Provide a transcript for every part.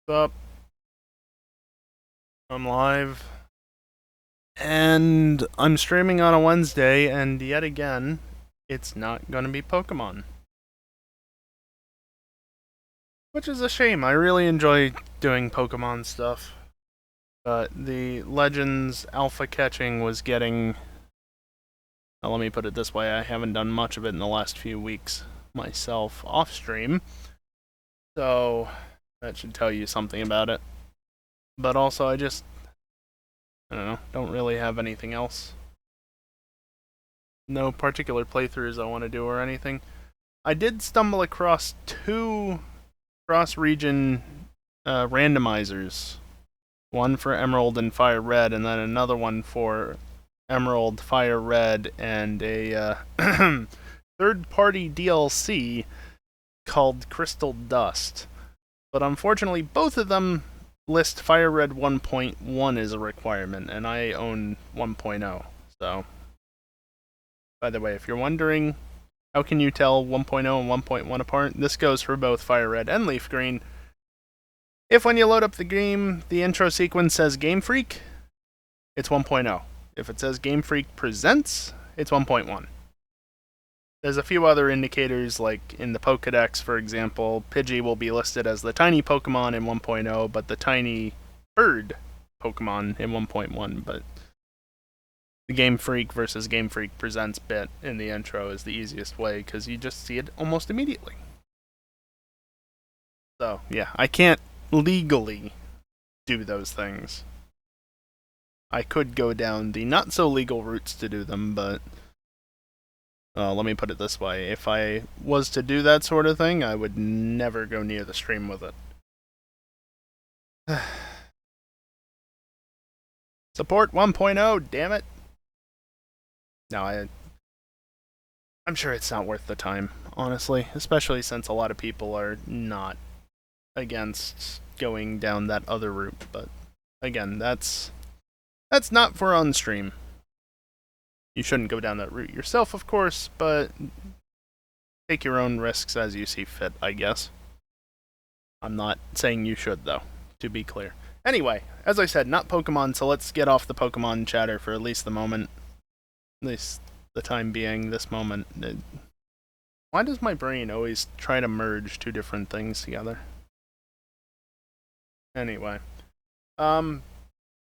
Up. I'm live. And I'm streaming on a Wednesday, and yet again, it's not going to be Pokemon. Which is a shame. I really enjoy doing Pokemon stuff. But the Legends alpha catching was getting... Well, let me put it this way, I haven't done much of it in the last few weeks myself off stream. So, that should tell you something about it. But also, I don't know, don't really have anything else. No particular playthroughs I want to do or anything. I did stumble across two cross-region randomizers. One for Emerald and Fire Red, and then another one for Emerald, Fire Red, and a third-party DLC called Crystal Dust. But unfortunately, both of them list Fire Red 1.1 as a requirement, and I own 1.0. So, by the way, if you're wondering how can you tell 1.0 and 1.1 apart, this goes for both Fire Red and Leaf Green. If when you load up the game, the intro sequence says Game Freak, it's 1.0. If it says Game Freak Presents, it's 1.1. There's a few other indicators, like in the Pokedex, for example, Pidgey will be listed as the tiny Pokemon in 1.0, but the tiny bird Pokemon in 1.1, but the Game Freak versus Game Freak Presents bit in the intro is the easiest way, because you just see it almost immediately. So, yeah, I can't legally do those things. I could go down the not-so-legal routes to do them, but... let me put it this way. If I was to do that sort of thing, I would never go near the stream with it. Support 1.0, damn it! No, I'm sure it's not worth the time, honestly. Especially since a lot of people are not against going down that other route. But, again, that's not for on-stream. You shouldn't go down that route yourself, of course, but take your own risks as you see fit, I guess. I'm not saying you should, though, to be clear. Anyway, as I said, not Pokemon, so let's get off the Pokemon chatter for at least the moment. At least the time being, this moment. Why does my brain always try to merge two different things together? Anyway.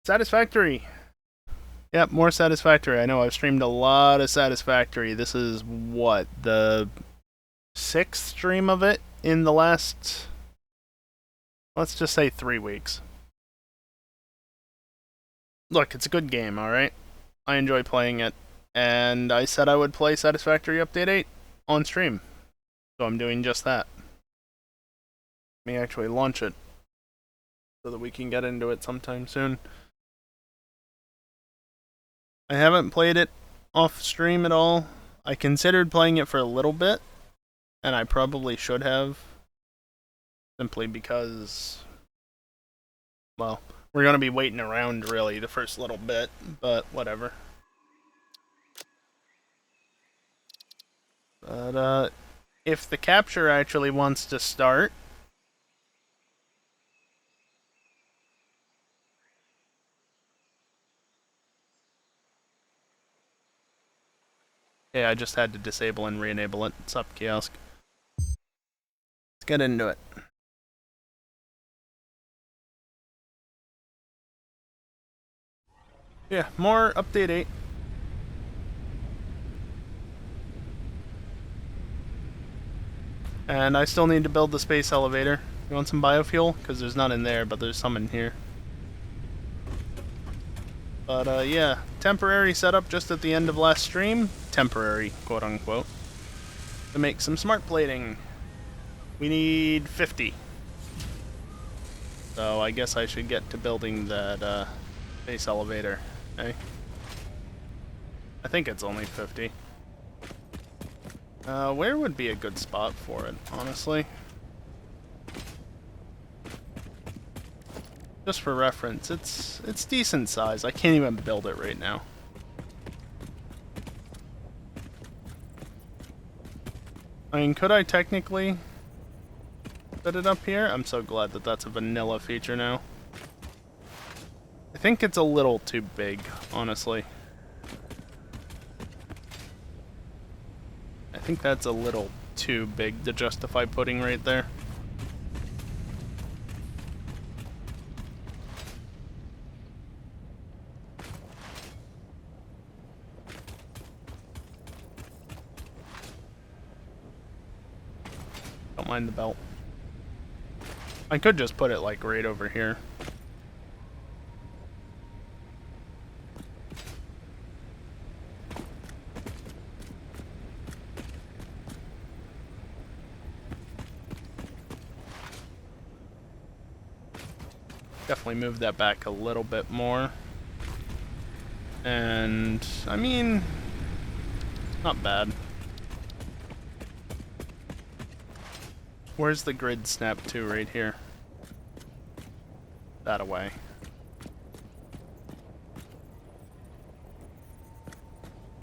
Satisfactory. Yep, more Satisfactory. I know I've streamed a lot of Satisfactory. This is, what, the 6th stream of it in the last, let's just say 3 weeks. Look, it's a good game, alright? I enjoy playing it, and I said I would play Satisfactory Update 8 on stream. So I'm doing just that. Let me actually launch it, so that we can get into it sometime soon. I haven't played it off stream at all. I considered playing it for a little bit, and I probably should have. Simply because, well, we're going to be waiting around, really, the first little bit, but whatever. But, if the capture actually wants to start... Okay, I just had to disable and re-enable it. What's up, Kiosk? Let's get into it. Yeah, more Update 8. And I still need to build the space elevator. You want some biofuel? Because there's none in there, but there's some in here. But, yeah, temporary setup just at the end of last stream. Temporary, quote-unquote. To make some smart plating. We need 50. So I guess I should get to building that, space elevator. Okay? I think it's only 50. Where would be a good spot for it, honestly? Just for reference, it's decent size. I can't even build it right now. I mean, could I technically Set it up here. I'm so glad that that's a vanilla feature now. I think it's a little too big, honestly. I think that's a little too big to justify putting right there. Don't mind the belt. I could just put it like right over here. Definitely move that back a little bit more. And, I mean, not bad. Where's the grid snap to? Right here. That away.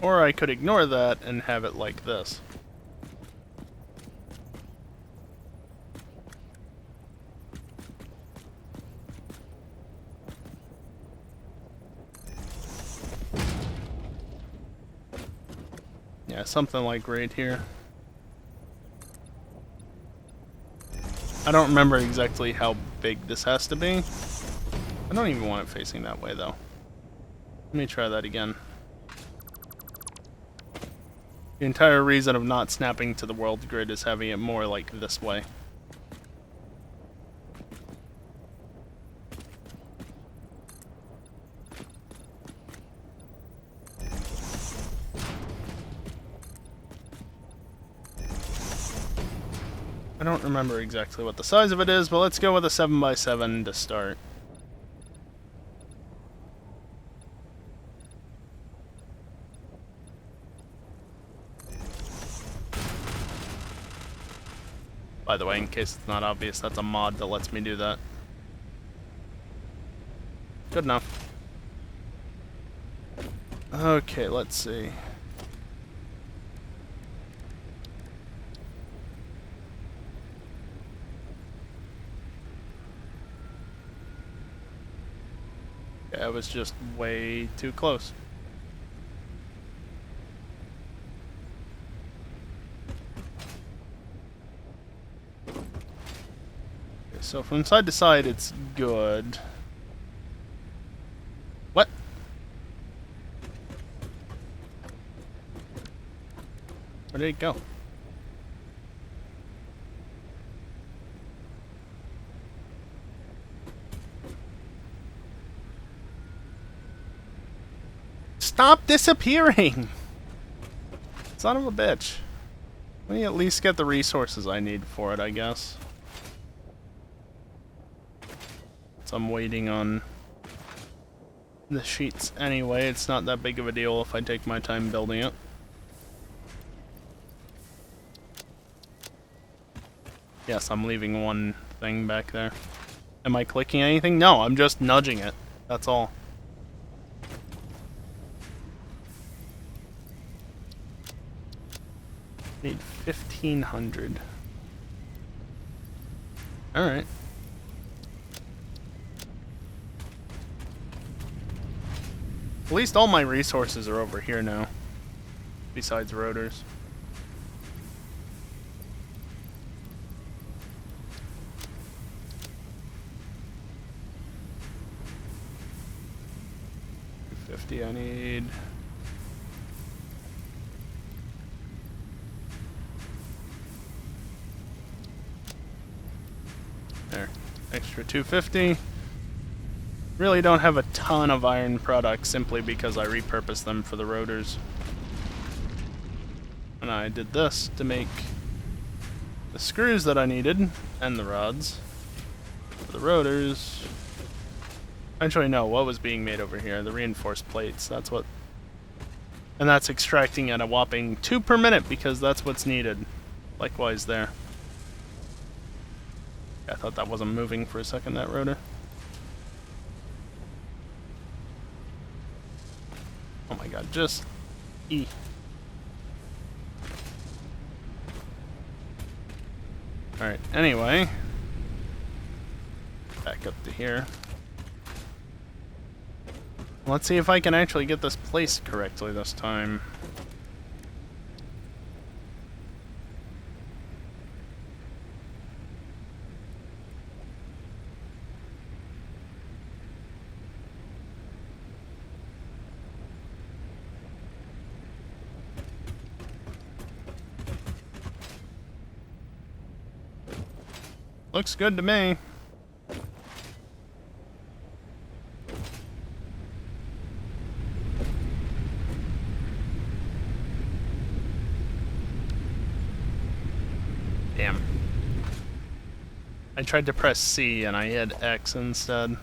Or I could ignore that and have it like this. Yeah, something like right here. I don't remember exactly how big this has to be. I don't even want it facing that way, though. Let me try that again. The entire reason of not snapping to the world grid is having it more like this way. I don't remember exactly what the size of it is, but let's go with a 7x7 to start. By the way, in case it's not obvious, that's a mod that lets me do that. Good enough. Okay, let's see. I was just way too close. Okay, so from side to side, it's good. What? Where did it go? Stop disappearing! Son of a bitch. Let me at least get the resources I need for it, I guess. So I'm waiting on the sheets anyway. It's not that big of a deal if I take my time building it. Yes, I'm leaving one thing back there. Am I clicking anything? No, I'm just nudging it. That's all. Need 1,500. Alright. At least all my resources are over here now. Besides rotors. $250 I need. There. Extra 250. Really don't have a ton of iron products simply because I repurposed them for the rotors. And I did this to make the screws that I needed and the rods for the rotors. Actually, no, what was being made over here? The reinforced plates. That's what. And that's extracting at a whopping 2 per minute because that's what's needed. Likewise there. I thought that wasn't moving for a second, that rotor. Oh my god, just E. Alright, anyway. Back up to here. Let's see if I can actually get this placed correctly this time. Looks good to me. Damn. I tried to press C and I hit X instead.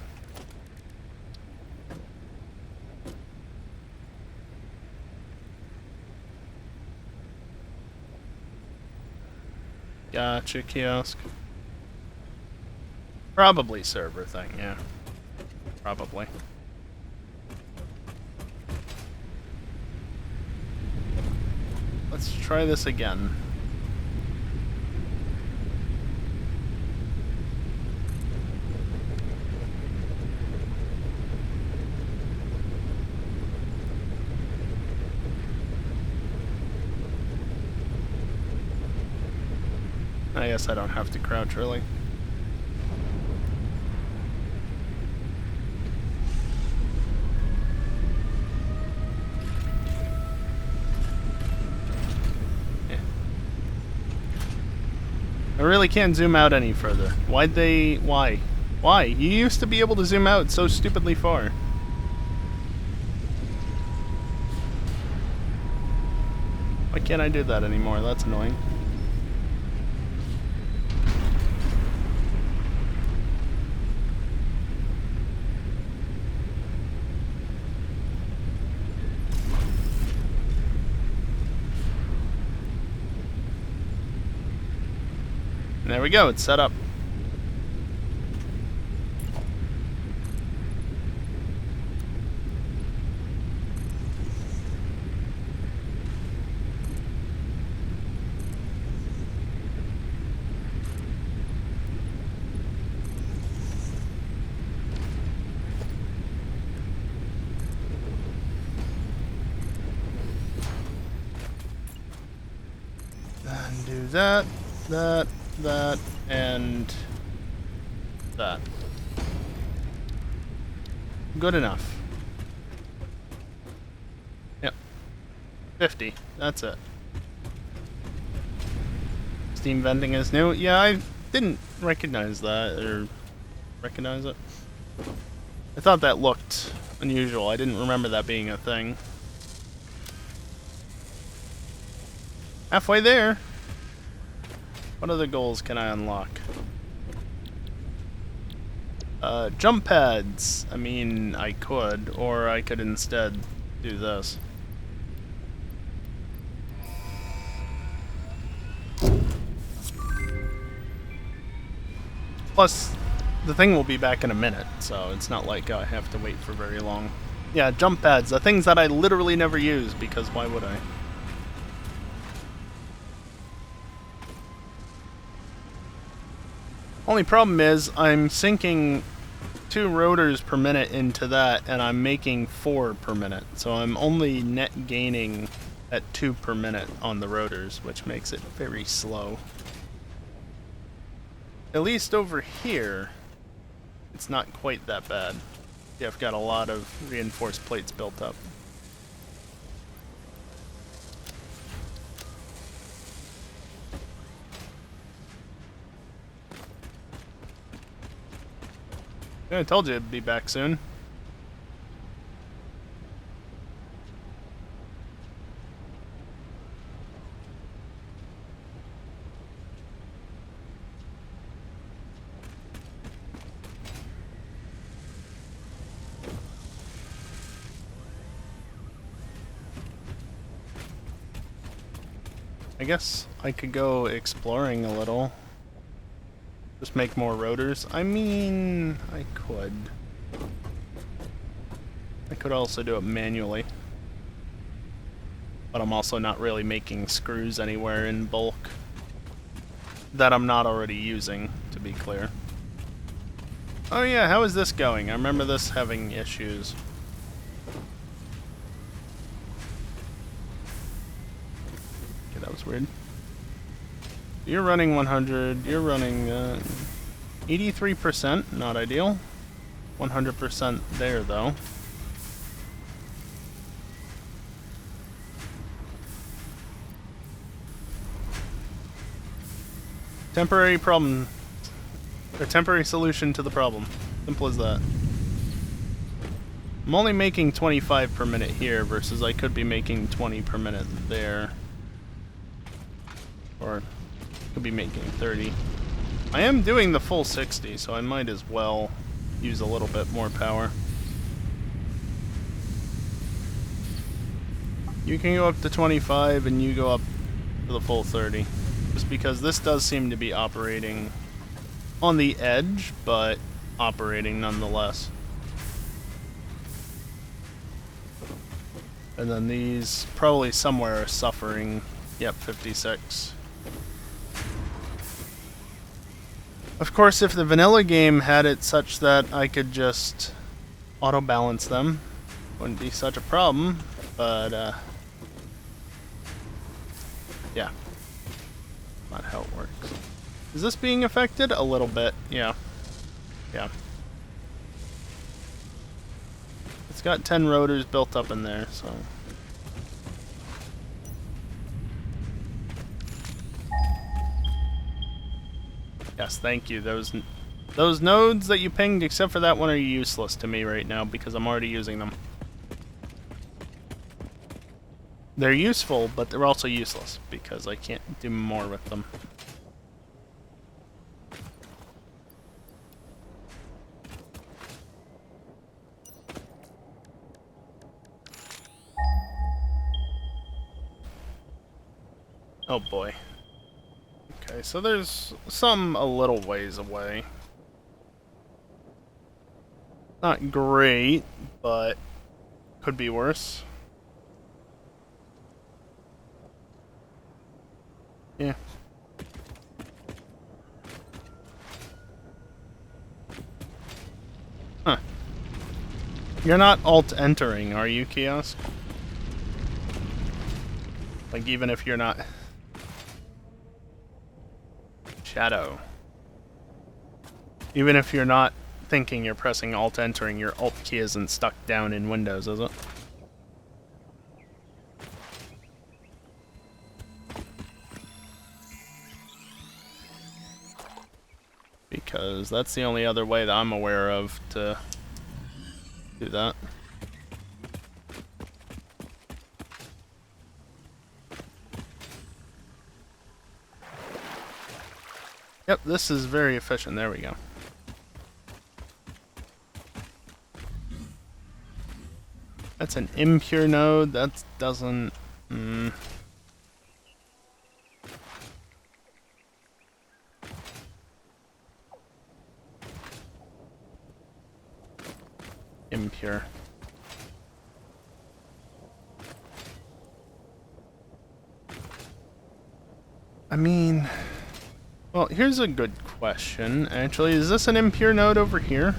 Gotcha, kiosk. Probably server thing, yeah. Probably. Let's try this again. I guess I don't have to crouch, really. I really can't zoom out any further. Why'd they... Why? Why? You used to be able to zoom out so stupidly far. Why can't I do that anymore? That's annoying. There we go, it's set up. Then do that, that, and that. Good enough. Yep. 50. That's it. Steam venting is new. Yeah, I didn't recognize that, or recognize it. I thought that looked unusual. I didn't remember that being a thing. Halfway there. What other goals can I unlock? Jump pads. I mean, I could, or I could instead do this. Plus, the thing will be back in a minute, so it's not like I have to wait for very long. Yeah, jump pads, the things that I literally never use, because why would I? Only problem is, I'm sinking 2 rotors per minute into that, and I'm making 4 per minute. So I'm only net gaining at 2 per minute on the rotors, which makes it very slow. At least over here, it's not quite that bad. Yeah, I've got a lot of reinforced plates built up. I told you it'd be back soon. I guess I could go exploring a little. Just make more rotors. I mean, I could. I could also do it manually. But I'm also not really making screws anywhere in bulk that I'm not already using, to be clear. Oh yeah, how is this going? I remember this having issues. Okay, that was weird. You're running 100, you're running 83%, not ideal. 100% there though. Temporary problem. A temporary solution to the problem. Simple as that. I'm only making 25 per minute here versus I could be making 20 per minute there. Or could be making 30. I am doing the full 60, so I might as well use a little bit more power. You can go up to 25 and you go up to the full 30. Just because this does seem to be operating on the edge, but operating nonetheless. And then these probably somewhere are suffering. Yep, 56. Of course, if the vanilla game had it such that I could just auto-balance them, wouldn't be such a problem, but yeah. Not how it works. Is this being affected? A little bit, yeah. Yeah. It's got 10 rotors built up in there, so... Yes, thank you. Those nodes that you pinged, except for that one, are useless to me right now because I'm already using them. They're useful, but they're also useless because I can't do more with them. Oh boy. Okay, so there's some a little ways away. Not great, but could be worse. Yeah. Huh. You're not alt-entering, are you, Kiosk? Like, even if you're not... Shadow. Even if you're not thinking you're pressing alt-entering, your alt key isn't stuck down in Windows, is it? Because that's the only other way that I'm aware of to do that. Yep, this is very efficient. There we go. That's an impure node. That doesn't... Impure. I mean... Well, here's a good question. Actually, is this an impure node over here?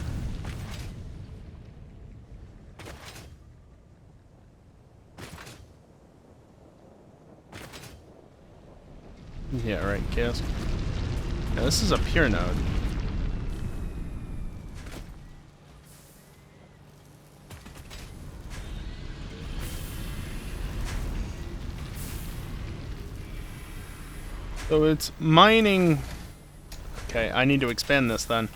Yeah, right, Chaos. Yeah, this is a pure node. So it's mining... Okay, I need to expand this then.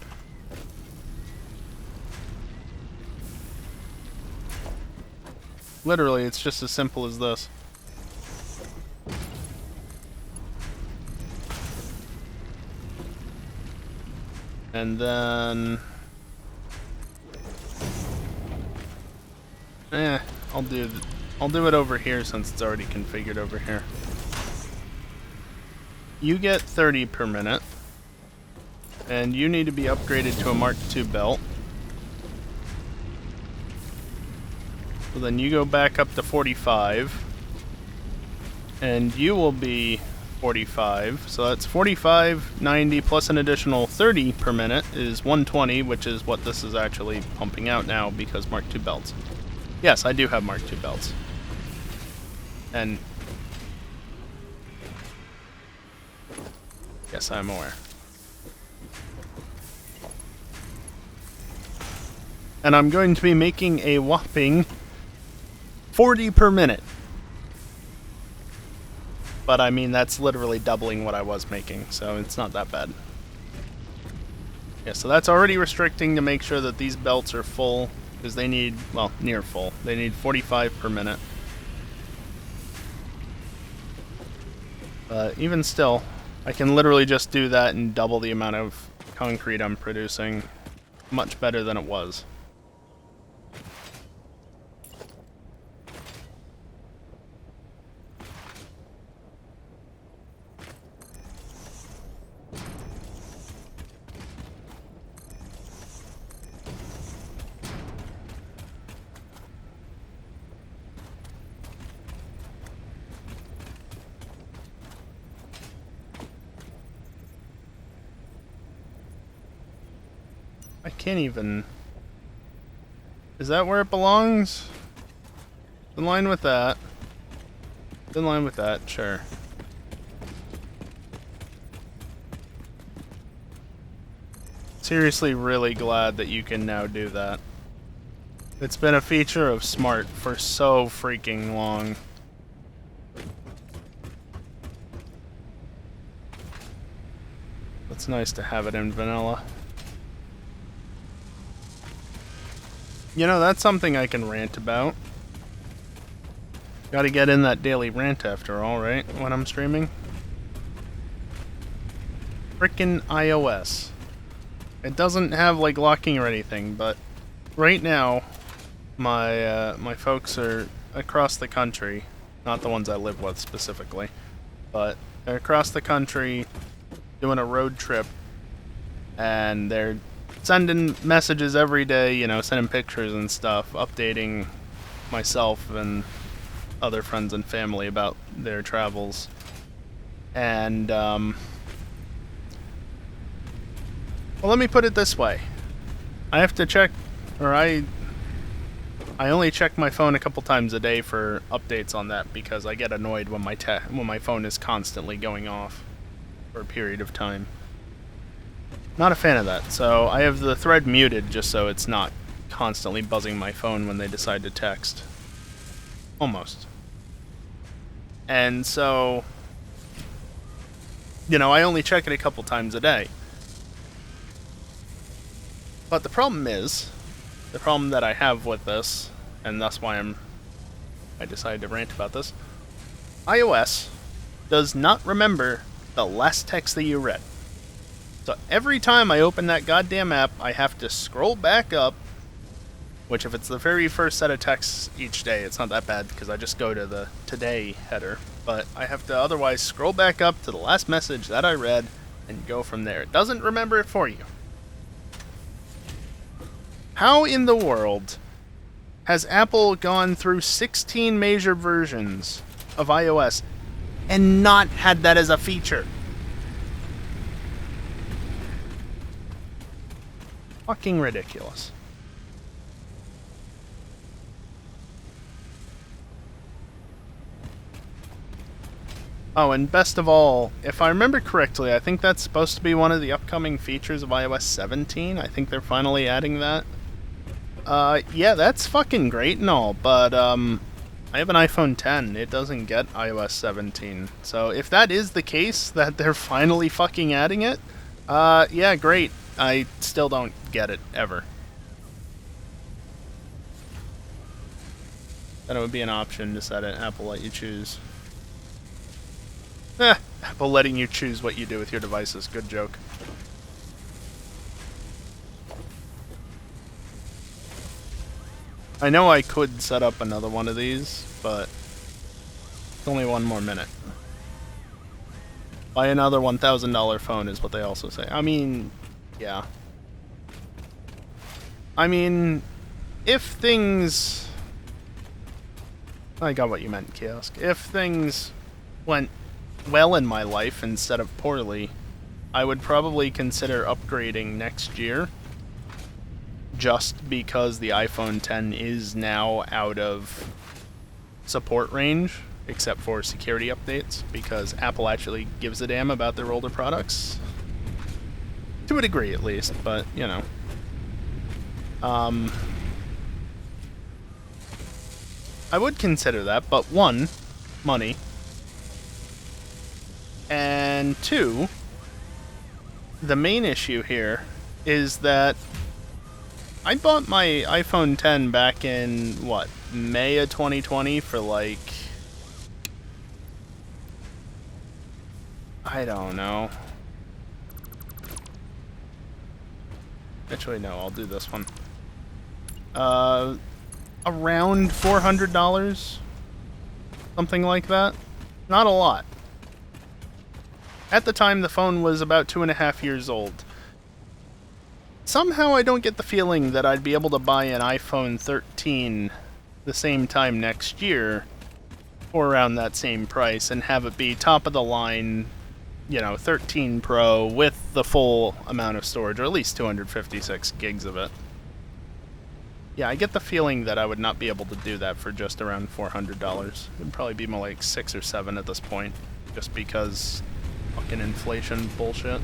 Literally, it's just as simple as this. And then... I'll do it over here since it's already configured over here. You get 30 per minute, and you need to be upgraded to a Mark II belt. So then you go back up to 45, and you will be 45. So that's 45, 90, plus an additional 30 per minute is 120, which is what this is actually pumping out now because Mark II belts. Yes, I do have Mark II belts. And yes, I'm aware. And I'm going to be making a whopping 40 per minute. But I mean, that's literally doubling what I was making, so it's not that bad. Yeah, so that's already restricting to make sure that these belts are full, because they need, well, near full. They need 45 per minute. But even still, I can literally just do that and double the amount of concrete I'm producing. Much better than it was. I can't even... Is that where it belongs? In line with that. In line with that, sure. Seriously really glad that you can now do that. It's been a feature of Smart for so freaking long. It's nice to have it in vanilla. You know, that's something I can rant about. Gotta get in that daily rant after all, right? When I'm streaming. Frickin' iOS. It doesn't have, like, locking or anything, but right now, my folks are across the country. Not the ones I live with specifically, but they're across the country doing a road trip, and they're sending messages every day, you know, sending pictures and stuff, updating myself and other friends and family about their travels. And, well, let me put it this way. I have to check, or I only check my phone a couple times a day for updates on that because I get annoyed when my phone is constantly going off for a period of time. Not a fan of that, so I have the thread muted just so it's not constantly buzzing my phone when they decide to text. Almost. And so, you know, I only check it a couple times a day. But the problem that I have with this, and that's why I decided to rant about this, iOS does not remember the last text that you read. So every time I open that goddamn app, I have to scroll back up, which if it's the very first set of texts each day, it's not that bad because I just go to the today header, but I have to otherwise scroll back up to the last message that I read and go from there. It doesn't remember it for you. How in the world has Apple gone through 16 major versions of iOS and not had that as a feature? Fucking ridiculous. Oh, and best of all, if I remember correctly, I think that's supposed to be one of the upcoming features of iOS 17. I think they're finally adding that. Yeah, that's fucking great and all, but, I have an iPhone 10. It doesn't get iOS 17. So if that is the case, that they're finally fucking adding it, yeah, great. I still don't get it, ever. Then it would be an option to set it. Apple let you choose. Apple letting you choose what you do with your devices. Good joke. I know I could set up another one of these, but it's only one more minute. Buy another $1,000 phone is what they also say. I mean, yeah. I mean, if things... I got what you meant, Kiosk. If things went well in my life instead of poorly, I would probably consider upgrading next year, just because the iPhone X is now out of support range, except for security updates, because Apple actually gives a damn about their older products. To a degree, at least, but, you know. I would consider that, but one, money, and two, the main issue here is that I bought my iPhone X back in, what, May of 2020 for like, I don't know. Actually, no, I'll do this one. Around $400, something like that. Not a lot. At the time, the phone was about 2.5 years old. Somehow I don't get the feeling that I'd be able to buy an iPhone 13 the same time next year for around that same price and have it be top of the line, you know, 13 Pro with the full amount of storage, or at least 256 gigs of it. Yeah, I get the feeling that I would not be able to do that for just around $400. It'd probably be more like 6 or 7 at this point, just because fucking inflation bullshit.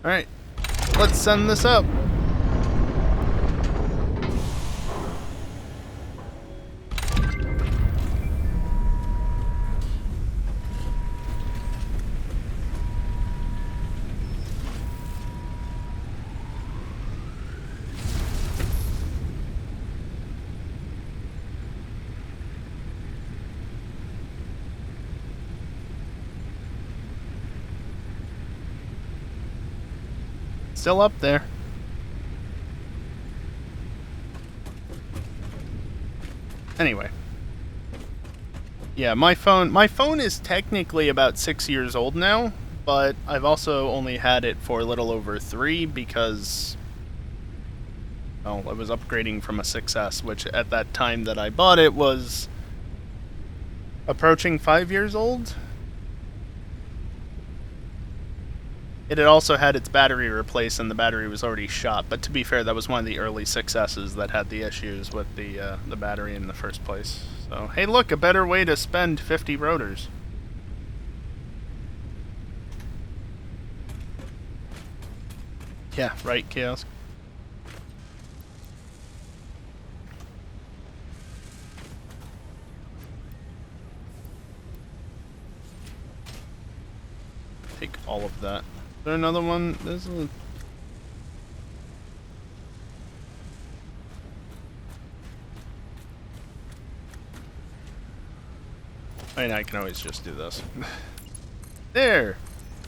Alright, let's send this up. Still up there. Anyway. Yeah, my phone is technically about 6 years old now, but I've also only had it for a little over 3 because, well, I was upgrading from a 6S, which at that time that I bought it was approaching 5 years old. It had also had its battery replaced, and the battery was already shot. But to be fair, that was one of the early 6S's that had the issues with the battery in the first place. So, hey look, a better way to spend 50 rotors. Yeah, right, Chaos. Take all of that. Is there another one? There's a... I mean, I can always just do this. There!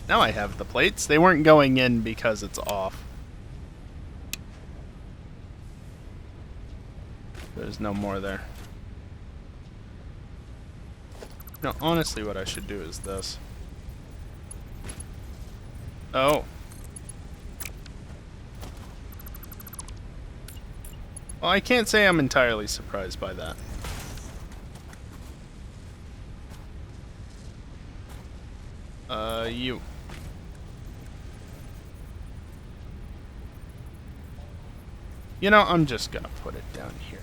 Now I have the plates. They weren't going in because it's off. There's no more there. No, honestly, what I should do is this. Oh. Well, I can't say I'm entirely surprised by that. You. You know, I'm just gonna put it down here.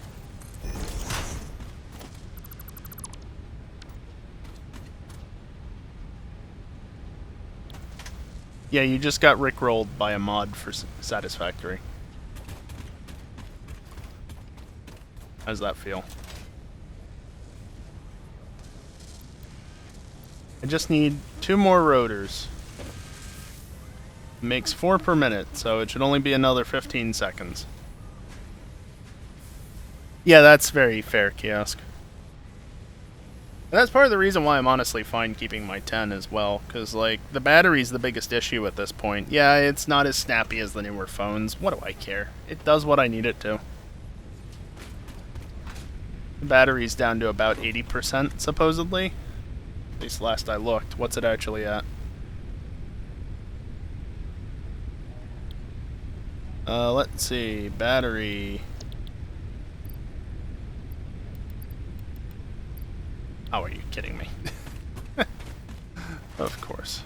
Yeah, you just got rickrolled by a mod for Satisfactory. How's that feel? I just need 2 more rotors. It makes 4 per minute, so it should only be another 15 seconds. Yeah, that's very fair, Kiosk. And that's part of the reason why I'm honestly fine keeping my 10 as well, because, like, the battery's the biggest issue at this point. Yeah, it's not as snappy as the newer phones. What do I care? It does what I need it to. The battery's down to about 80%, supposedly. At least last I looked. What's it actually at? Let's see. Battery... Of course.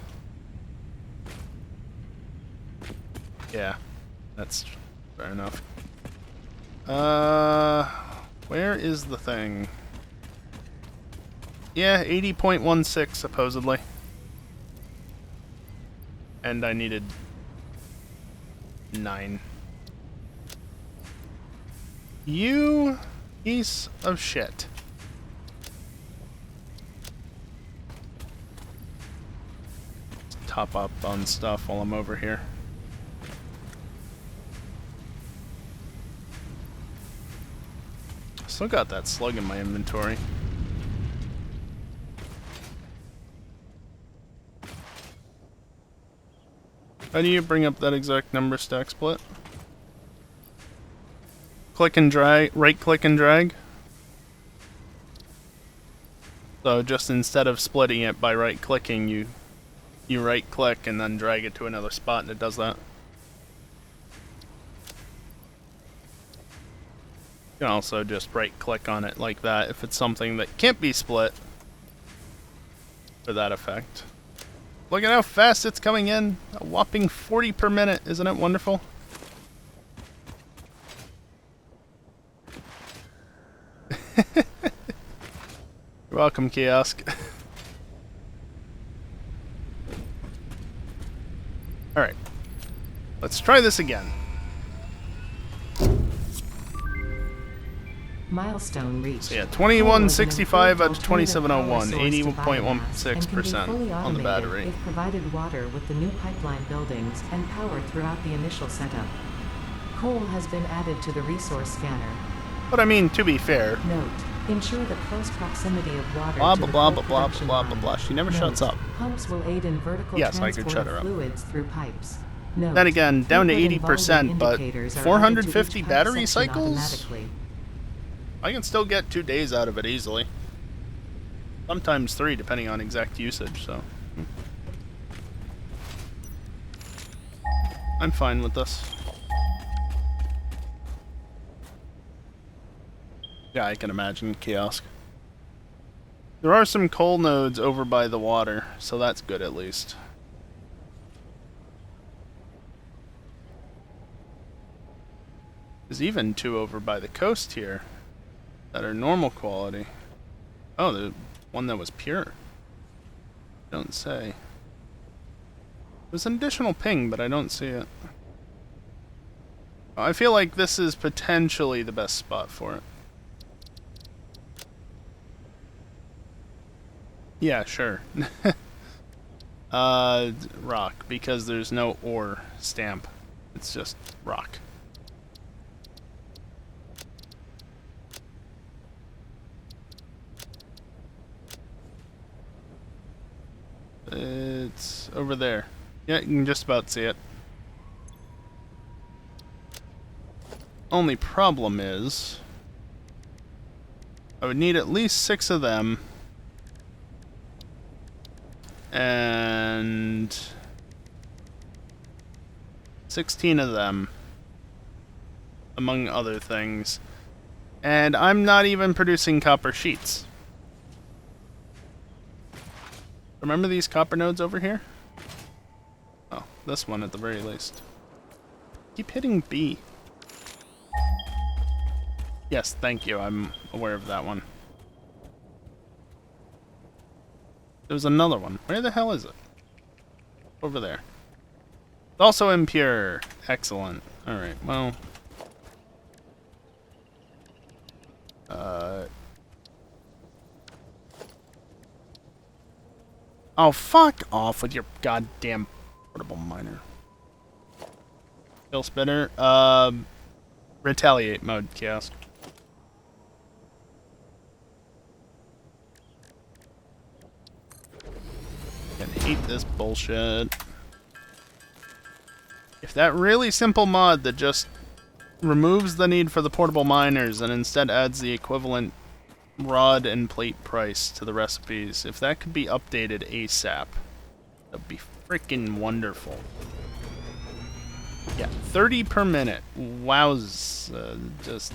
Yeah, that's fair enough. Where is the thing? Yeah, 80.16 supposedly. And I needed 9. You piece of shit. Let's top up on stuff while I'm over here. Still got that slug in my inventory. How do you bring up that exact number stack split? Click and drag, right click and drag. So just instead of splitting it by right clicking, you right click and then drag it to another spot and it does that. You can also just right click on it like that if it's something that can't be split for that effect. Look at how fast it's coming in. A whopping 40 per minute. Isn't it wonderful? You're welcome, Kiosk. Alright. Let's try this again. Milestone reached. So yeah, 2165 out of 2701, 80.16% on the battery. If provided water with the new pipeline buildings and power throughout the initial setup. Coal has been added to the resource scanner. But I mean, to be fair. Note: ensure the close proximity of water Blah to blah the blah full blah blah production blah line. blah blah. She never shuts up. Pumps will aid in vertical Yes, I could transport shut of her up. fluids through pipes. Note: Then again, down to liquid 80%, but indicators are added to 450 each pipe battery section cycles? automatically. I can still get 2 days out of it easily. Sometimes 3, depending on exact usage, so. I'm fine with this. Yeah, I can imagine kiosk. There are some coal nodes over by the water, so that's good at least. There's even 2 over by the coast here that are normal quality. Oh, the one that was pure. Don't say. There's an additional ping, but I don't see it. I feel like this is potentially the best spot for it. Yeah, sure. Rock, because there's no ore stamp. It's just rock. It's over there. Yeah, you can just about see it. Only problem is I would need at least 6 of them and 16 of them, among other things. And I'm not even producing copper sheets. Remember these copper nodes over here? Oh, this one at the very least. Keep hitting B. Yes, thank you. I'm aware of that one. There's another one. Where the hell is it? Over there. It's also impure. Excellent. Alright, well. Oh, fuck off with your goddamn portable miner. Kill spinner. Retaliate mode, kiosk. I hate this bullshit. If that really simple mod that just removes the need for the portable miners and instead adds the equivalent rod and plate price to the recipes, if that could be updated ASAP, that'd be freaking wonderful. Yeah, 30 per minute. Wowz. Just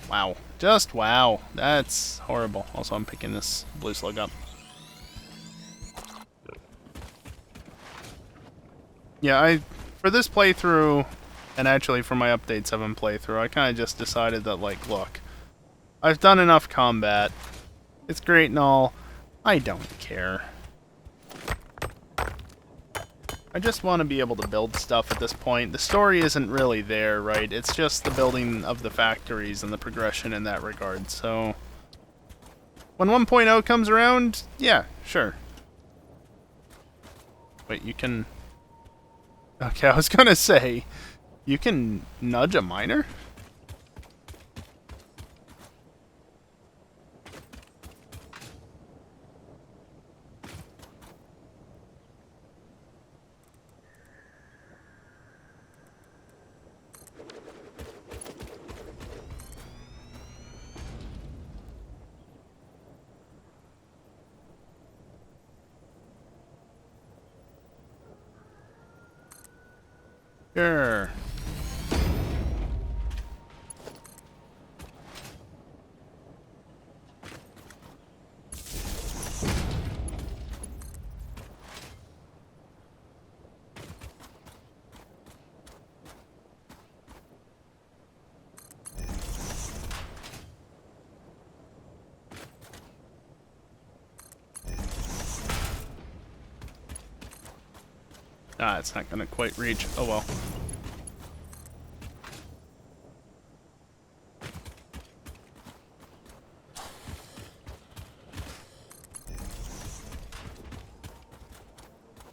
wow. Just wow. That's horrible. Also, I'm picking this blue slug up. Yeah, for this playthrough, and actually for my Update 7 playthrough, I kind of just decided that, like, look, I've done enough combat. It's great and all. I don't care. I just want to be able to build stuff at this point. The story isn't really there, right? It's just the building of the factories and the progression in that regard, so... When 1.0 comes around, yeah, sure. Wait, you can... Okay, I was gonna say, you can nudge a miner? Sure. Ah, it's not gonna quite reach. Oh well.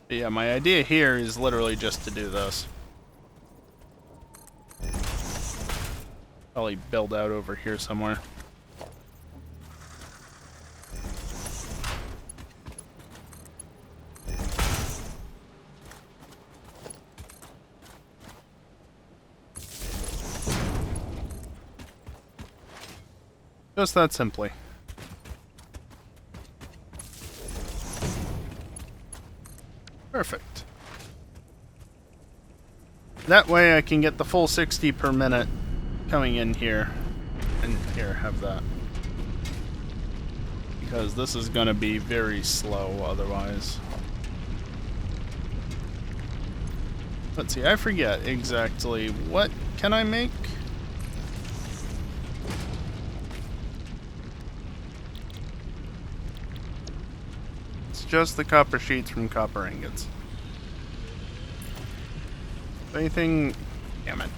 But yeah, my idea here is literally just to do this. Probably build out over here somewhere. Just that simply. Perfect. That way I can get the full 60 per minute coming in here. And here, have that. Because this is gonna be very slow otherwise. Let's see, I forget exactly what can I make? It's just the copper sheets from copper ingots. Anything... Damn it.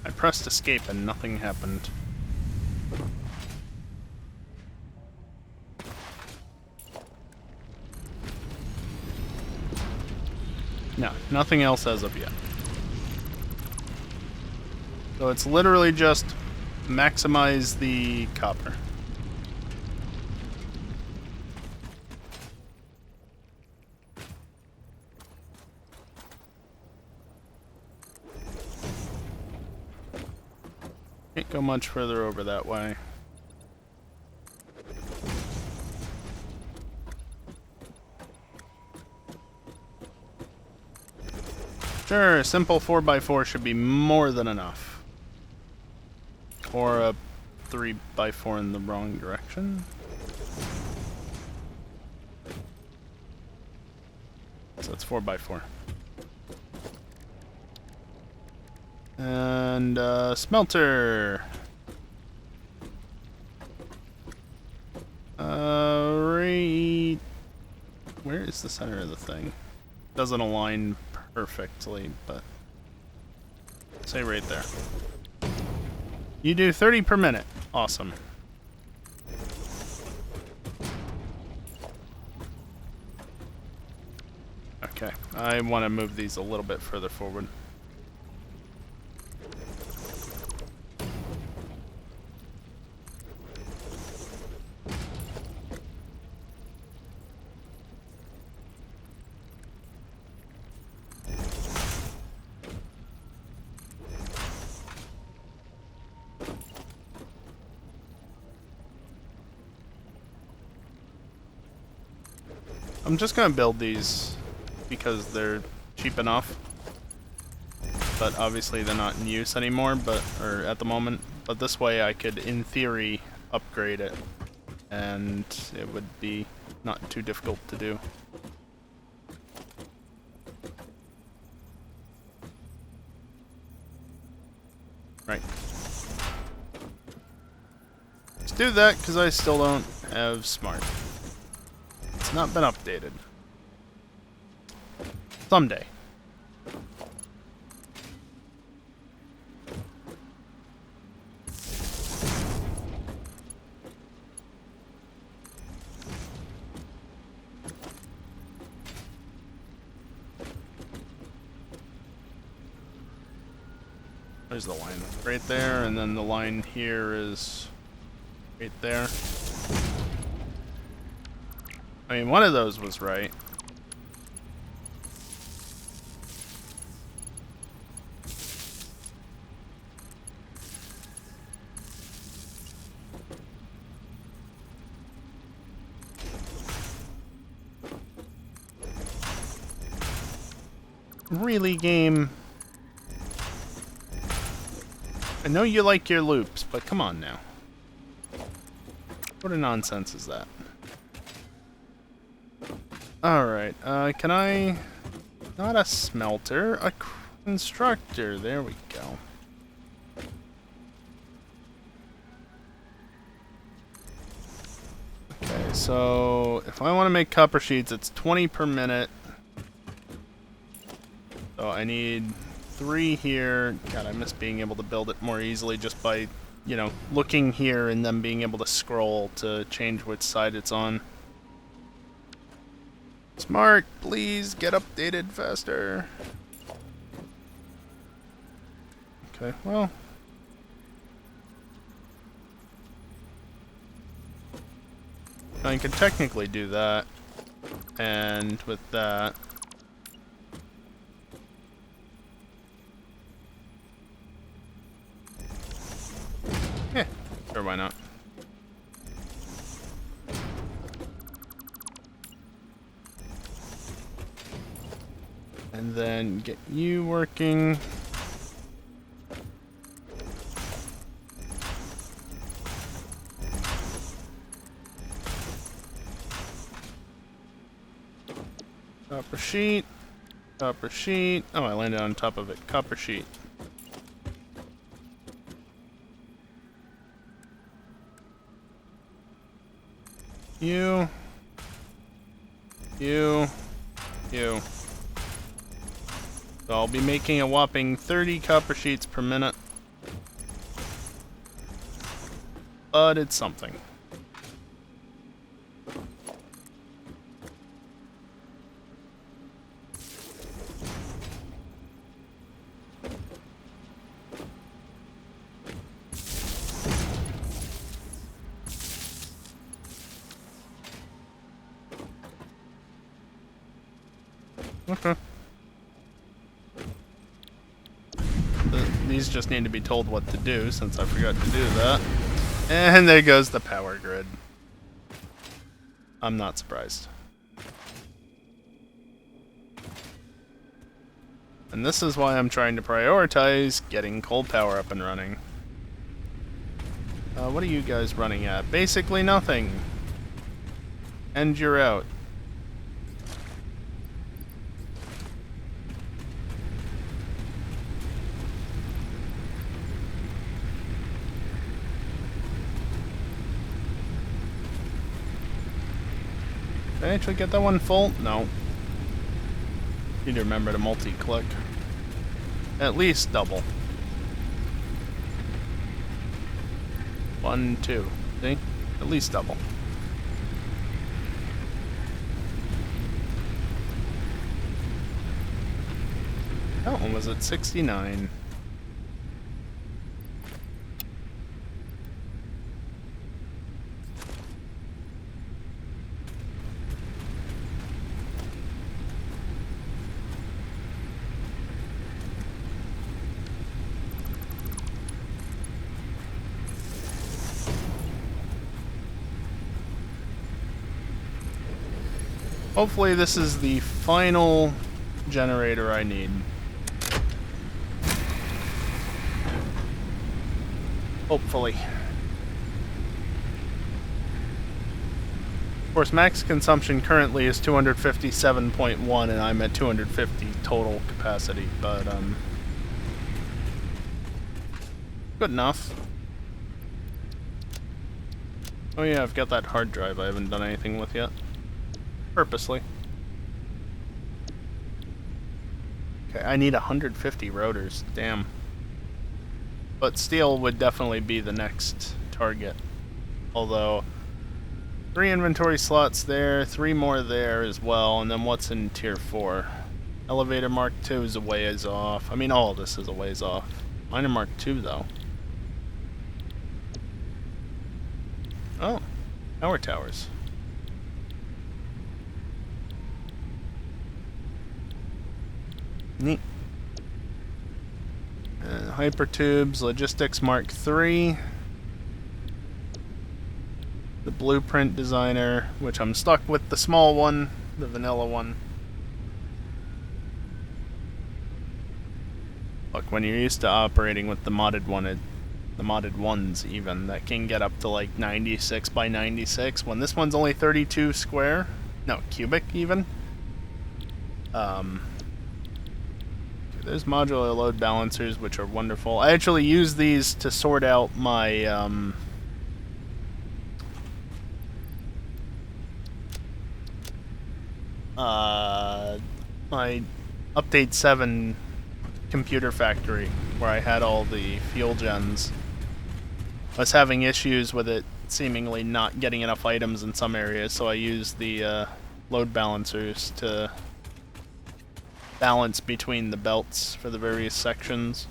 I pressed escape and nothing happened. No, nothing else as of yet. So it's literally just maximize the copper. Can't go much further over that way. Sure, a simple 4x4 should be more than enough. Or a 3x4 in the wrong direction. So it's 4x4. And smelter. Right. Where is the center of the thing? Doesn't align perfectly, but say right there. You do 30 per minute. Awesome. Okay, I want to move these a little bit further forward. I'm just gonna build these because they're cheap enough. but obviously they're not in use anymore, or at the moment. But this way I could, in theory, upgrade it, and it would be not too difficult to do. Right. Let's do that, because I still don't have smart. It's not been updated. Someday. There's the line right there, and then the line here is right there. I mean, one of those was right. Really, game? I know you like your loops, but come on now. What a nonsense is that? Alright, can I... Not a smelter, a constructor. There we go. Okay, so if I want to make copper sheets, it's 20 per minute. So I need 3 here. God, I miss being able to build it more easily just by, you know, looking here and then being able to scroll to change which side it's on. Smart, please get updated faster. Okay, well. I can technically do that. And with that. Yeah, sure, why not? And then get you working. Copper sheet. Copper sheet. Oh, I landed on top of it. Copper sheet. You. So I'll be making a whopping 30 copper sheets per minute. But it's something. Okay. These just need to be told what to do, since I forgot to do that. And there goes the power grid. I'm not surprised. And this is why I'm trying to prioritize getting coal power up and running. What are you guys running at? Basically nothing. And you're out. Did I actually get that one full? No. Need to remember to multi-click. At least double. 1, 2. See? At least double. That one was at 69. Hopefully this is the final generator I need. Hopefully. Of course, max consumption currently is 257.1, and I'm at 250 total capacity, but, good enough. Oh yeah, I've got that hard drive I haven't done anything with yet. Purposely. Okay, I need 150 rotors, damn. But steel would definitely be the next target. Although, 3 inventory slots there, 3 more there as well, and then what's in tier 4? Elevator Mark II is a ways off. I mean, all of this is a ways off. Miner Mark II, though. Oh, power towers. Neat. And hypertubes, logistics Mark III. The blueprint designer, which I'm stuck with the small one, the vanilla one. Look, when you're used to operating with the modded one, the modded ones even, that can get up to like 96 by 96. When this one's only 32 square, no, cubic even. There's modular load balancers, which are wonderful. I actually use these to sort out my my update 7 computer factory, where I had all the fuel gens. I was having issues with it seemingly not getting enough items in some areas, so I used the load balancers to balance between the belts for the various sections.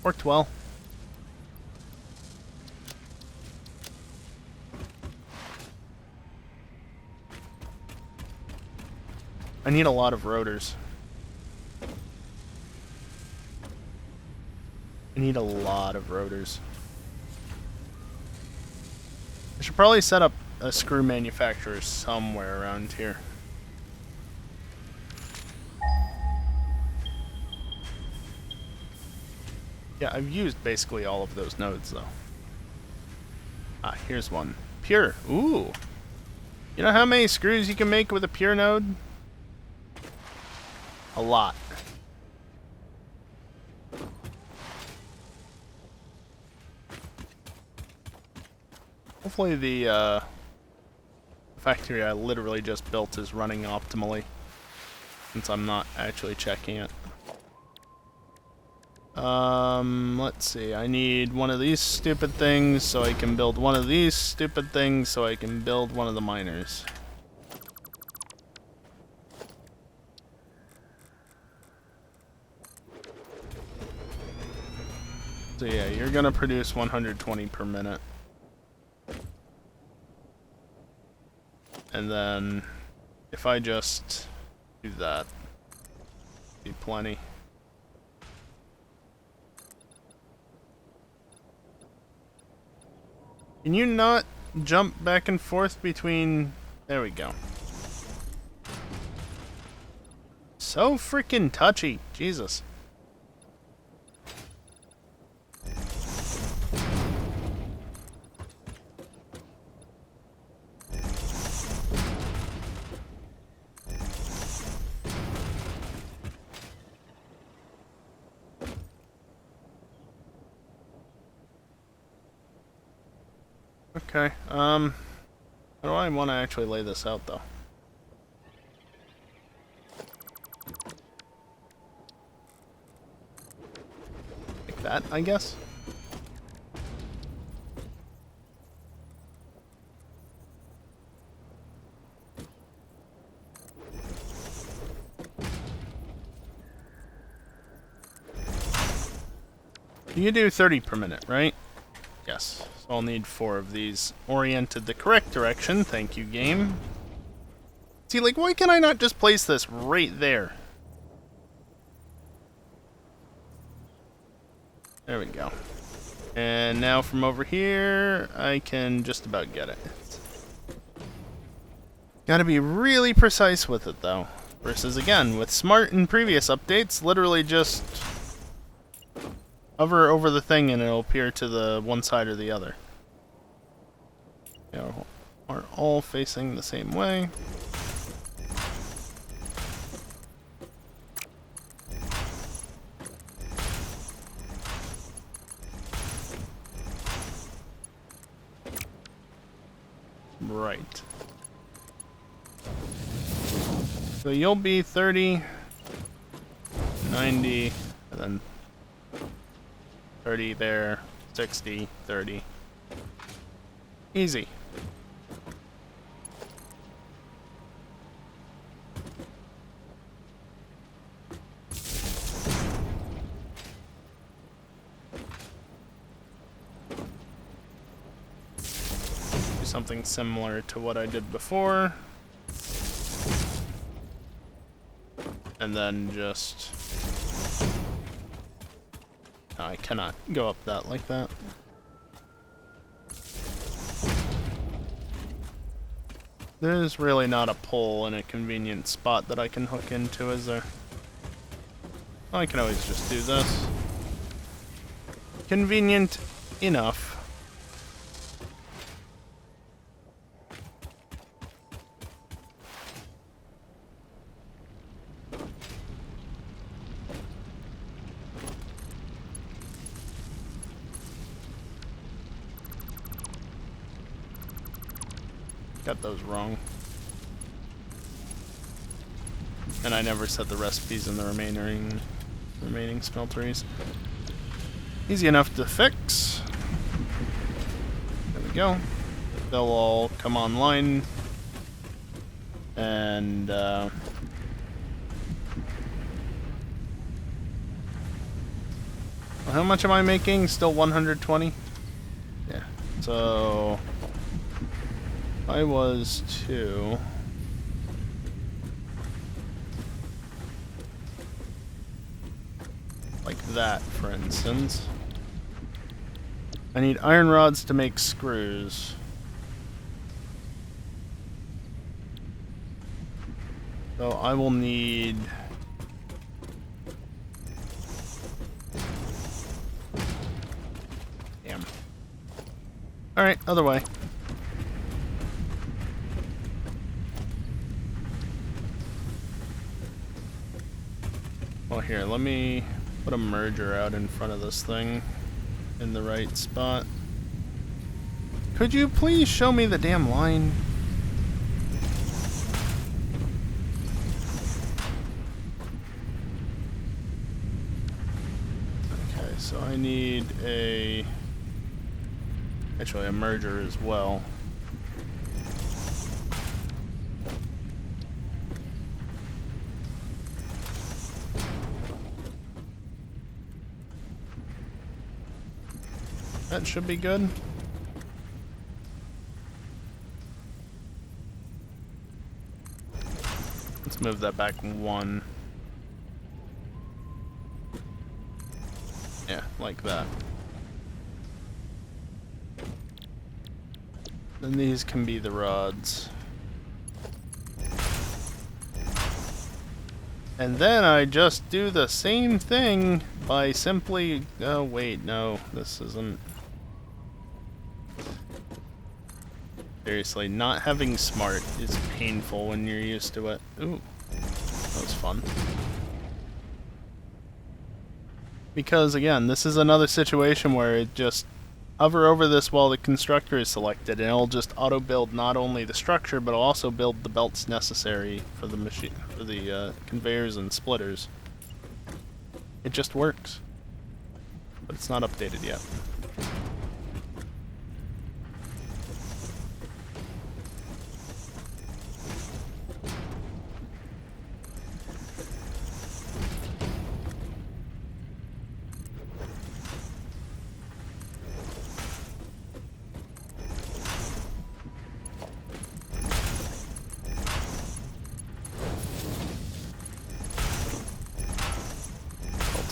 Worked well. I need a lot of rotors. I need a lot of rotors. I should probably set up a screw manufacturer somewhere around here. Yeah, I've used basically all of those nodes, though. Ah, here's one. Pure. Ooh. You know how many screws you can make with a pure node? A lot. Hopefully the factory I literally just built is running optimally, since I'm not actually checking it. Let's see. I need one of these stupid things so I can build one of these stupid things so I can build one of the miners. So yeah, you're gonna produce 120 per minute. And then, if I just do that, be plenty. Can you not jump back and forth between... There we go. So freaking touchy. Jesus. Okay, how do I want to actually lay this out, though? Like that, I guess? You do 30 per minute, right? Yes. So I'll need 4 of these oriented the correct direction. Thank you, game. See, like, why can I not just place this right there? There we go. And now from over here, I can just about get it. Gotta be really precise with it, though. Versus, again, with Smart in previous updates, literally just... Hover over the thing and it'll appear to the one side or the other. They are all facing the same way. Right. So you'll be 30, 90, and then 30 there, 60, 30. Easy. Do something similar to what I did before. And then just... No, I cannot go up that like that. There's really not a pole in a convenient spot that I can hook into, is there? I can always just do this. Convenient enough. Got those wrong. And I never set the recipes in the remaining smelteries. Easy enough to fix. There we go. They'll all come online. And how much am I making? Still 120? Yeah. So I was to... like that, for instance. I need iron rods to make screws. So I will need... Damn. Alright, other way. Well, here, let me put a merger out in front of this thing in the right spot. Could you please show me the damn line? Okay, so I need actually a merger as well. That should be good. Let's move that back one. Yeah, like that. Then these can be the rods. And then I just do the same thing by simply... Oh, wait, no, this isn't... Seriously, not having smart is painful when you're used to it. Ooh, that was fun. Because, again, this is another situation where it just hover over this while the constructor is selected, and it'll just auto-build not only the structure, but it'll also build the belts necessary for the machine, for the conveyors and splitters. It just works. But it's not updated yet.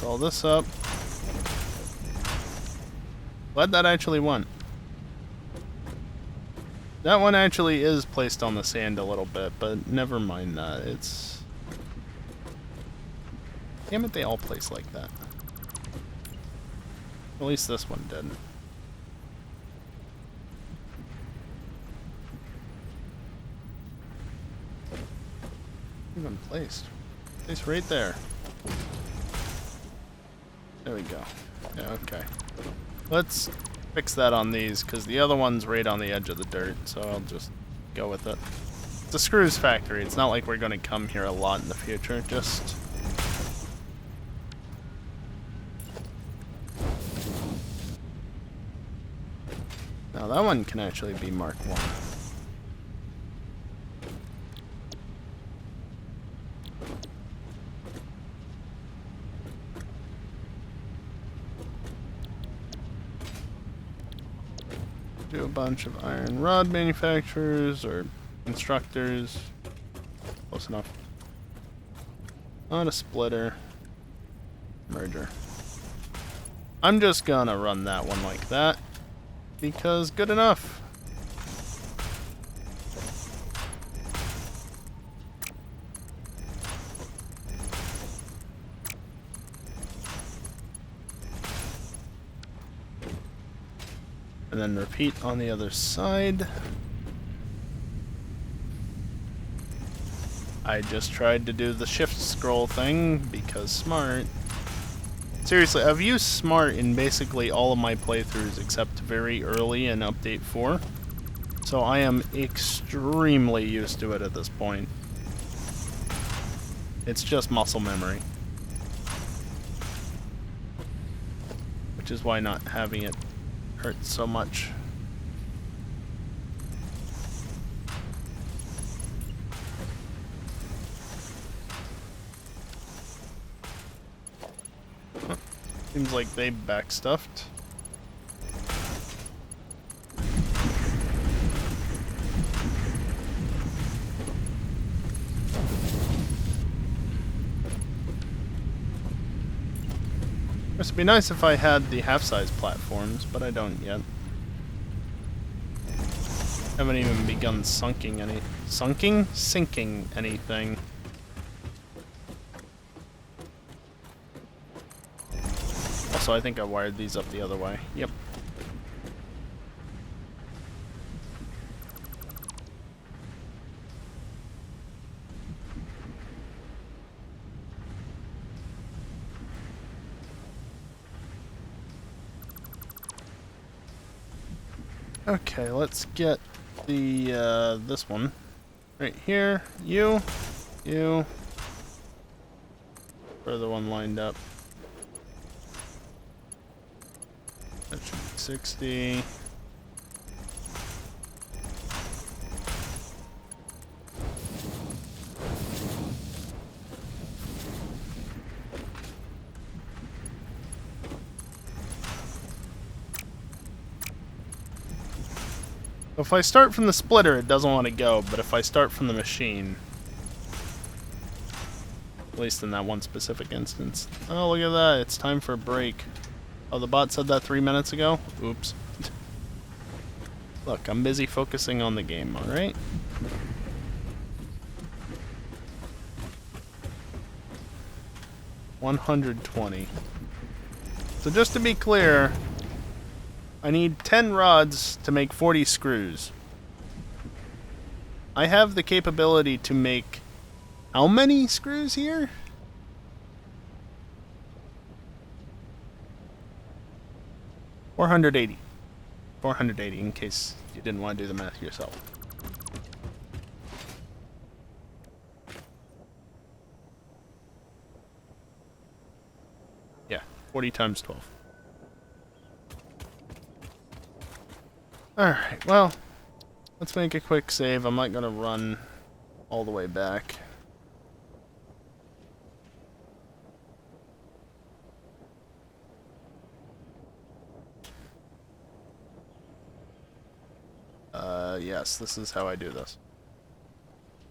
All this up. Glad that actually won. That one actually is placed on the sand a little bit, but never mind that. It's... Damn it, they all place like that. At least this one did. Even placed. Placed right there. There we go. Yeah, okay. Let's fix that on these, because the other one's right on the edge of the dirt, so I'll just go with it. It's a screws factory. It's not like we're going to come here a lot in the future, just... Now that one can actually be Mark 1. Do a bunch of iron rod manufacturers or constructors. Close enough. Not a splitter. Merger. I'm just gonna run that one like that. Because good enough. And then repeat on the other side. I just tried to do the shift scroll thing because smart. Seriously, I've used smart in basically all of my playthroughs except very early in Update 4. So I am extremely used to it at this point. It's just muscle memory. Which is why not having it hurt so much. Seems like they backstuffed. It'd be nice if I had the half-size platforms, but I don't yet. Haven't even begun sinking anything. Also, I think I wired these up the other way. Yep. Okay, let's get the this one right here. You. Further one lined up. That should be 60. If I start from the splitter, it doesn't want to go, but if I start from the machine, at least in that one specific instance. Oh, look at that, it's time for a break. Oh, the bot said that 3 minutes ago? Oops. Look, I'm busy focusing on the game, alright? $120. So just to be clear, I need 10 rods to make 40 screws. I have the capability to make how many screws here? $480. 480 in case you didn't want to do the math yourself. Yeah, 40 times 12. Alright, well, let's make a quick save. I'm not going to run all the way back. Yes, this is how I do this.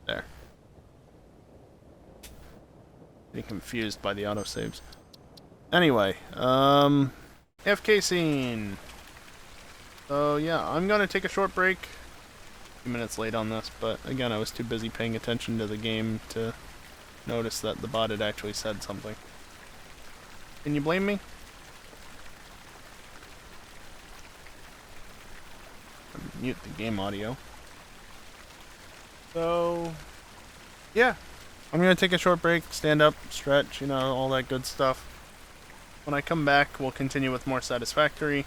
There. Getting confused by the autosaves. Anyway, AFK scene. So yeah, I'm gonna take a short break. A few minutes late on this, but again, I was too busy paying attention to the game to notice that the bot had actually said something. Can you blame me? mute the game audio. So, yeah. I'm going to take a short break, stand up, stretch, all that good stuff. When I come back, we'll continue with more Satisfactory.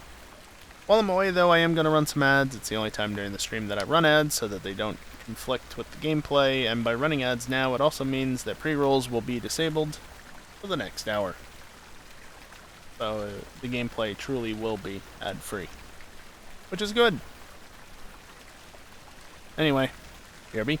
While I'm away, though, I am going to run some ads. It's the only time during the stream that I run ads so that they don't conflict with the gameplay, and by running ads now, it also means that pre-rolls will be disabled for the next hour. So the gameplay truly will be ad-free, which is good. Anyway, BRB.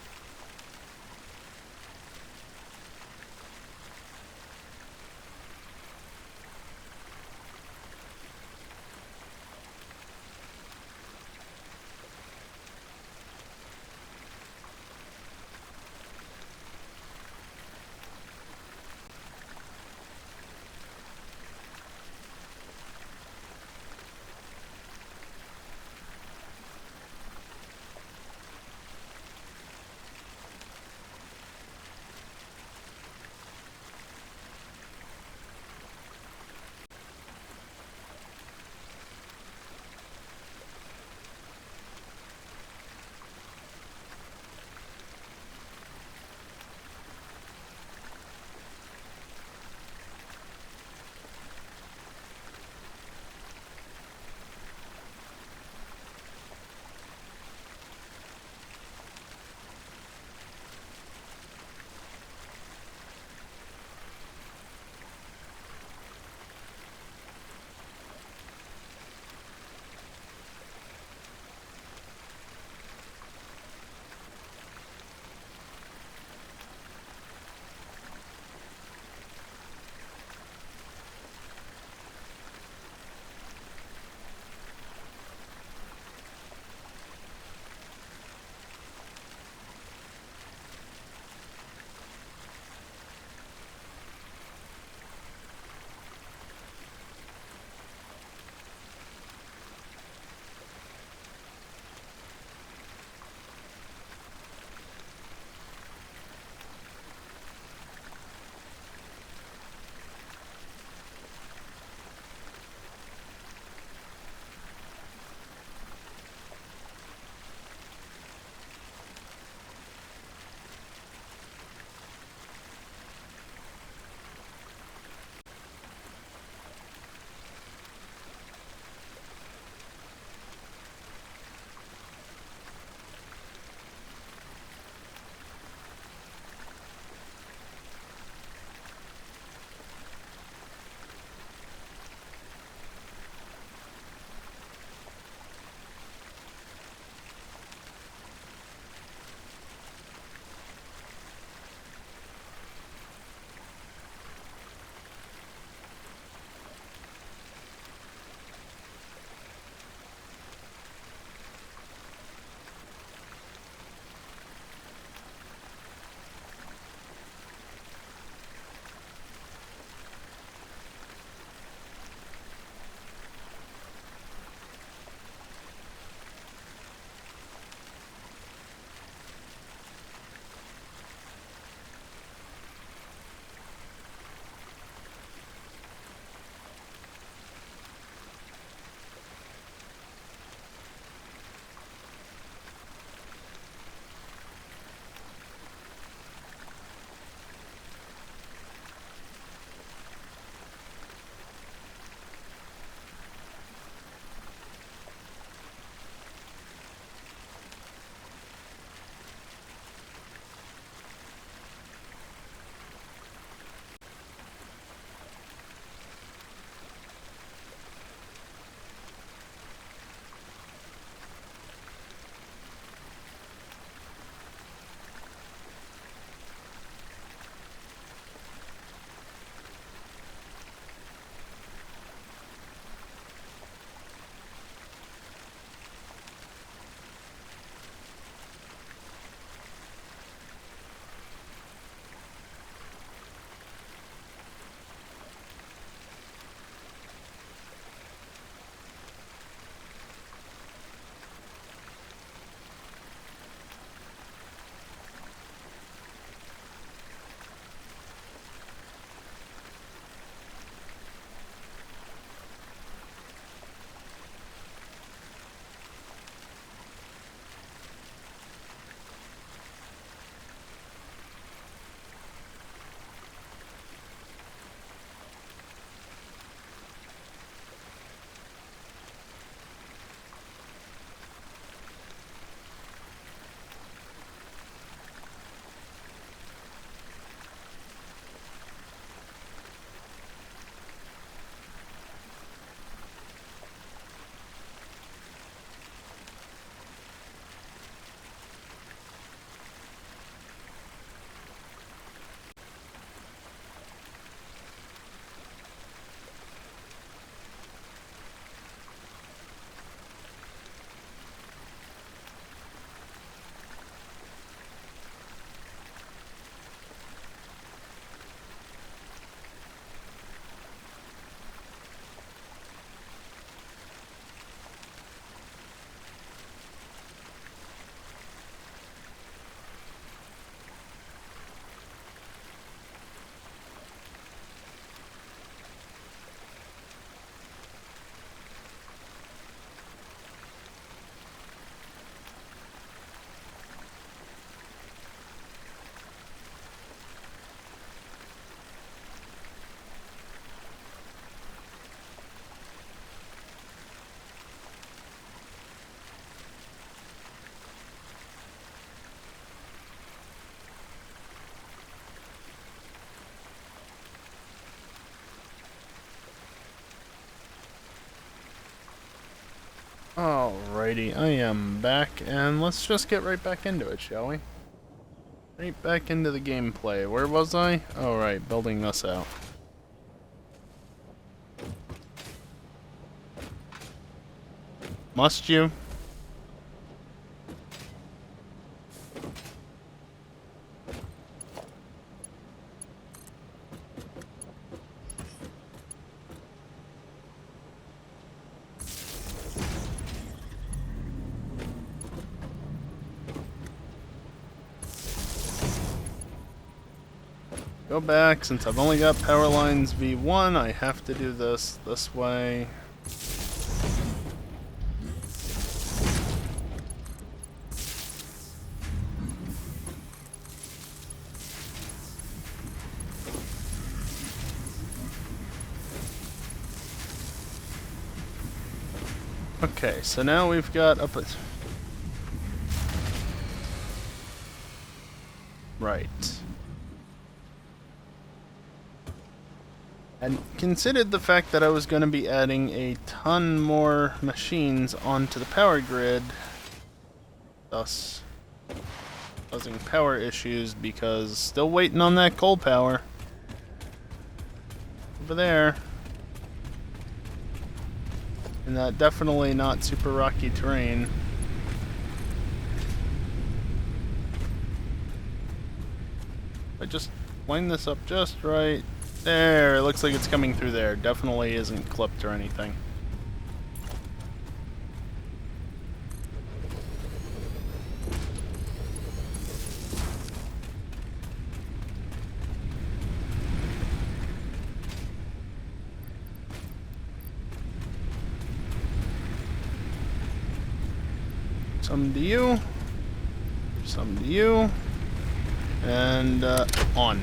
Alrighty, I am back, and let's just get right back into it, shall we? Right back into the gameplay. Where was I? Oh, right, building this out. Must you? Go back, since I've only got power lines V1, I have to do this way. Okay, so now we've got up at... Right. And considered the fact that I was going to be adding a ton more machines onto the power grid, thus causing power issues because still waiting on that coal power. Over there. And that definitely not super rocky terrain. I just line this up just right. There, it looks like it's coming through there. Definitely isn't clipped or anything. Some to you. Some to you. And, on.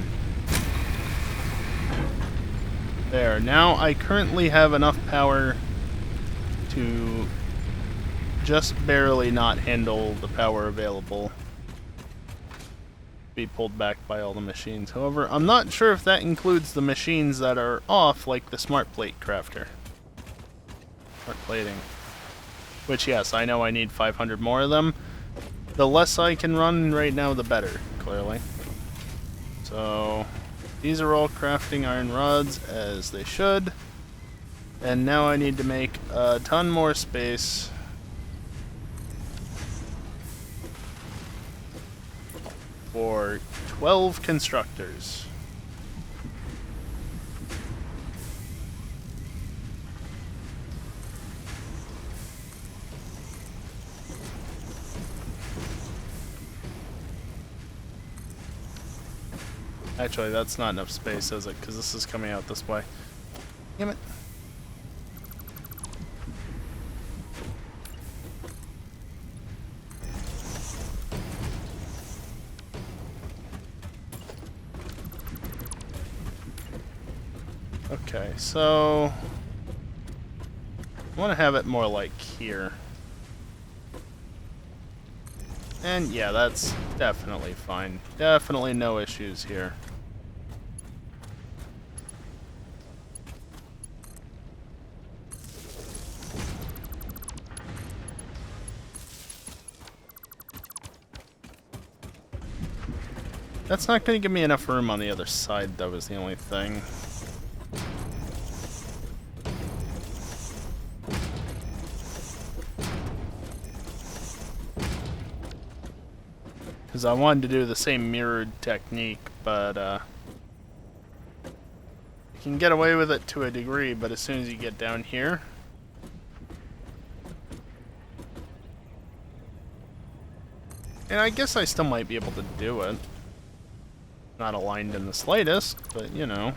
There. Now I currently have enough power to just barely not handle the power available. Be pulled back by all the machines. However, I'm not sure if that includes the machines that are off, like the smart plate crafter. Smart plating. Which, yes, I know I need 500 more of them. The less I can run right now, the better, clearly. So, these are all crafting iron rods, as they should. And now I need to make a ton more space for 12 constructors. Actually, that's not enough space, is it? Because this is coming out this way. Damn it. Okay, so I want to have it more like here. And yeah, that's definitely fine. Definitely no issues here. That's not going to give me enough room on the other side, though, is the only thing. Because I wanted to do the same mirrored technique, but you can get away with it to a degree, but as soon as you get down here... And I guess I still might be able to do it. Not aligned in the slightest, but you know.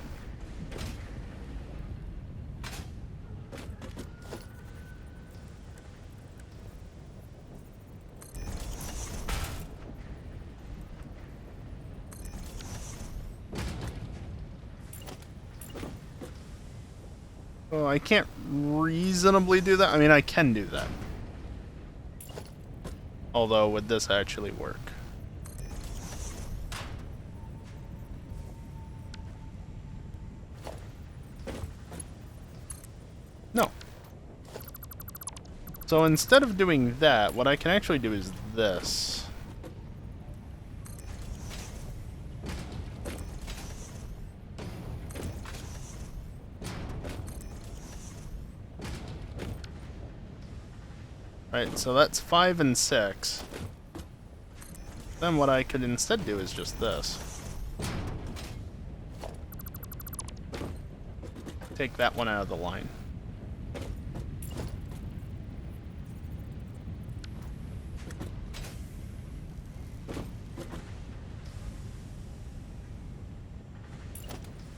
Oh, I can't reasonably do that. I mean, I can do that. Although, would this actually work? No. So instead of doing that, what I can actually do is this. Right, so that's 5 and 6. Then what I could instead do is just this. Take that one out of the line.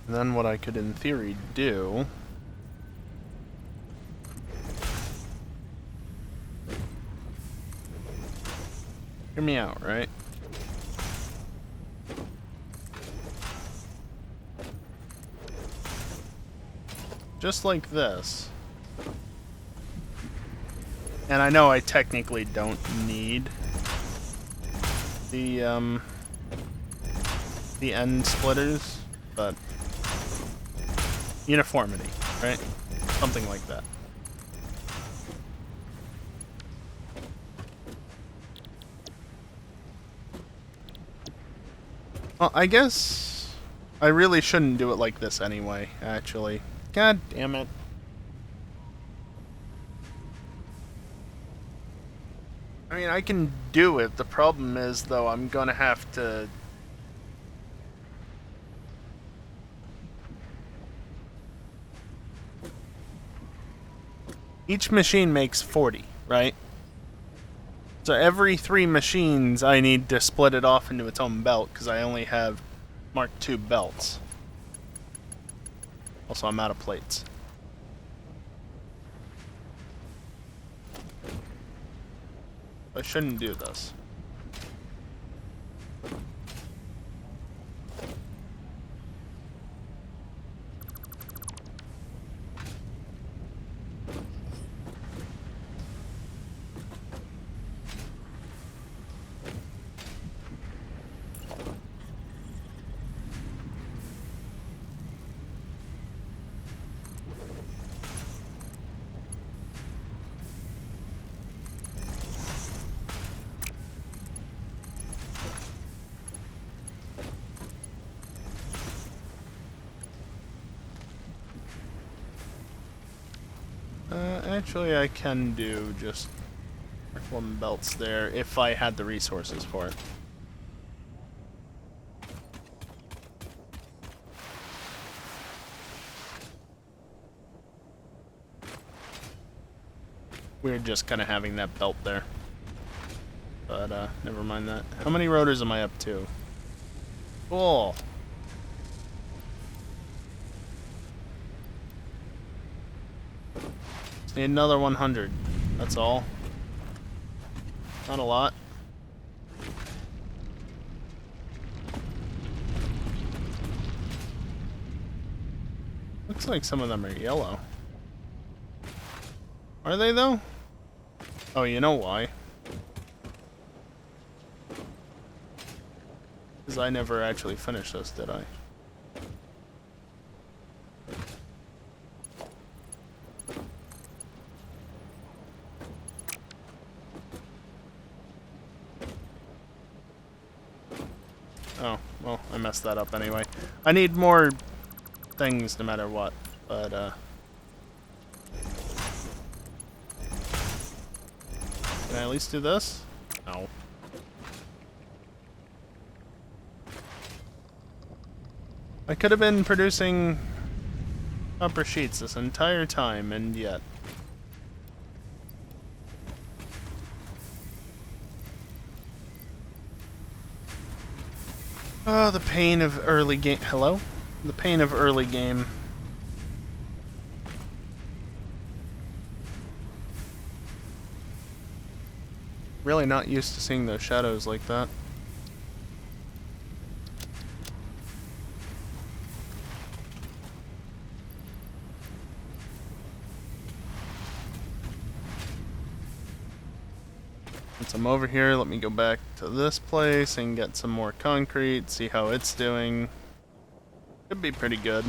And then what I could in theory do... Hear me out, right? Just like this. And I know I technically don't need the end splitters, but uniformity, right? Something like that. Well, I guess I really shouldn't do it like this anyway, actually. God damn it. I mean, I can do it. The problem is, though, I'm gonna have to... Each machine makes 40, right? So every 3 machines, I need to split it off into its own belt, because I only have Mark II belts. Also, I'm out of plates. I shouldn't do this. Actually, I can do just one belts there if I had the resources for it. We're just kind of having that belt there. But, never mind that. How many rotors am I up to? Cool. Just need another 100. That's all. Not a lot. Looks like some of them are yellow. Are they, though? Oh, you know why. Because I never actually finished this, did I? Oh, well, I messed that up anyway. I need more things no matter what, but, can I at least do this? No. I could have been producing copper sheets this entire time, and yet. Oh, the pain of early game. Hello? The pain of early game. Really not used to seeing those shadows like that. Since I'm over here, let me go back to this place and get some more concrete, see how it's doing. Could be pretty good.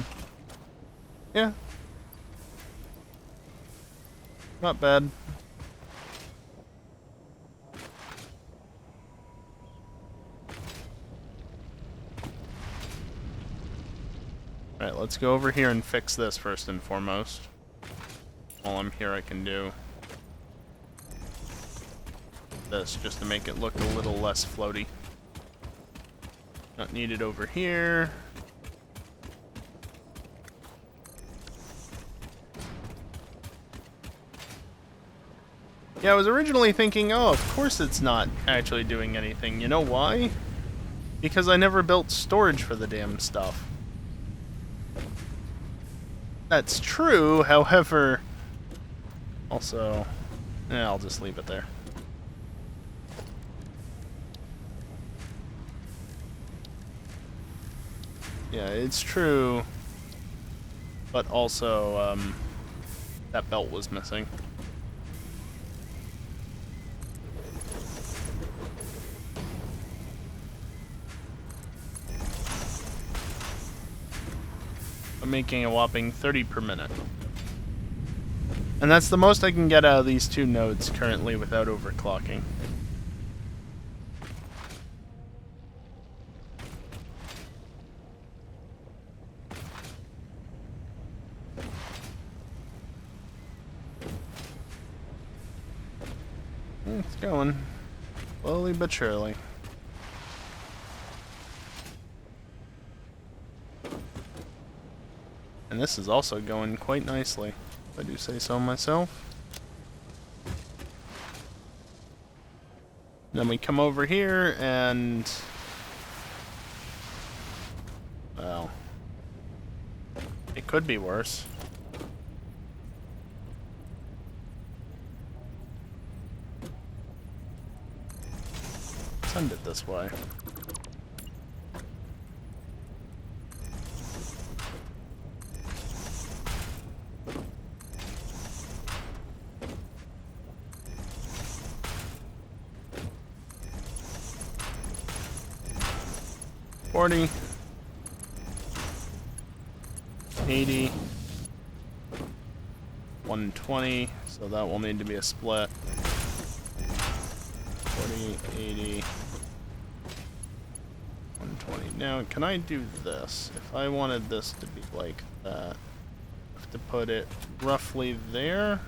Yeah. Not bad. Alright, let's go over here and fix this first and foremost. While I'm here, I can do this just to make it look a little less floaty. Not needed over here. Yeah, I was originally thinking, oh, of course it's not actually doing anything. You know why? Because I never built storage for the damn stuff. That's true, however... Also... I'll just leave it there. Yeah, it's true. But also, that belt was missing. I'm making a whopping 30 per minute. And that's the most I can get out of these two nodes currently without overclocking. It's going. Slowly but surely. And this is also going quite nicely, if I do say so myself. Then we come over here and... well... it could be worse. Send it this way. $40, $80, $120, so that will need to be a split. 40, 80, 120. Now, can I do this? If I wanted this to be like that, I have to put it roughly there.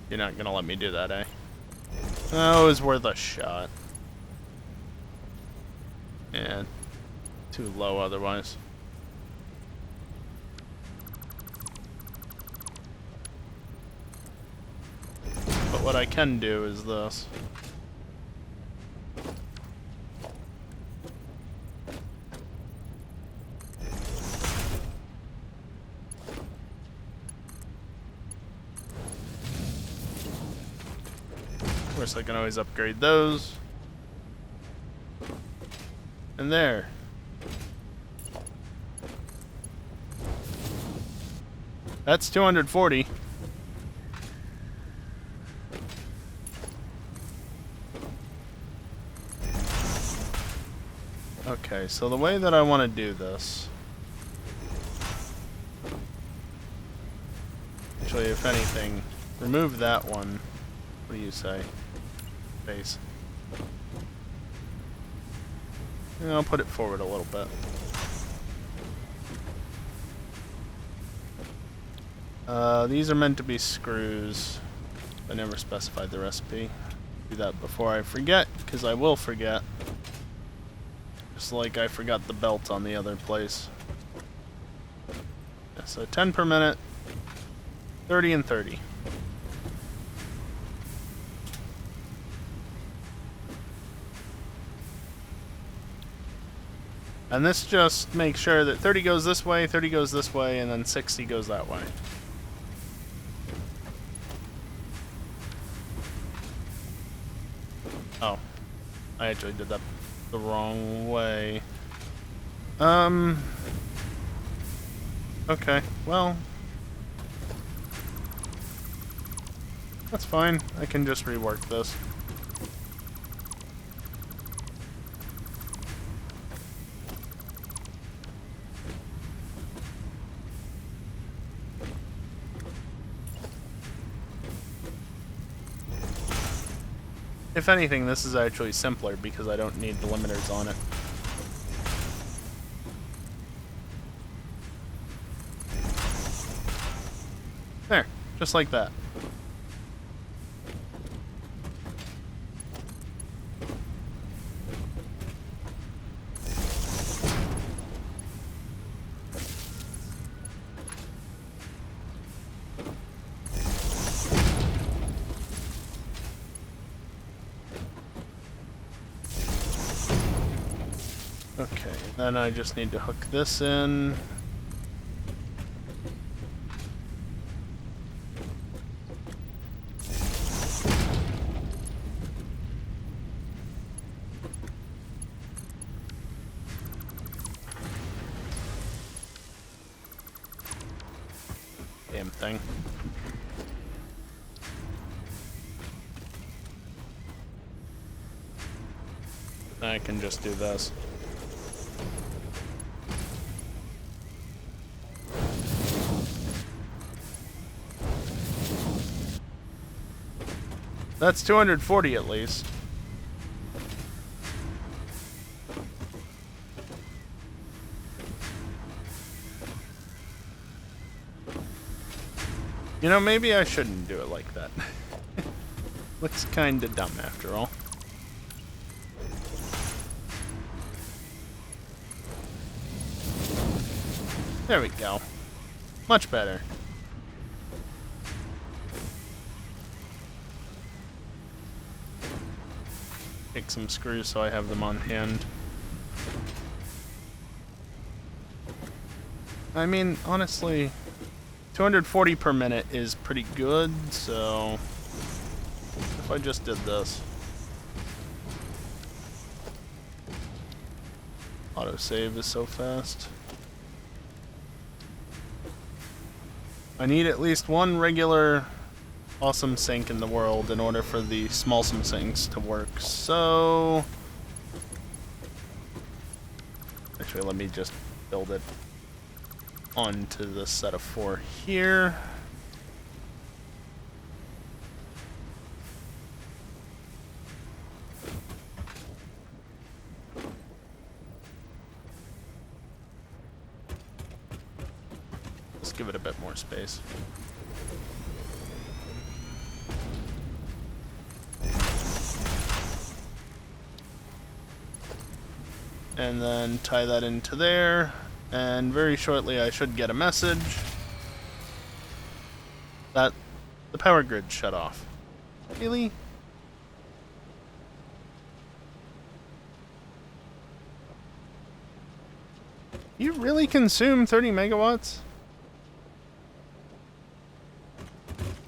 You're not gonna let me do that, eh? Oh, it was worth a shot. Yeah, too low otherwise. But what I can do is this. Of course, I can always upgrade those. And there. That's 240. Okay, so the way that I want to do this... actually, if anything, remove that one. What do you say? Base. And I'll put it forward a little bit. These are meant to be screws. I never specified the recipe. Do that before I forget, because I will forget. Just like I forgot the belt on the other place. Yeah, so 10 per minute, 30 and 30. And this just makes sure that 30 goes this way, 30 goes this way, and then 60 goes that way. Oh. I actually did that the wrong way. Okay, well... that's fine. I can just rework this. If anything, this is actually simpler because I don't need the limiters on it. There, just like that. Okay, then I just need to hook this in. Damn thing. I can just do this. That's 240 at least. You know, maybe I shouldn't do it like that. Looks kinda dumb after all. There we go. Much better. Take some screws so I have them on hand. I mean, honestly, 240 per minute is pretty good, so if I just did this. Autosave is so fast. I need at least one regular awesome sink in the world in order for the smallsome sinks to work, so... Actually, let me just build it onto the set of 4 here. Let's give it a bit more space. And then tie that into there. And very shortly I should get a message that the power grid shut off. Really? You really consume 30 megawatts?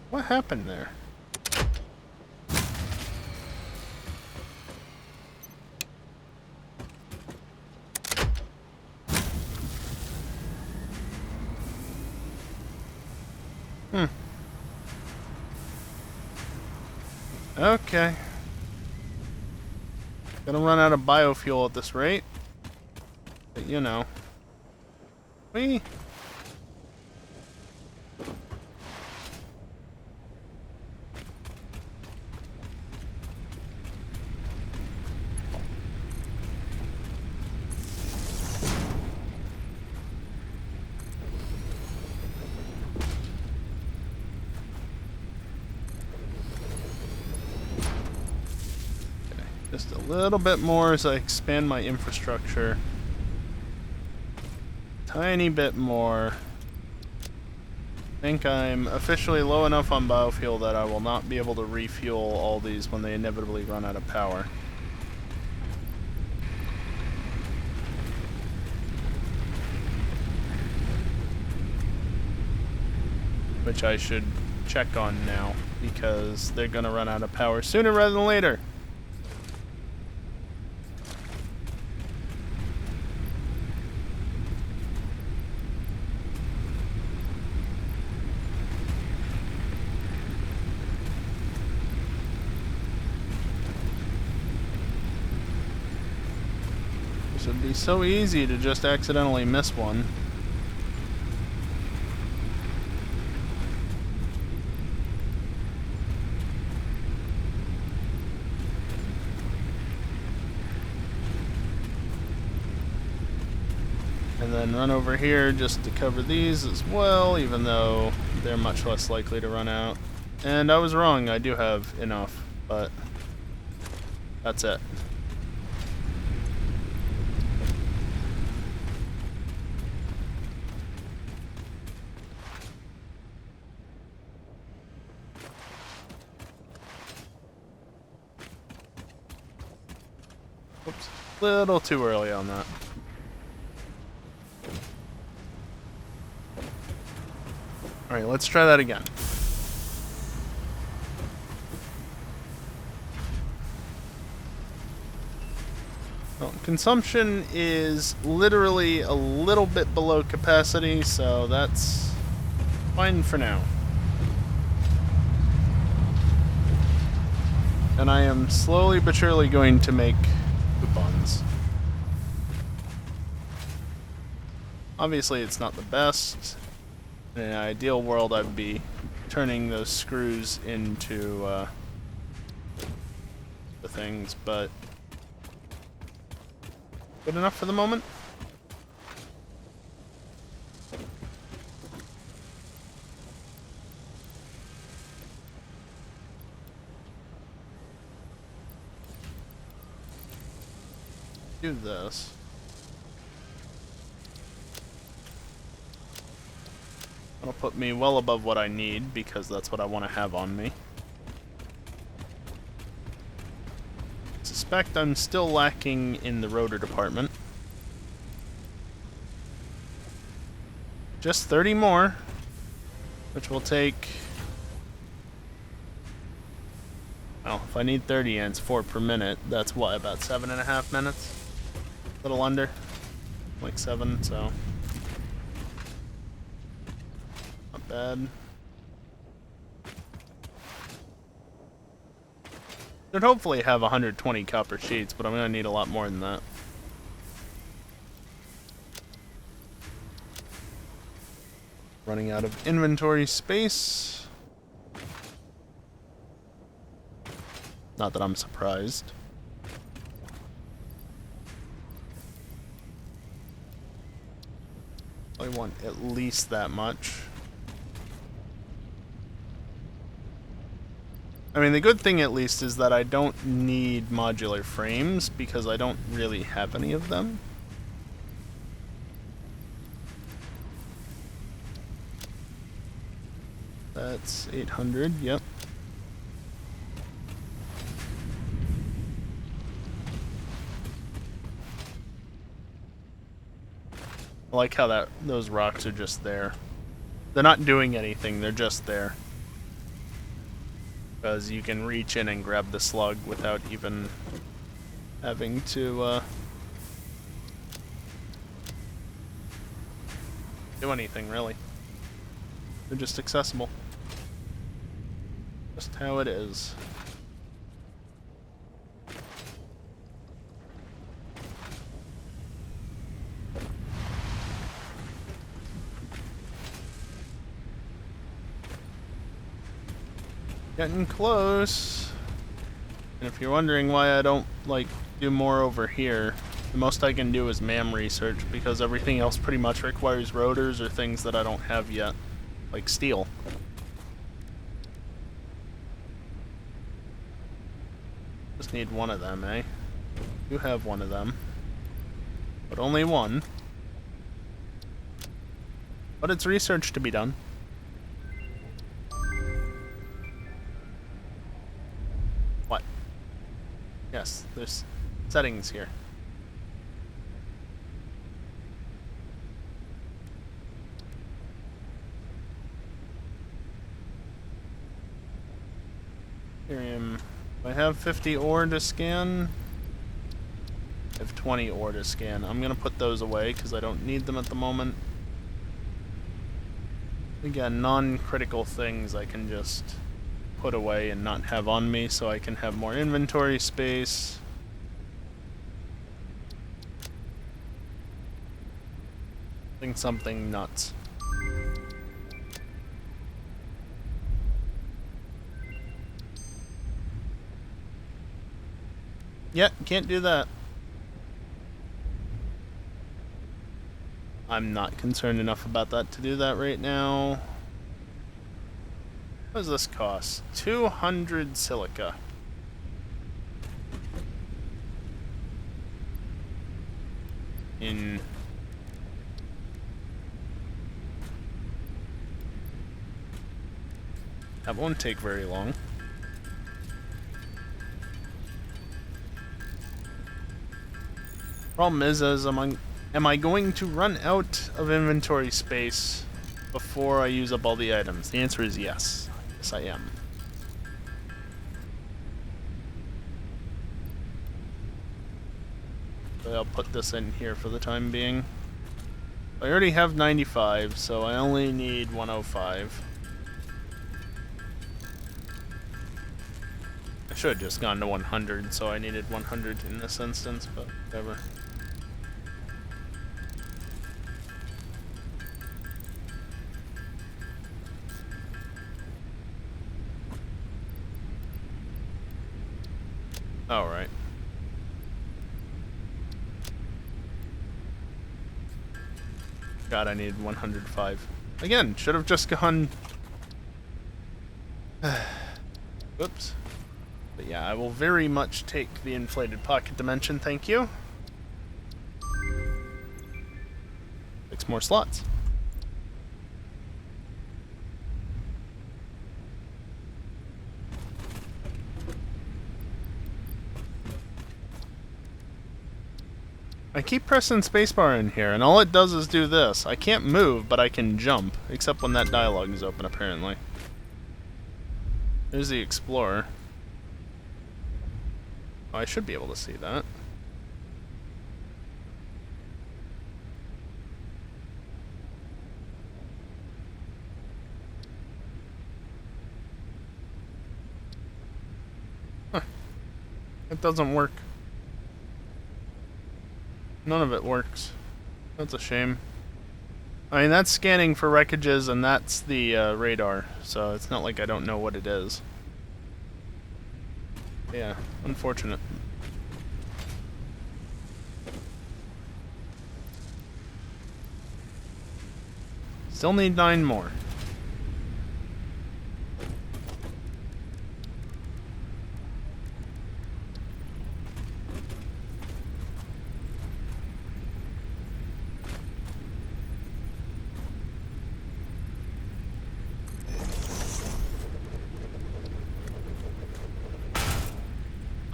What happened there? Okay. Gonna run out of biofuel at this rate. But you know. We... Just a little bit more as I expand my infrastructure. Tiny bit more. I think I'm officially low enough on biofuel that I will not be able to refuel all these when they inevitably run out of power. Which I should check on now, because they're gonna run out of power sooner rather than later. This would be so easy to just accidentally miss one. And then run over here just to cover these as well, even though they're much less likely to run out. And I was wrong, I do have enough, but that's it. Oops, little too early on that. Alright, let's try that again. Well, consumption is literally a little bit below capacity, so that's fine for now. And I am slowly but surely going to make coupons. Obviously, it's not the best. In an ideal world, I'd be turning those screws into the things, but good enough for the moment. Do this. That'll put me well above what I need, because that's what I want to have on me. I suspect I'm still lacking in the rotor department. Just 30 more, which will take... Well, if I need 30 and it's 4 per minute, that's what, about 7.5 minutes? A little under. Like 7, so... Not bad. Should hopefully have 120 copper sheets, but I'm gonna need a lot more than that. Running out of inventory space. Not that I'm surprised. I want at least that much. I mean, the good thing at least is that I don't need modular frames because I don't really have any of them. That's 800, yep. I like how those rocks are just there. They're not doing anything, they're just there. Because you can reach in and grab the slug without even having to do anything, really. They're just accessible. Just how it is. Getting close. And if you're wondering why I don't, like, do more over here, the most I can do is MAM research, because everything else pretty much requires rotors or things that I don't have yet, like steel. Just need one of them, eh? You have one of them. But only one. But it's research to be done. What? Yes, there's settings here. Ethereum. I have 50 ore to scan. I have 20 ore to scan. I'm gonna put those away because I don't need them at the moment. Again, non-critical things I can just put away and not have on me so I can have more inventory space. Something nuts. Yeah, can't do that. I'm not concerned enough about that to do that right now. What does this cost? 200 silica. That won't take very long. Problem is am I going to run out of inventory space before I use up all the items? The answer is yes. Yes, I am. So I'll put this in here for the time being. I already have 95, so I only need 105. I should have just gone to 100, so I needed 100 in this instance, but whatever. Alright. God, I need 105. Again, should have just gone... Whoops. But yeah, I will very much take the inflated pocket dimension, thank you. 6 more slots. I keep pressing spacebar in here, and all it does is do this. I can't move, but I can jump, except when that dialogue is open, apparently. There's the Explorer. Oh, I should be able to see that. Huh. It doesn't work. None of it works. That's a shame. I mean, that's scanning for wreckages, and that's the radar, so it's not like I don't know what it is. Yeah, unfortunate. Still need 9 more.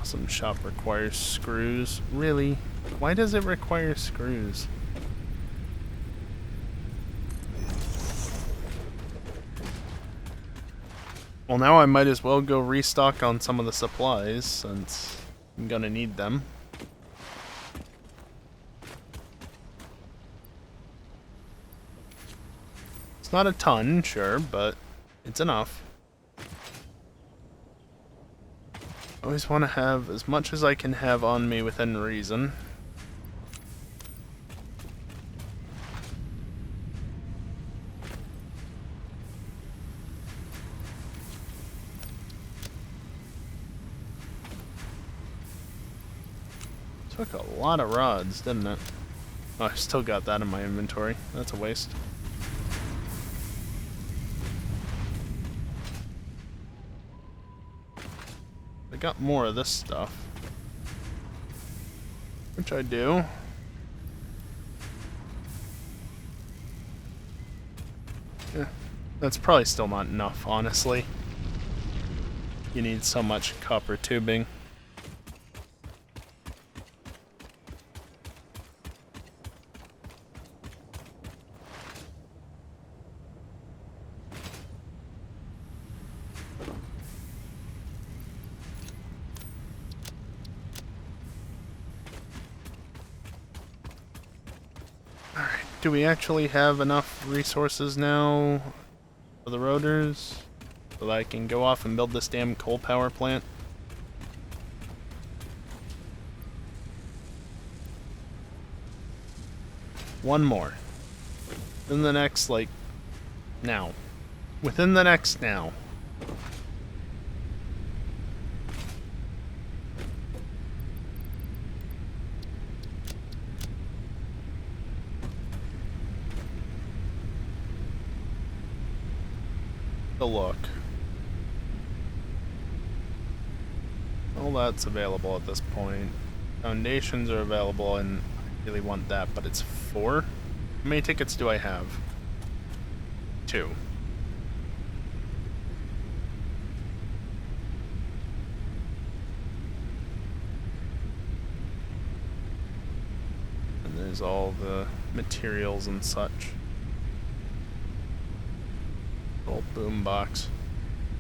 Some shop requires screws. Really? Why does it require screws? Well, now I might as well go restock on some of the supplies, since I'm gonna need them. It's not a ton, sure, but it's enough. I always want to have as much as I can have on me within reason. Took a lot of rods, didn't it? Oh, I still got that in my inventory. That's a waste. I got more of this stuff. Which I do. Yeah, that's probably still not enough, honestly. You need so much copper tubing. Do we actually have enough resources now for the rotors so that I can go off and build this damn coal power plant? One more. Within the next, like, now. Within the next now. a look. All that's available at this point. Foundations are available, and I really want that, but it's 4? How many tickets do I have? 2. And there's all the materials and such. Old boombox.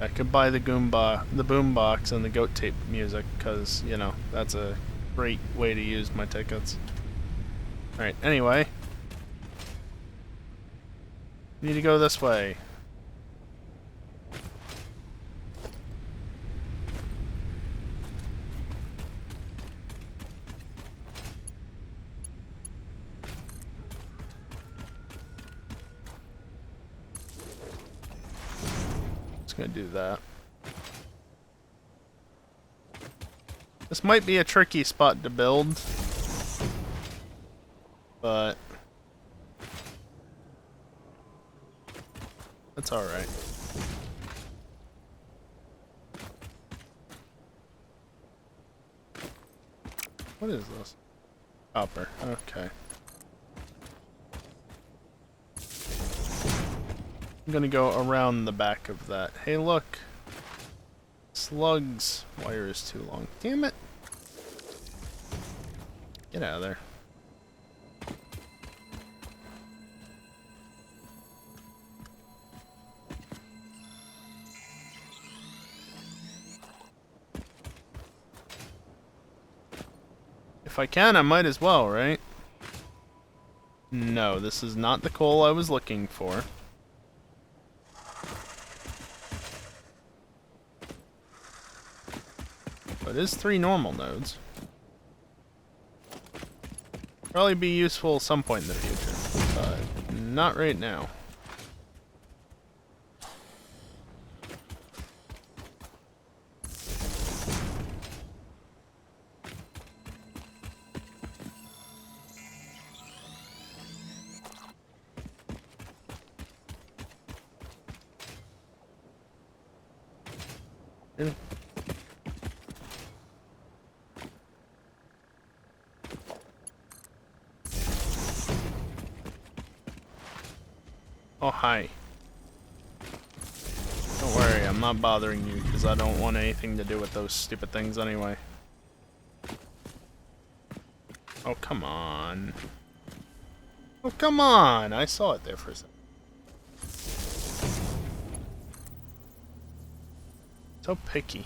I could buy the boombox and the goat tape music, because, you know, that's a great way to use my tickets. Alright, anyway. Need to go this way. Just gonna do that. This might be a tricky spot to build, but that's alright. What is this? Copper. Okay. I'm gonna go around the back of that. Hey, look! Slugs. Wire is too long. Damn it! Get out of there. If I can, I might as well, right? No, this is not the coal I was looking for. But it is 3 normal nodes. Probably be useful at some point in the future, but not right now. Really? Oh, hi. Don't worry, I'm not bothering you, because I don't want anything to do with those stupid things anyway. Oh, come on. Oh, come on! I saw it there for a second. So picky.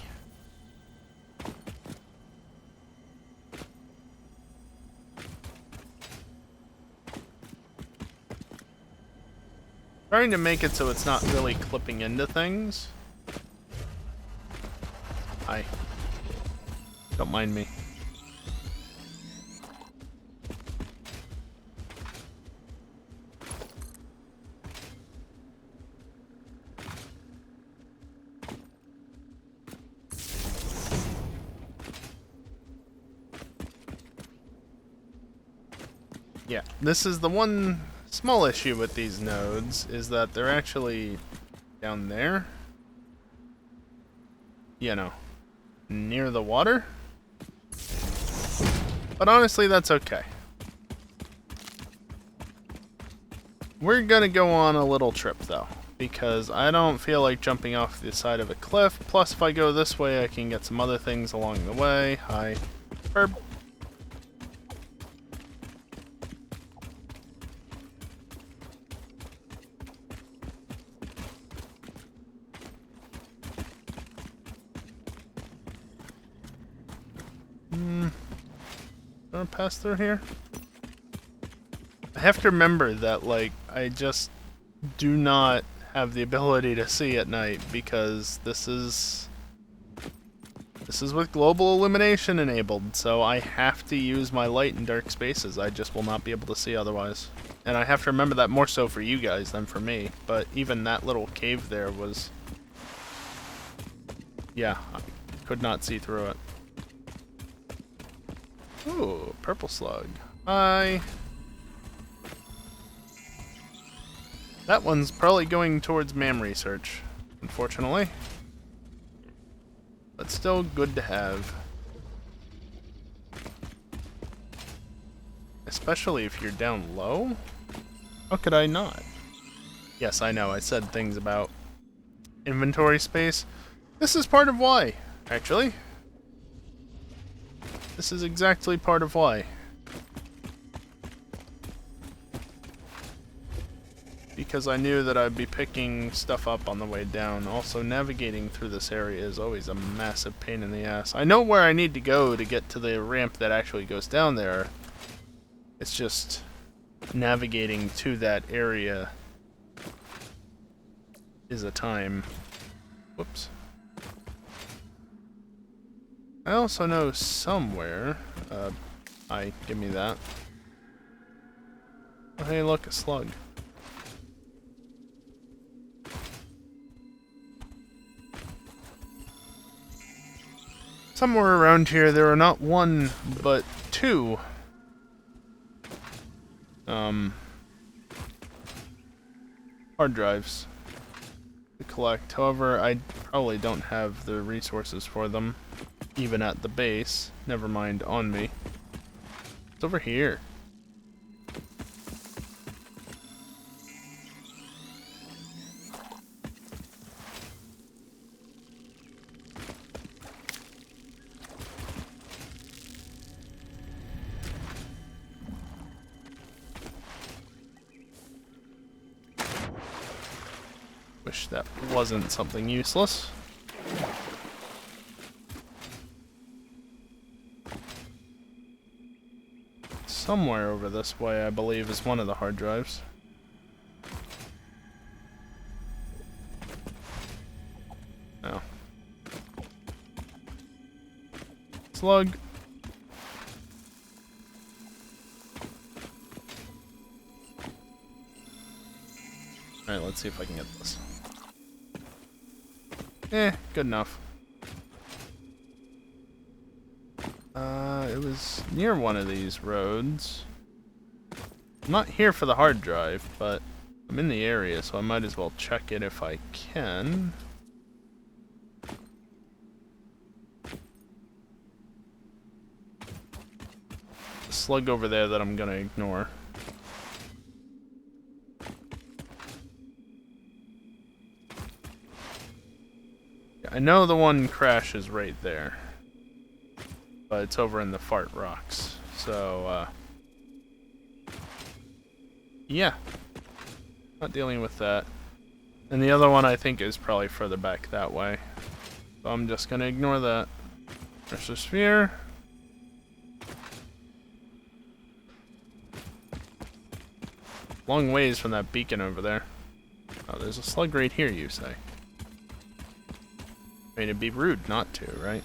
Trying to make it so it's not really clipping into things. Hi. Don't mind me. Yeah, this is the one small issue with these nodes, is that they're actually down there. You know, near the water. But honestly, that's okay. We're gonna go on a little trip, though, because I don't feel like jumping off the side of a cliff. Plus, if I go this way, I can get some other things along the way. Hi. Herb. Gonna pass through here? I have to remember that, like, I just do not have the ability to see at night, because this is with global illumination enabled, so I have to use my light in dark spaces. I just will not be able to see otherwise. And I have to remember that more so for you guys than for me, but even that little cave there was... yeah, I could not see through it. Ooh, purple slug. Hi. That one's probably going towards MAM research. unfortunately. But still good to have. Especially if you're down low? How could I not? Yes, I know, I said things about inventory space. This is part of why, actually. This is exactly part of why. Because I knew that I'd be picking stuff up on the way down. Also, navigating through this area is always a massive pain in the ass. I know where I need to go to get to the ramp that actually goes down there. It's just navigating to that area is a time. Whoops. I also know somewhere... give me that. Oh, hey, look, a slug. Somewhere around here there are not one, but two hard drives to collect. However, I probably don't have the resources for them, even at the base. Never mind on me. It's over here. Wish that wasn't something useless. Somewhere over this way, I believe, is one of the hard drives. Oh. Slug. Alright, let's see if I can get this. Good enough. It was near one of these roads. I'm not here for the hard drive, but I'm in the area, so I might as well check it if I can. The slug over there that I'm gonna ignore. I know the one crash is right there, but it's over in the fart rocks, so, yeah. Not dealing with that. And the other one I think is probably further back that way. So I'm just gonna ignore that. There's a sphere. Long ways from that beacon over there. Oh, there's a slug right here, you say? I mean, it'd be rude not to, right?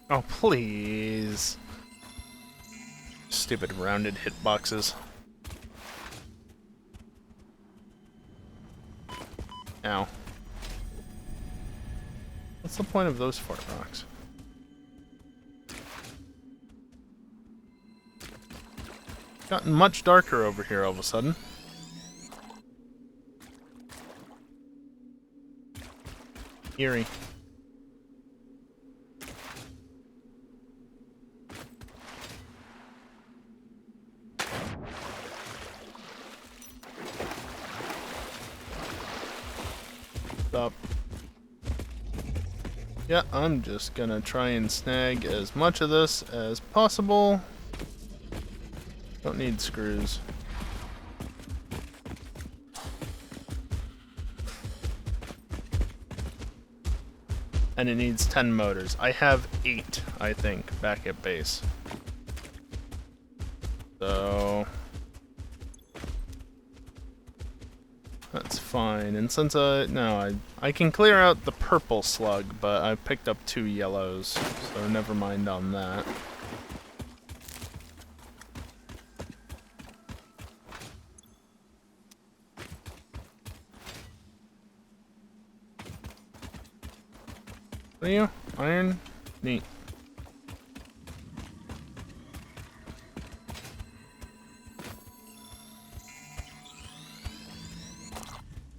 Oh, please. Stupid rounded hitboxes. Ow. What's the point of those fart rocks? Gotten much darker over here all of a sudden. Eerie. Stop. Yeah, I'm just gonna try and snag as much of this as possible. Don't need screws. And it needs 10 motors. I have 8, I think, back at base. So... that's fine. And since I can clear out the purple slug, but I picked up 2 yellows, so never mind on that. Are you? Iron? Neat.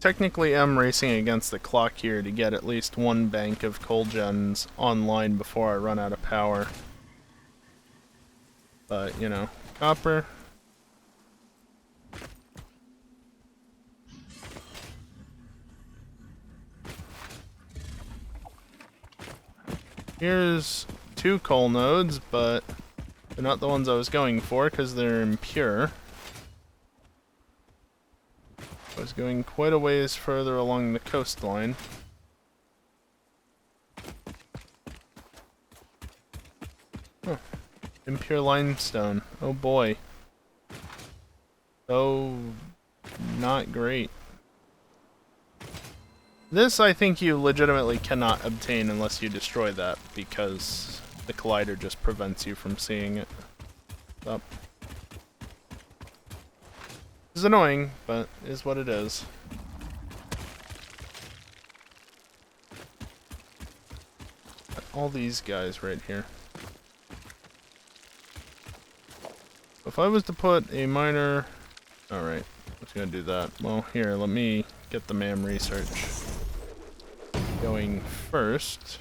Technically, I'm racing against the clock here to get at least one bank of coal gens online before I run out of power. But, you know, copper. Here's 2 coal nodes, but they're not the ones I was going for because they're impure. I was going quite a ways further along the coastline. Huh. Impure limestone. Oh boy. Oh, not great. This I think you legitimately cannot obtain unless you destroy that, because the collider just prevents you from seeing it. Up. It's annoying, but is what it is. Got all these guys right here. If I was to put a miner... Alright, I was gonna do that. Well, here, let me get the MAM research going first.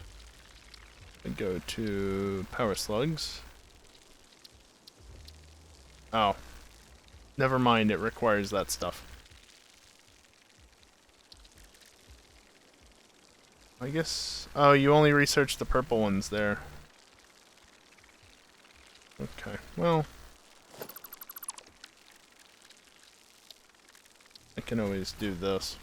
I go to power slugs. Oh. Never mind, it requires that stuff. I guess... Oh, you only researched the purple ones there. Okay, well... I can always do this.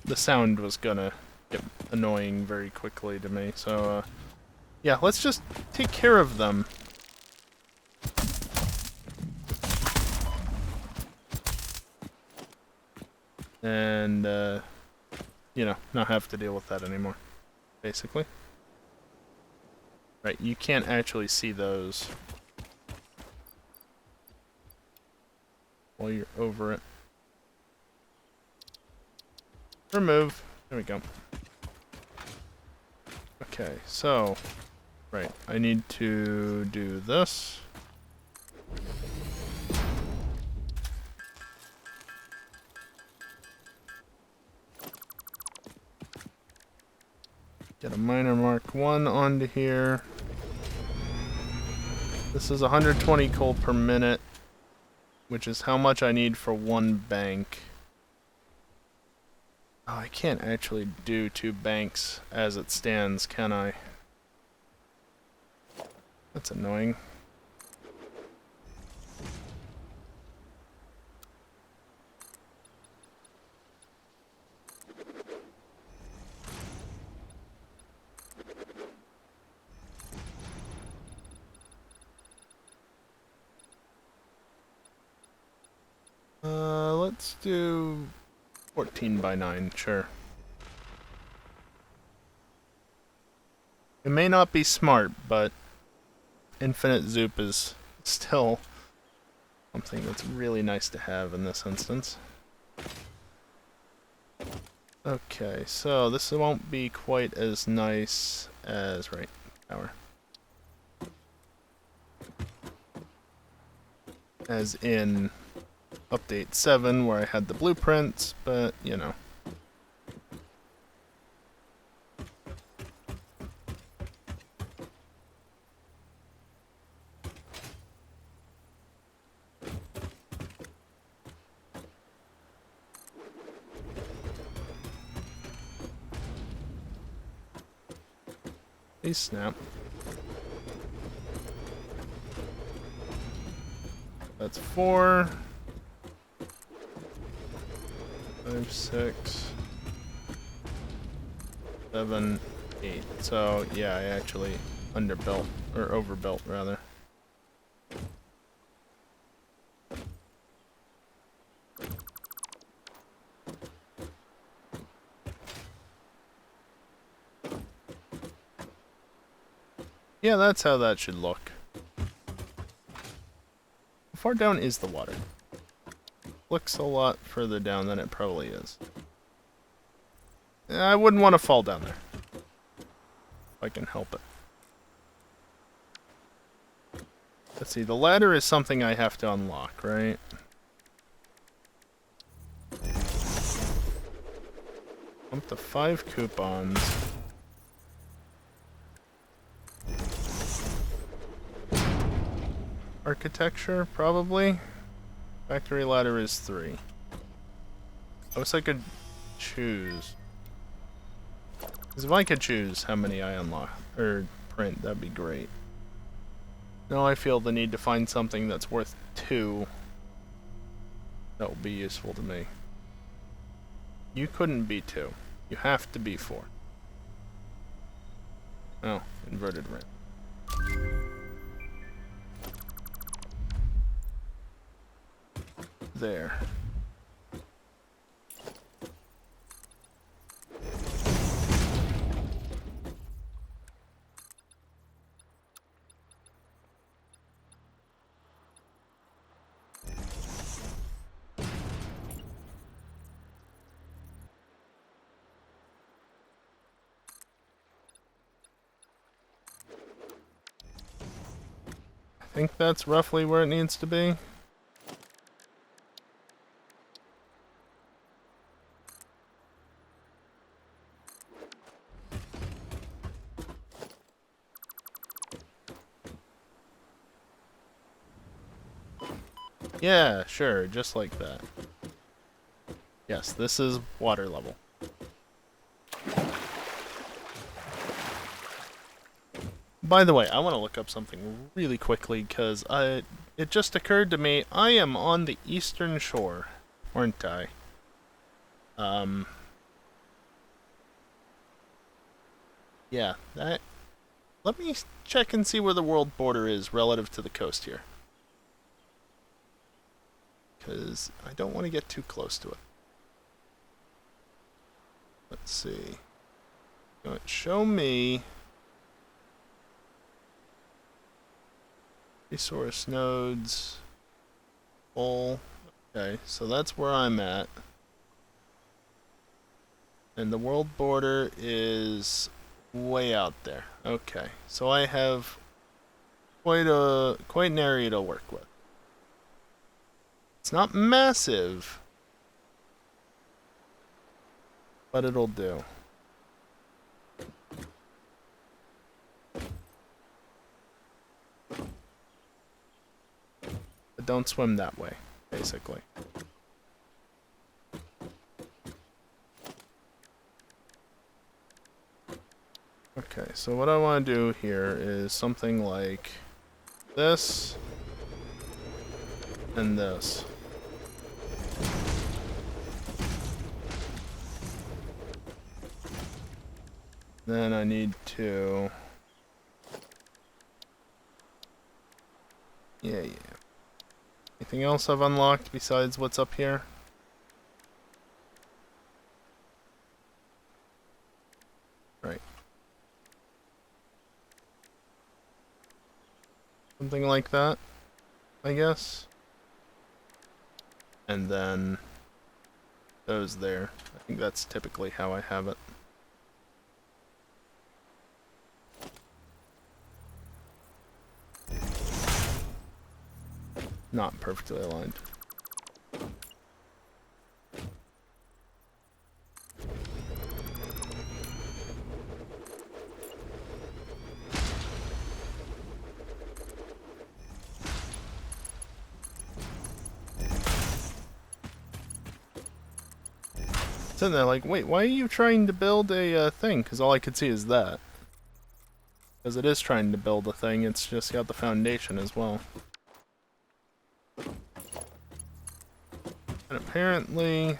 The sound was gonna get annoying very quickly to me, so, yeah, let's just take care of them. And, you know, not have to deal with that anymore, basically. Right, you can't actually see those while you're over it. Remove. There we go. Okay, so... Right, I need to do this. Get a miner mark 1 onto here. This is 120 coal per minute, which is how much I need for 1 bank. Oh, I can't actually do 2 banks as it stands, can I? That's annoying. Let's do 14 by 9, sure. It may not be smart, but infinite zoop is still something that's really nice to have in this instance. Okay, so this won't be quite as nice as... right, power. As in update 7 where I had the blueprints, but you know. Please snap. That's 4. 5, 6, 7, 8. So yeah, I actually underbuilt, or overbuilt rather. Yeah, that's how that should look. How far down is the water? Looks a lot further down than it probably is. I wouldn't want to fall down there. If I can help it. Let's see, the ladder is something I have to unlock, right? Up to 5 coupons. Architecture, probably. Factory ladder is 3. I wish I could choose. Because if I could choose how many I unlock, or print, that'd be great. Now I feel the need to find something that's worth 2 that will be useful to me. You couldn't be 2. You have to be 4. Oh, inverted ramp. There. I think that's roughly where it needs to be. Yeah, sure, just like that. Yes, this is water level. By the way, I want to look up something really quickly because it just occurred to me I am on the eastern shore, aren't I? Yeah, that. Let me check and see where the world border is relative to the coast here. Because I don't want to get too close to it. Let's see. Show me resource nodes. Full. Okay, so that's where I'm at. And the world border is way out there. Okay, so I have quite an area to work with. It's not massive, but it'll do. But don't swim that way, basically. Okay, so what I want to do here is something like this and this. Then I need to... Yeah. Anything else I've unlocked besides what's up here? Right. Something like that, I guess. And then those there. I think that's typically how I have it. Not perfectly aligned. Sitting there like, wait, why are you trying to build a thing? Because all I could see is that. Because it is trying to build a thing, it's just got the foundation as well. And apparently,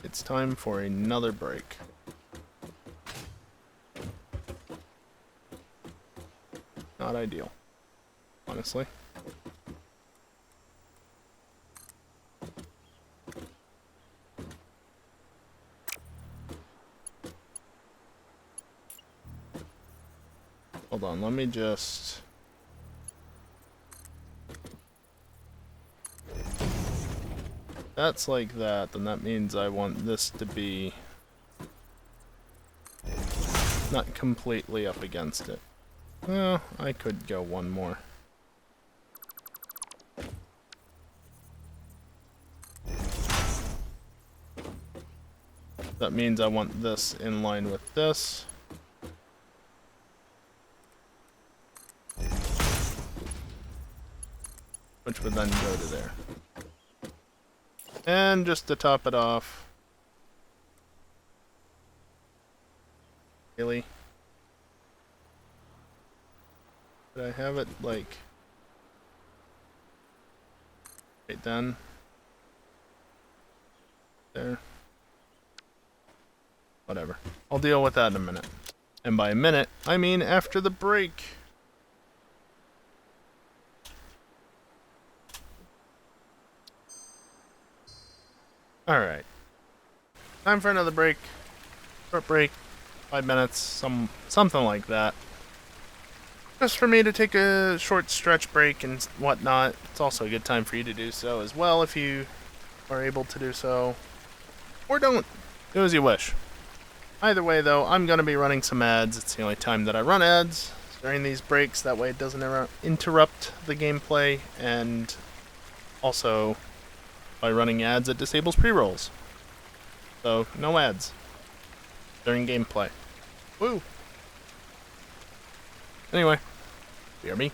it's time for another break. Not ideal, honestly. Hold on, let me just... That's like that, then that means I want this to be not completely up against it. Well, I could go one more. That means I want this in line with this. Which would then go to there. And just to top it off. Really? Did I have it like right then? There. Whatever. I'll deal with that in a minute. And by a minute, I mean after the break. Alright. Time for another break. Short break. 5 minutes. Something like that. Just for me to take a short stretch break and whatnot. It's also a good time for you to do so as well if you are able to do so. Or don't. Do as you wish. Either way, though, I'm going to be running some ads. It's the only time that I run ads during these breaks. That way it doesn't interrupt the gameplay. And also, by running ads, it disables pre-rolls. So, no ads during gameplay. Woo! Anyway, hear me?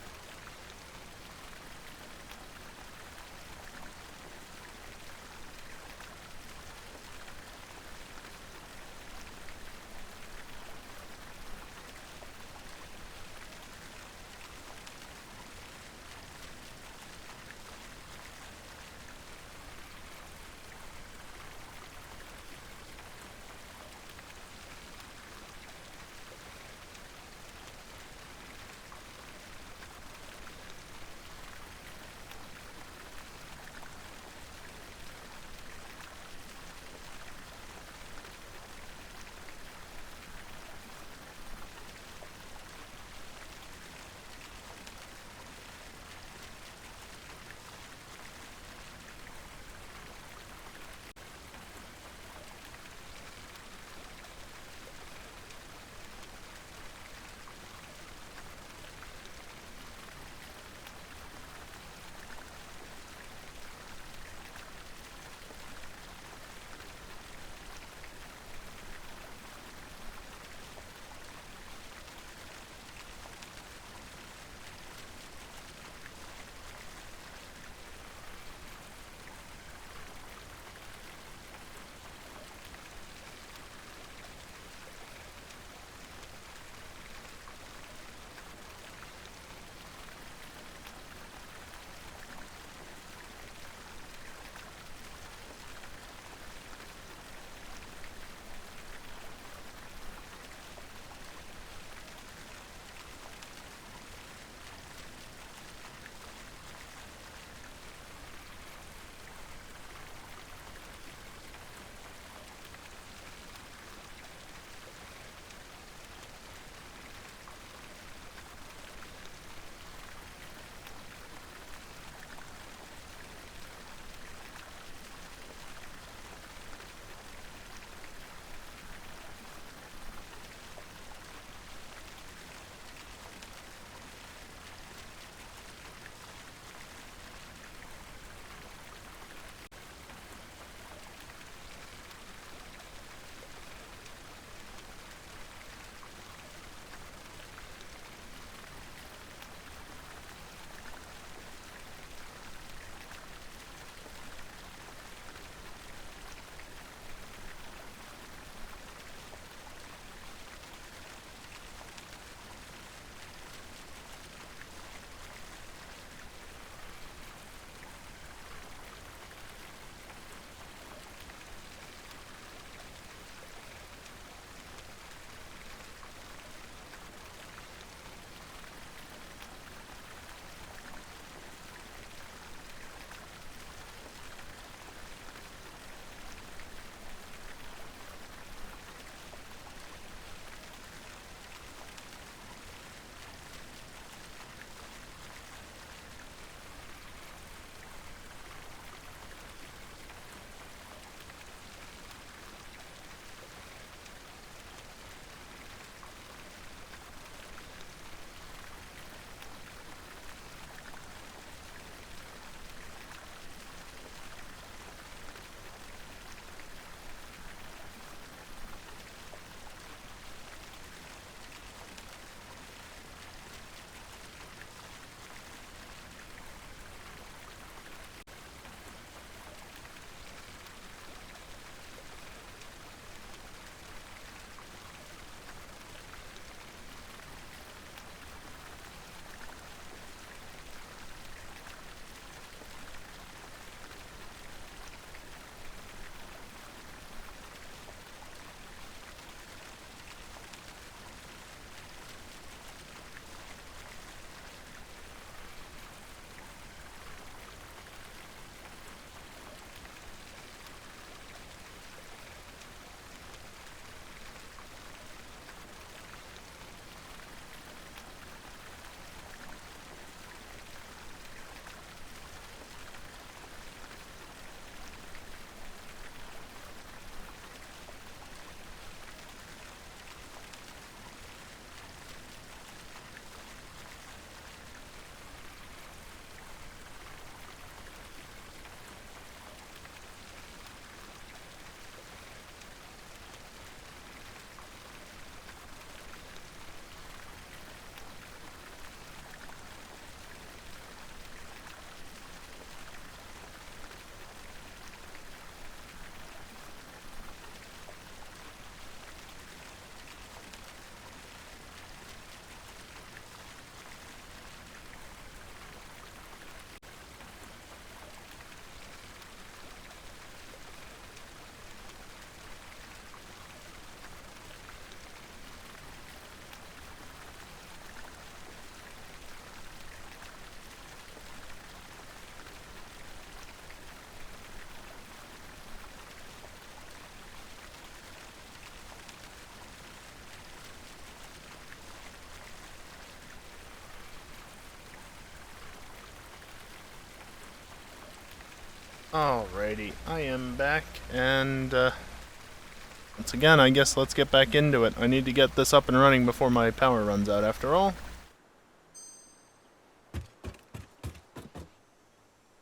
Alrighty, I am back, and once again, I guess let's get back into it. I need to get this up and running before my power runs out, after all.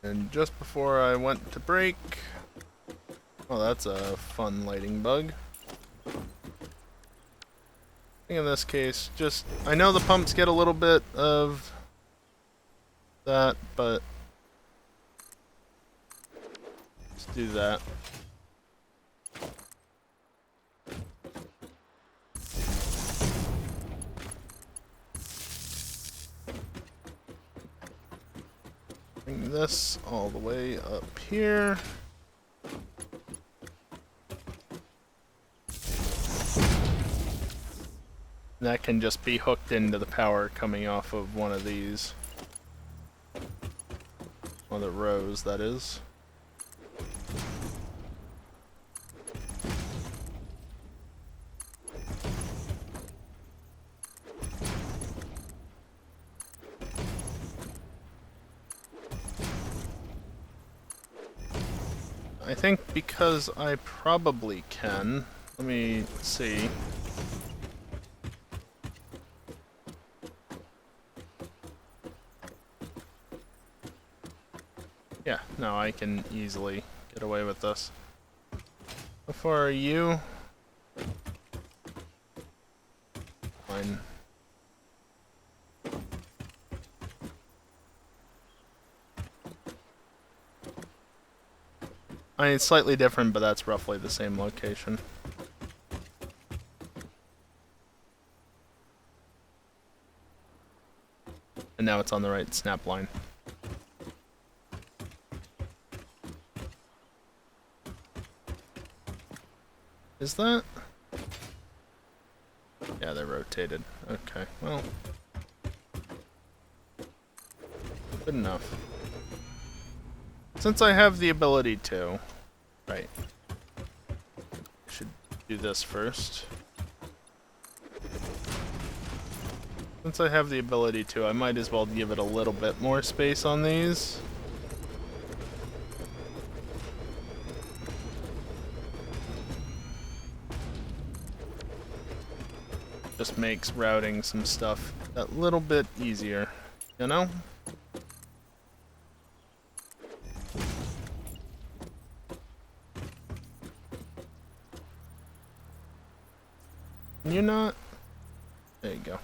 And just before I went to break... Oh, that's a fun lighting bug. I think in this case, just... I know the pumps get a little bit of that, but... let's do that. Bring this all the way up here. That can just be hooked into the power coming off of one of these. One of the rows, that is. I think because I probably can. Let me see. Yeah, no, I can easily get away with this. How far are you? Fine. I mean, it's slightly different, but that's roughly the same location. And now it's on the right snap line. Is that? Yeah, they're rotated. Okay, well. Good enough. Since I have the ability to... Right. I should do this first. Since I have the ability to, I might as well give it a little bit more space on these. Just makes routing some stuff that little bit easier, you know? Can you not? There you go.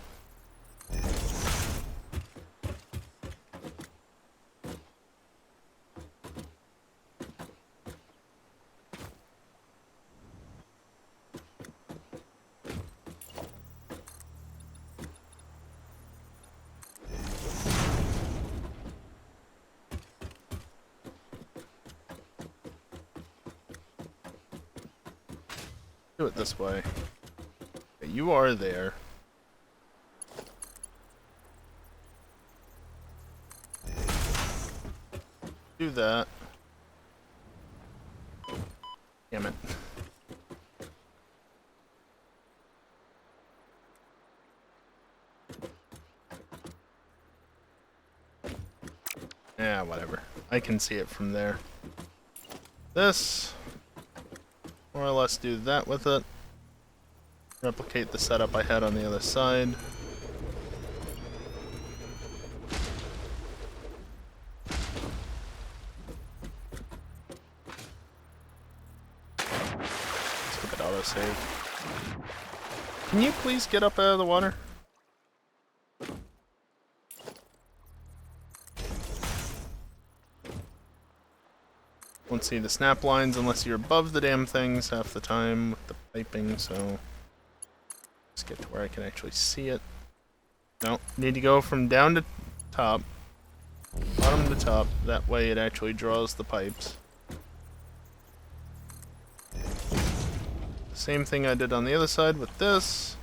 Do it this way. Okay, you are there. Do that. Damn it. Yeah, whatever. I can see it from there. This... more or less do that with it. Replicate the setup I had on the other side. Skip it, autosave. Can you please get up out of the water? Won't see the snap lines unless you're above the damn things half the time with the piping, so... let's get to where I can actually see it. No, need to go from down to top, bottom to top, that way it actually draws the pipes. Same thing I did on the other side with this.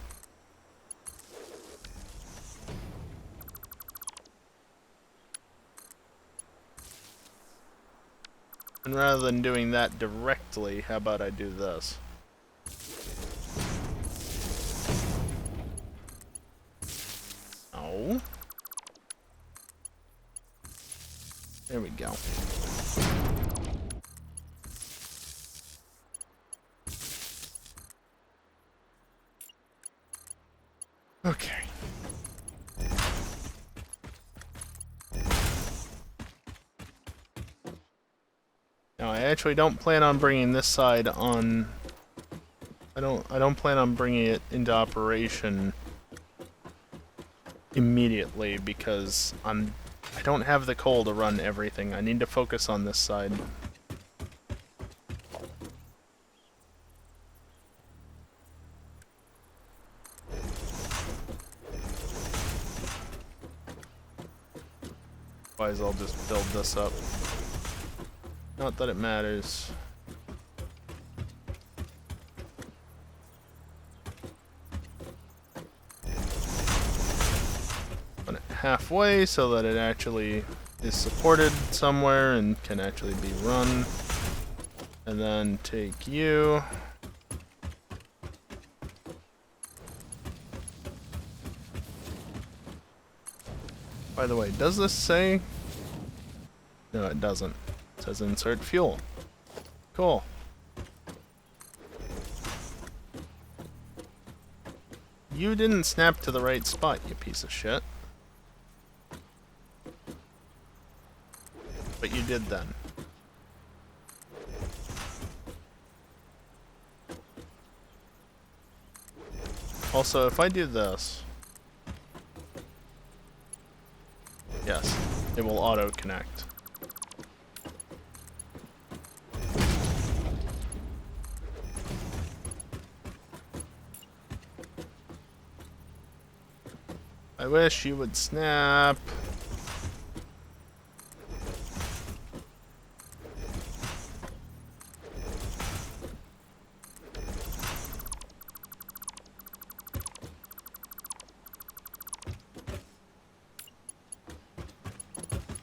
And rather than doing that directly, how about I do this? Oh. There we go. Now I actually don't plan on bringing this side on. I don't plan on bringing it into operation immediately because I don't have the coal to run everything. I need to focus on this side. Otherwise, I'll just build this up. Not that it matters. Put it halfway so that it actually is supported somewhere and can actually be run. And then take you. By the way, does this say? No, it doesn't. It says insert fuel. Cool. You didn't snap to the right spot, you piece of shit. But you did then. Also, if I do this... Yes, it will auto-connect. I wish you would snap.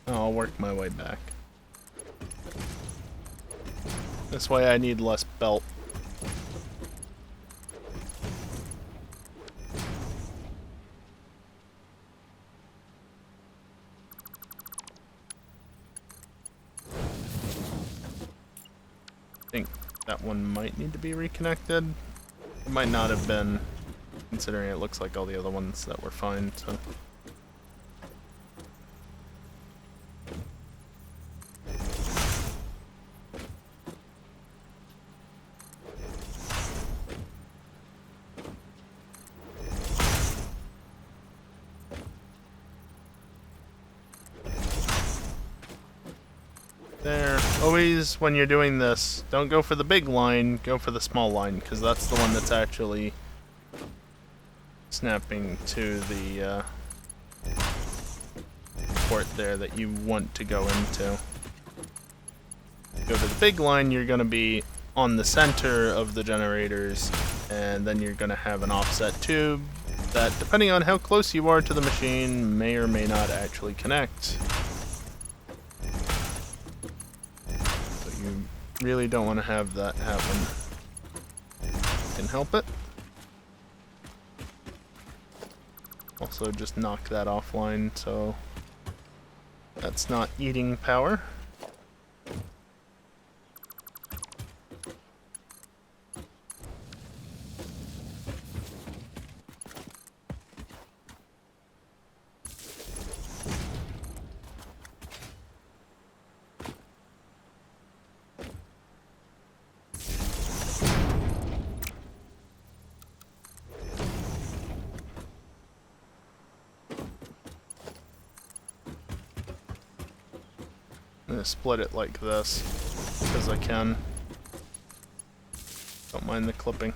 I'll work my way back. This way I need less belt. I think that one might need to be reconnected. It might not have been, considering it looks like all the other ones that were fine, so... There. Always, when you're doing this, don't go for the big line, go for the small line, because that's the one that's actually snapping to the port there that you want to go into. Go to the big line, you're going to be on the center of the generators, and then you're going to have an offset tube that, depending on how close you are to the machine, may or may not actually connect. Really don't want to have that happen. Can help it. Also just knock that offline so that's not eating power. I'm gonna split it like this, because I can. Don't mind the clipping.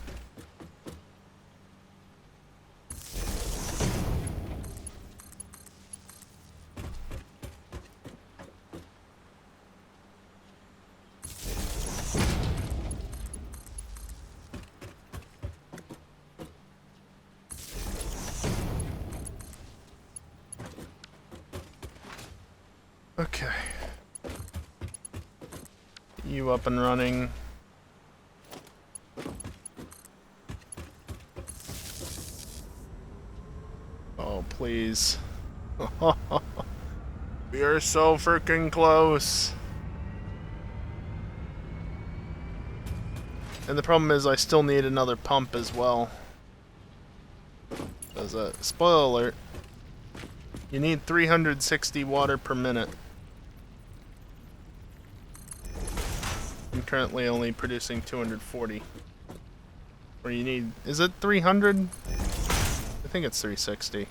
Okay. You up and running. Oh, please. We are so freaking close. And the problem is I still need another pump as well. As a spoiler alert, you need 360 water per minute. currently only producing 240. Or you need... Is it 300? I think it's 360.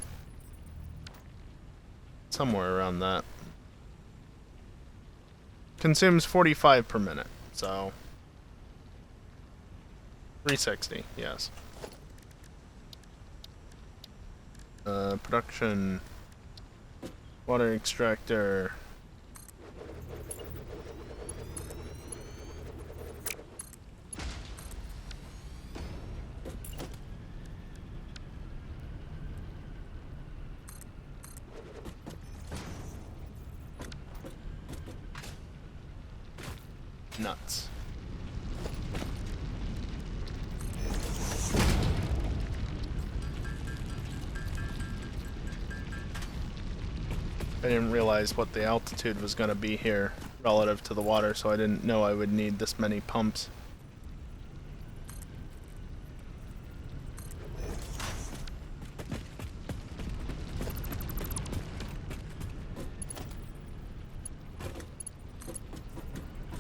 Somewhere around that. Consumes 45 per minute, so... 360, yes. Production... Water extractor... Nuts. I didn't realize what the altitude was going to be here relative to the water, so I didn't know I would need this many pumps.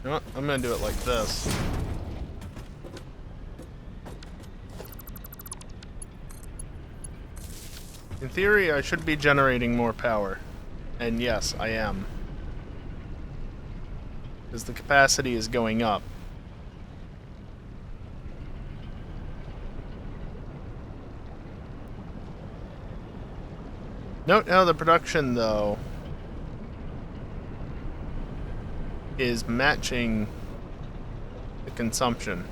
You know what? I'm going to do it like this. In theory, I should be generating more power. And yes, I am. Because the capacity is going up. Note how the production, though, is matching the consumption.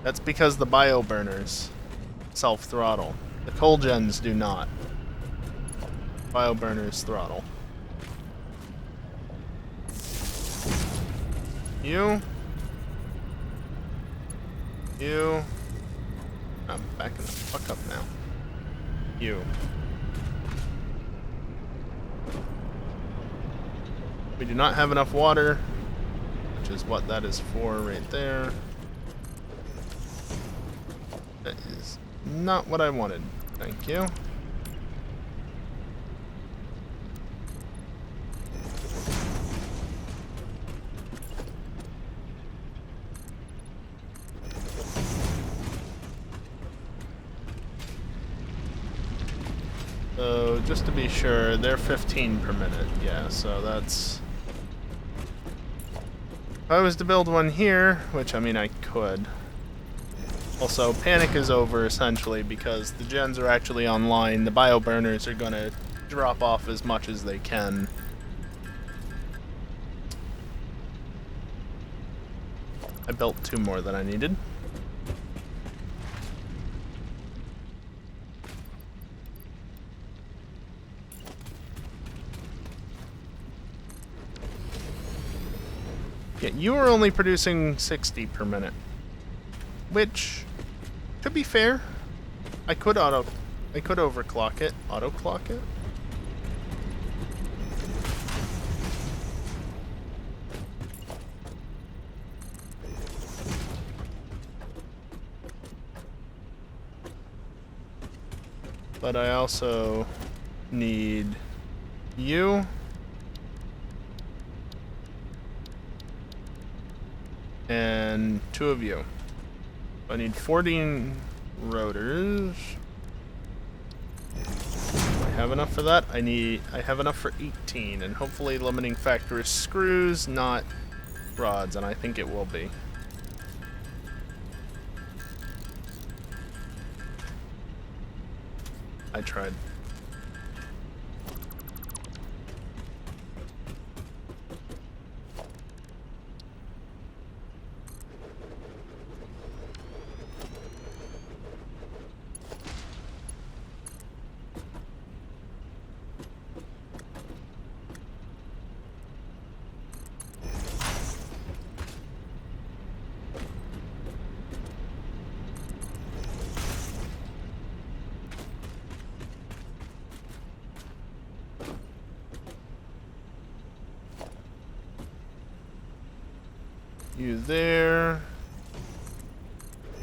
That's because the bioburners self-throttle. The coal gens do not. Bioburners throttle. You. I'm backing the fuck up now. You. We do not have enough water, which is what that is for right there. That is not what I wanted. Thank you. So, just to be sure, they're 15 per minute. Yeah, so that's... If I was to build one here, which, I mean, I could. Also, panic is over, essentially, because the gens are actually online. The bioburners are gonna drop off as much as they can. I built 2 more than I needed. Yeah, you are only producing 60 per minute. Which, to be fair, I could overclock it. Auto-clock it? But I also need you. And 2 of you. I need 14 rotors. Do I have enough for that? I have enough for 18, and hopefully limiting factor is screws, not rods, and I think it will be. I tried. You there.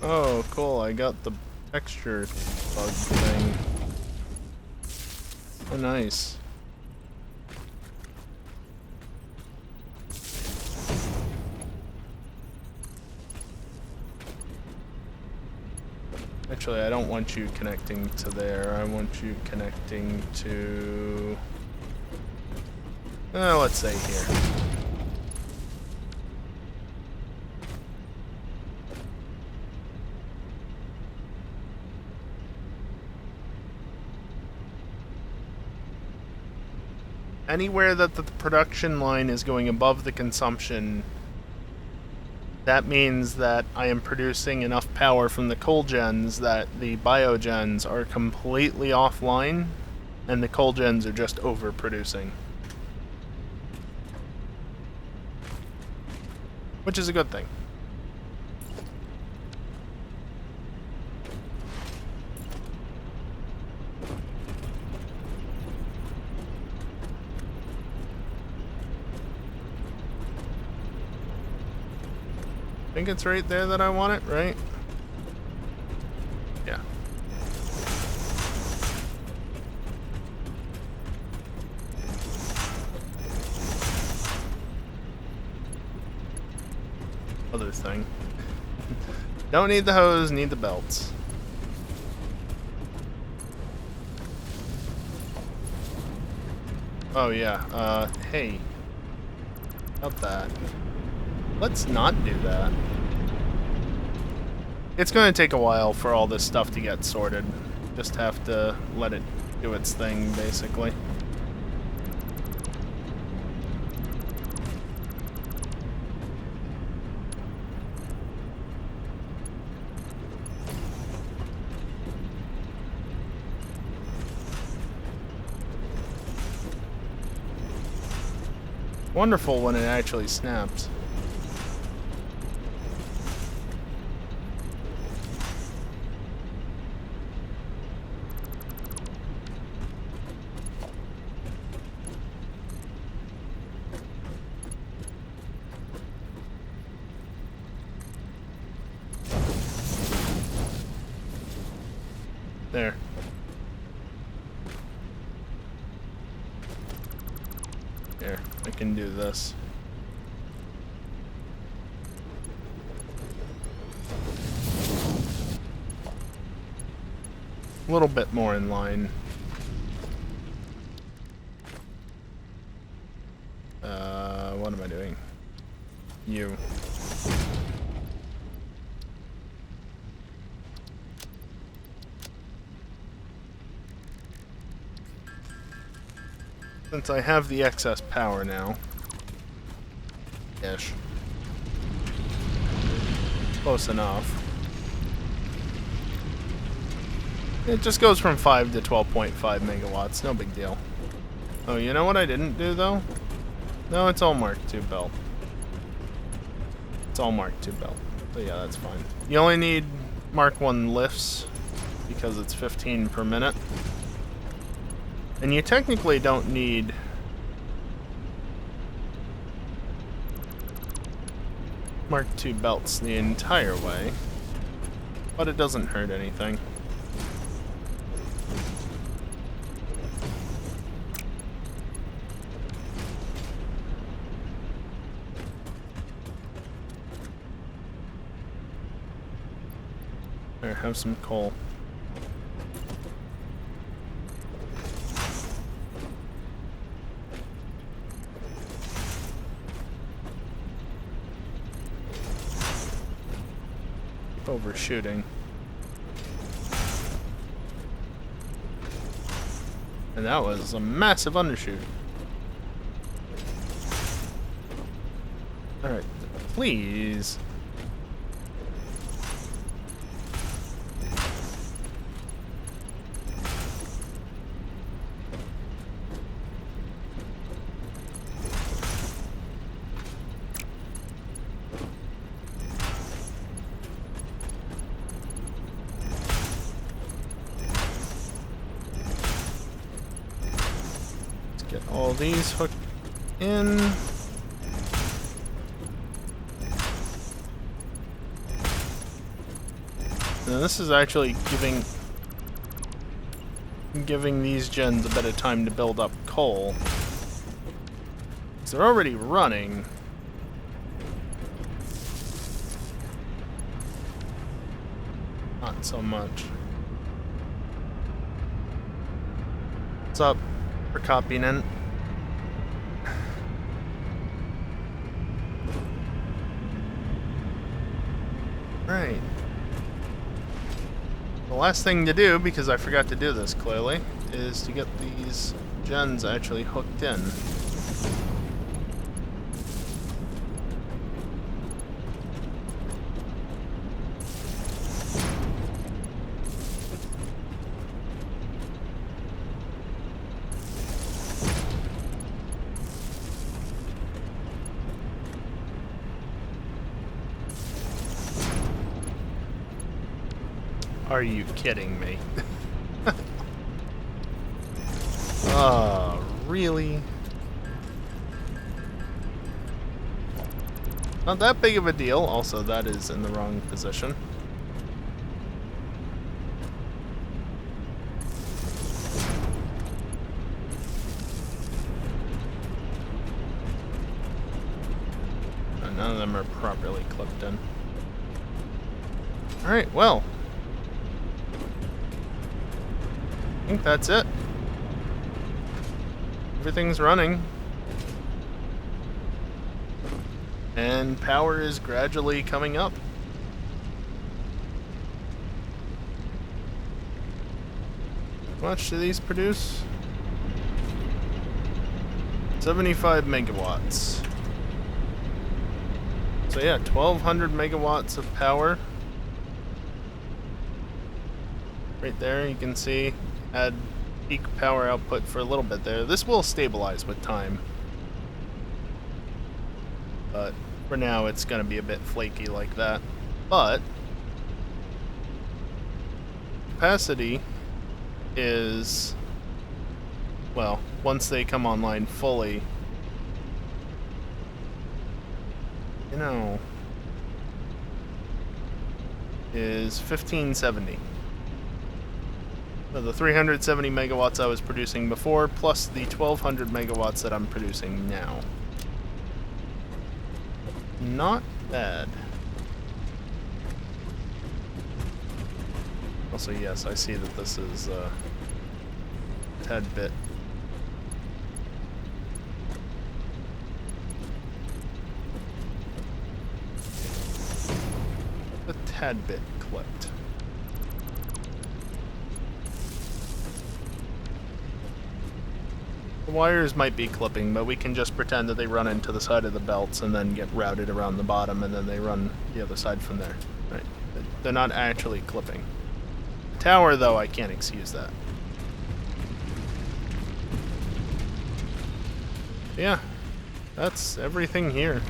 Oh, cool. I got the texture bug thing. Oh, nice. Actually, I don't want you connecting to there. I want you connecting to... let's say here. Anywhere that the production line is going above the consumption, that means that I am producing enough power from the coal gens that the biogens are completely offline, and the coal gens are just overproducing. Which is a good thing. I think it's right there that I want it, right? Yeah. Other thing. Don't need the hose, need the belts. Oh yeah, hey. About that. Let's not do that. It's going to take a while for all this stuff to get sorted. Just have to let it do its thing, basically. Wonderful when it actually snaps. There. Here, I can do this. A little bit more in line. What am I doing? You. Since I have the excess power now. Ish. Close enough. It just goes from 5 to 12.5 megawatts, no big deal. Oh, you know what I didn't do though? No, it's all Mark II belt. It's all Mark II belt. So yeah, that's fine. You only need Mark I lifts because it's 15 per minute. And you technically don't need Mark II belts the entire way, but it doesn't hurt anything. There, have some coal. Overshooting. And that was a massive undershoot. Alright, please. Get all these hooked in. Now this is actually giving these gens a bit of time to build up coal. So they're already running. Not not so much. What's up, Prokopian? Right. The last thing to do, because I forgot to do this clearly, is to get these gens actually hooked in. Are you kidding me? Oh, really? Not that big of a deal. Also, that is in the wrong position. None of them are properly clipped in. Alright, well. I think that's it. Everything's running. And power is gradually coming up. How much do these produce? 75 megawatts. So yeah, 1200 megawatts of power. Right there, you can see, had peak power output for a little bit there. This will stabilize with time. But for now, it's going to be a bit flaky like that. But capacity is, well, once they come online fully, you know, is 1570. So the 370 megawatts I was producing before, plus the 1200 megawatts that I'm producing now. Not bad. Also, yes, I see that this is a tad bit. A tad bit clipped. The wires might be clipping, but we can just pretend that they run into the side of the belts and then get routed around the bottom, and then they run the other side from there. Right? They're not actually clipping. Tower, though, I can't excuse that. Yeah, that's everything here.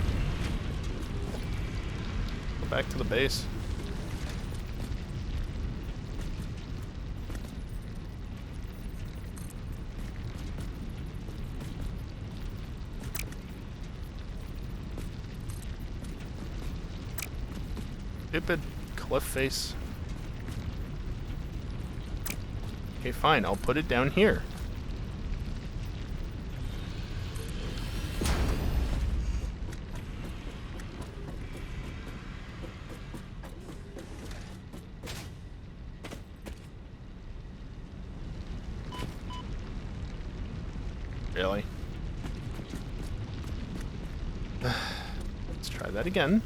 Go back to the base. Stupid cliff face. Okay, fine, I'll put it down here. Really? Let's try that again.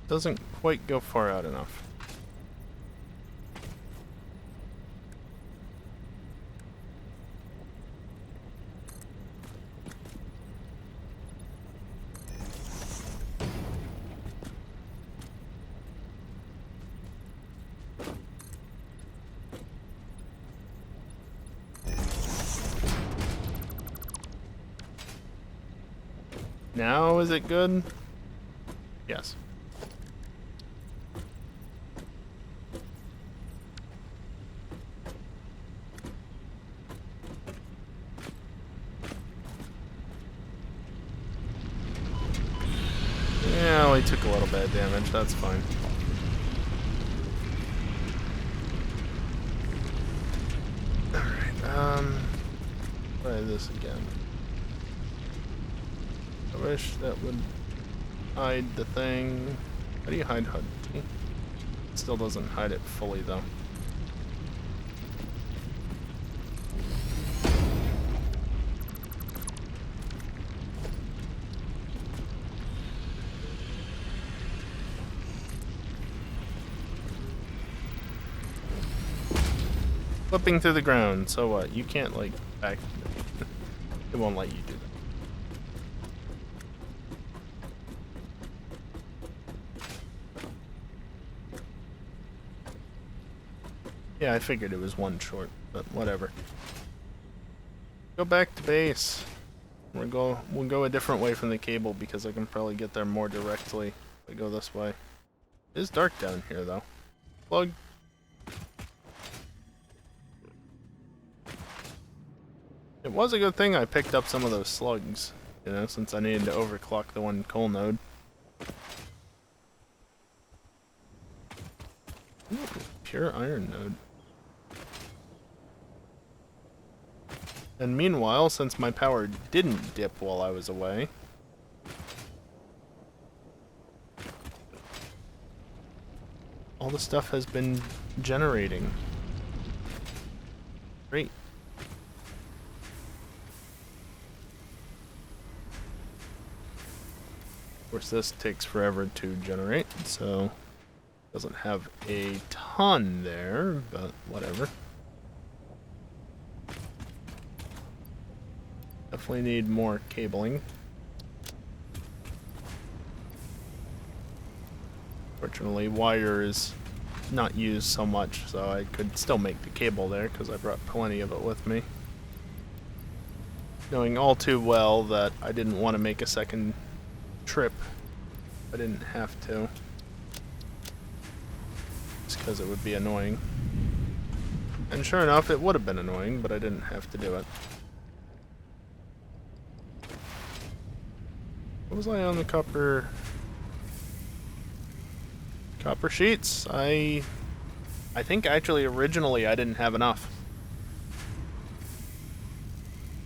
Doesn't quite go far out enough. Now is it good? Yes. Oh, he took a little bit of damage. That's fine. Alright, try this again. I wish that would hide the thing. How do you hide HUD? It still doesn't hide it fully, though. Flipping through the ground, so what? You can't, like, back... It won't let you do that. Yeah, I figured it was one short, but whatever. Go back to base. We'll go a different way from the cable because I can probably get there more directly if I go this way. It is dark down here, though. Plug. It was a good thing I picked up some of those slugs, you know, since I needed to overclock the one coal node. Ooh, pure iron node. And meanwhile, since my power didn't dip while I was away, all the stuff has been generating. Great. Of course, this takes forever to generate, so doesn't have a ton there, but whatever. Definitely need more cabling. Fortunately, wire is not used so much, so I could still make the cable there because I brought plenty of it with me. Knowing all too well that I didn't want to make a second trip. I didn't have to. Just because it would be annoying. And sure enough, it would have been annoying, but I didn't have to do it. What was I on the copper sheets? I think actually originally I didn't have enough.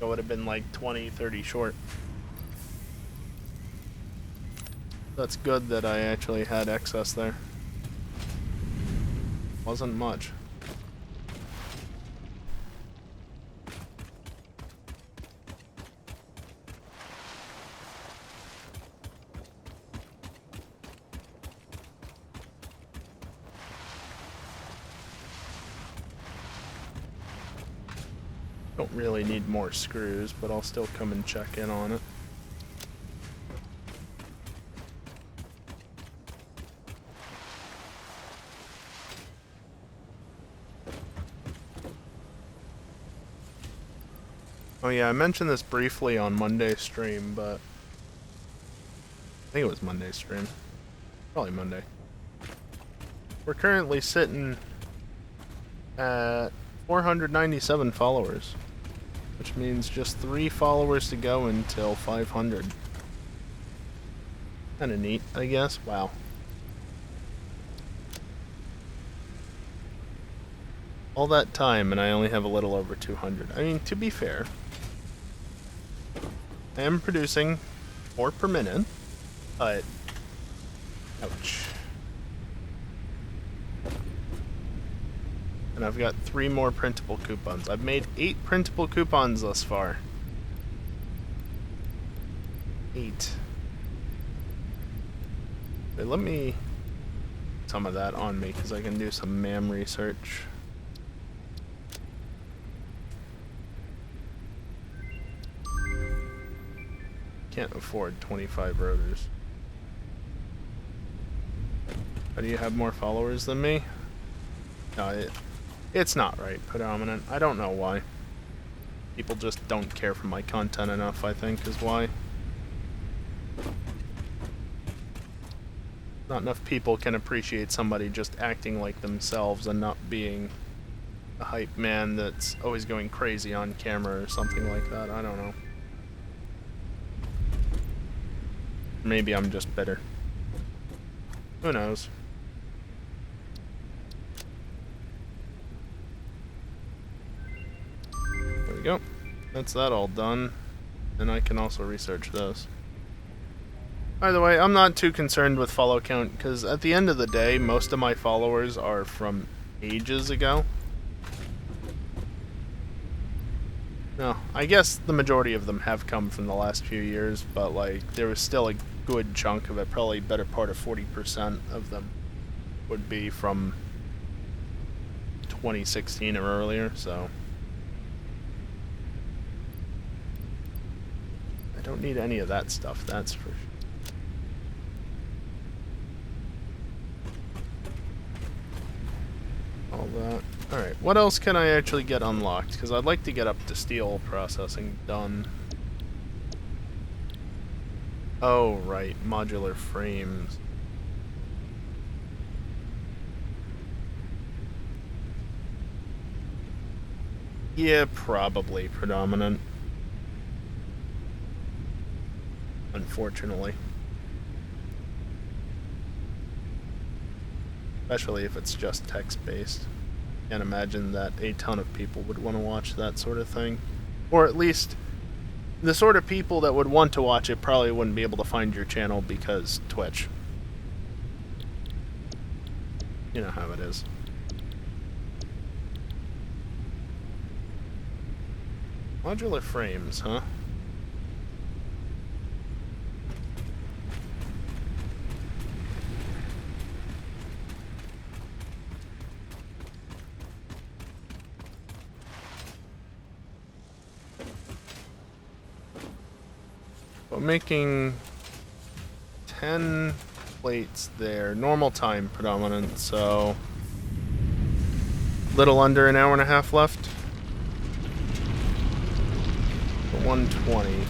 It would have been like 20, 30 short. That's good that I actually had excess there. Wasn't much. Don't really need more screws, but I'll still come and check in on it. Oh yeah, I mentioned this briefly on Monday's stream, but I think it was Monday's stream. Probably Monday. We're currently sitting at 497 followers, which means just 3 followers to go until 500. Kinda neat, I guess. Wow. All that time and I only have a little over 200. I mean, to be fair, I am producing 4 per minute, but ouch. And I've got 3 more printable coupons. I've made 8 printable coupons thus far. 8. Okay, let me put some of that on me because I can do some MAM research. Can't afford 25 rotors. How do you have more followers than me? No, it's not right, predominant. I don't know why. People just don't care for my content enough, I think, is why. Not enough people can appreciate somebody just acting like themselves and not being a hype man that's always going crazy on camera or something like that. I don't know. Maybe I'm just bitter. Who knows? There we go. That's that all done. And I can also research those. By the way, I'm not too concerned with follow count, because at the end of the day, most of my followers are from ages ago. No, I guess the majority of them have come from the last few years, but like there was still a good chunk of it, probably better part of 40% of them would be from 2016 or earlier, so I don't need any of that stuff, that's for sure. All that. Alright, what else can I actually get unlocked? Because I'd like to get up to steel processing done. Oh, right, modular frames. Yeah, probably predominant. Unfortunately. Especially if it's just text-based. Can't imagine that a ton of people would want to watch that sort of thing. Or at least, the sort of people that would want to watch it probably wouldn't be able to find your channel because Twitch. You know how it is. Modular frames, huh? But making 10 plates there. Normal time predominant, so little under an hour and a half left. 120.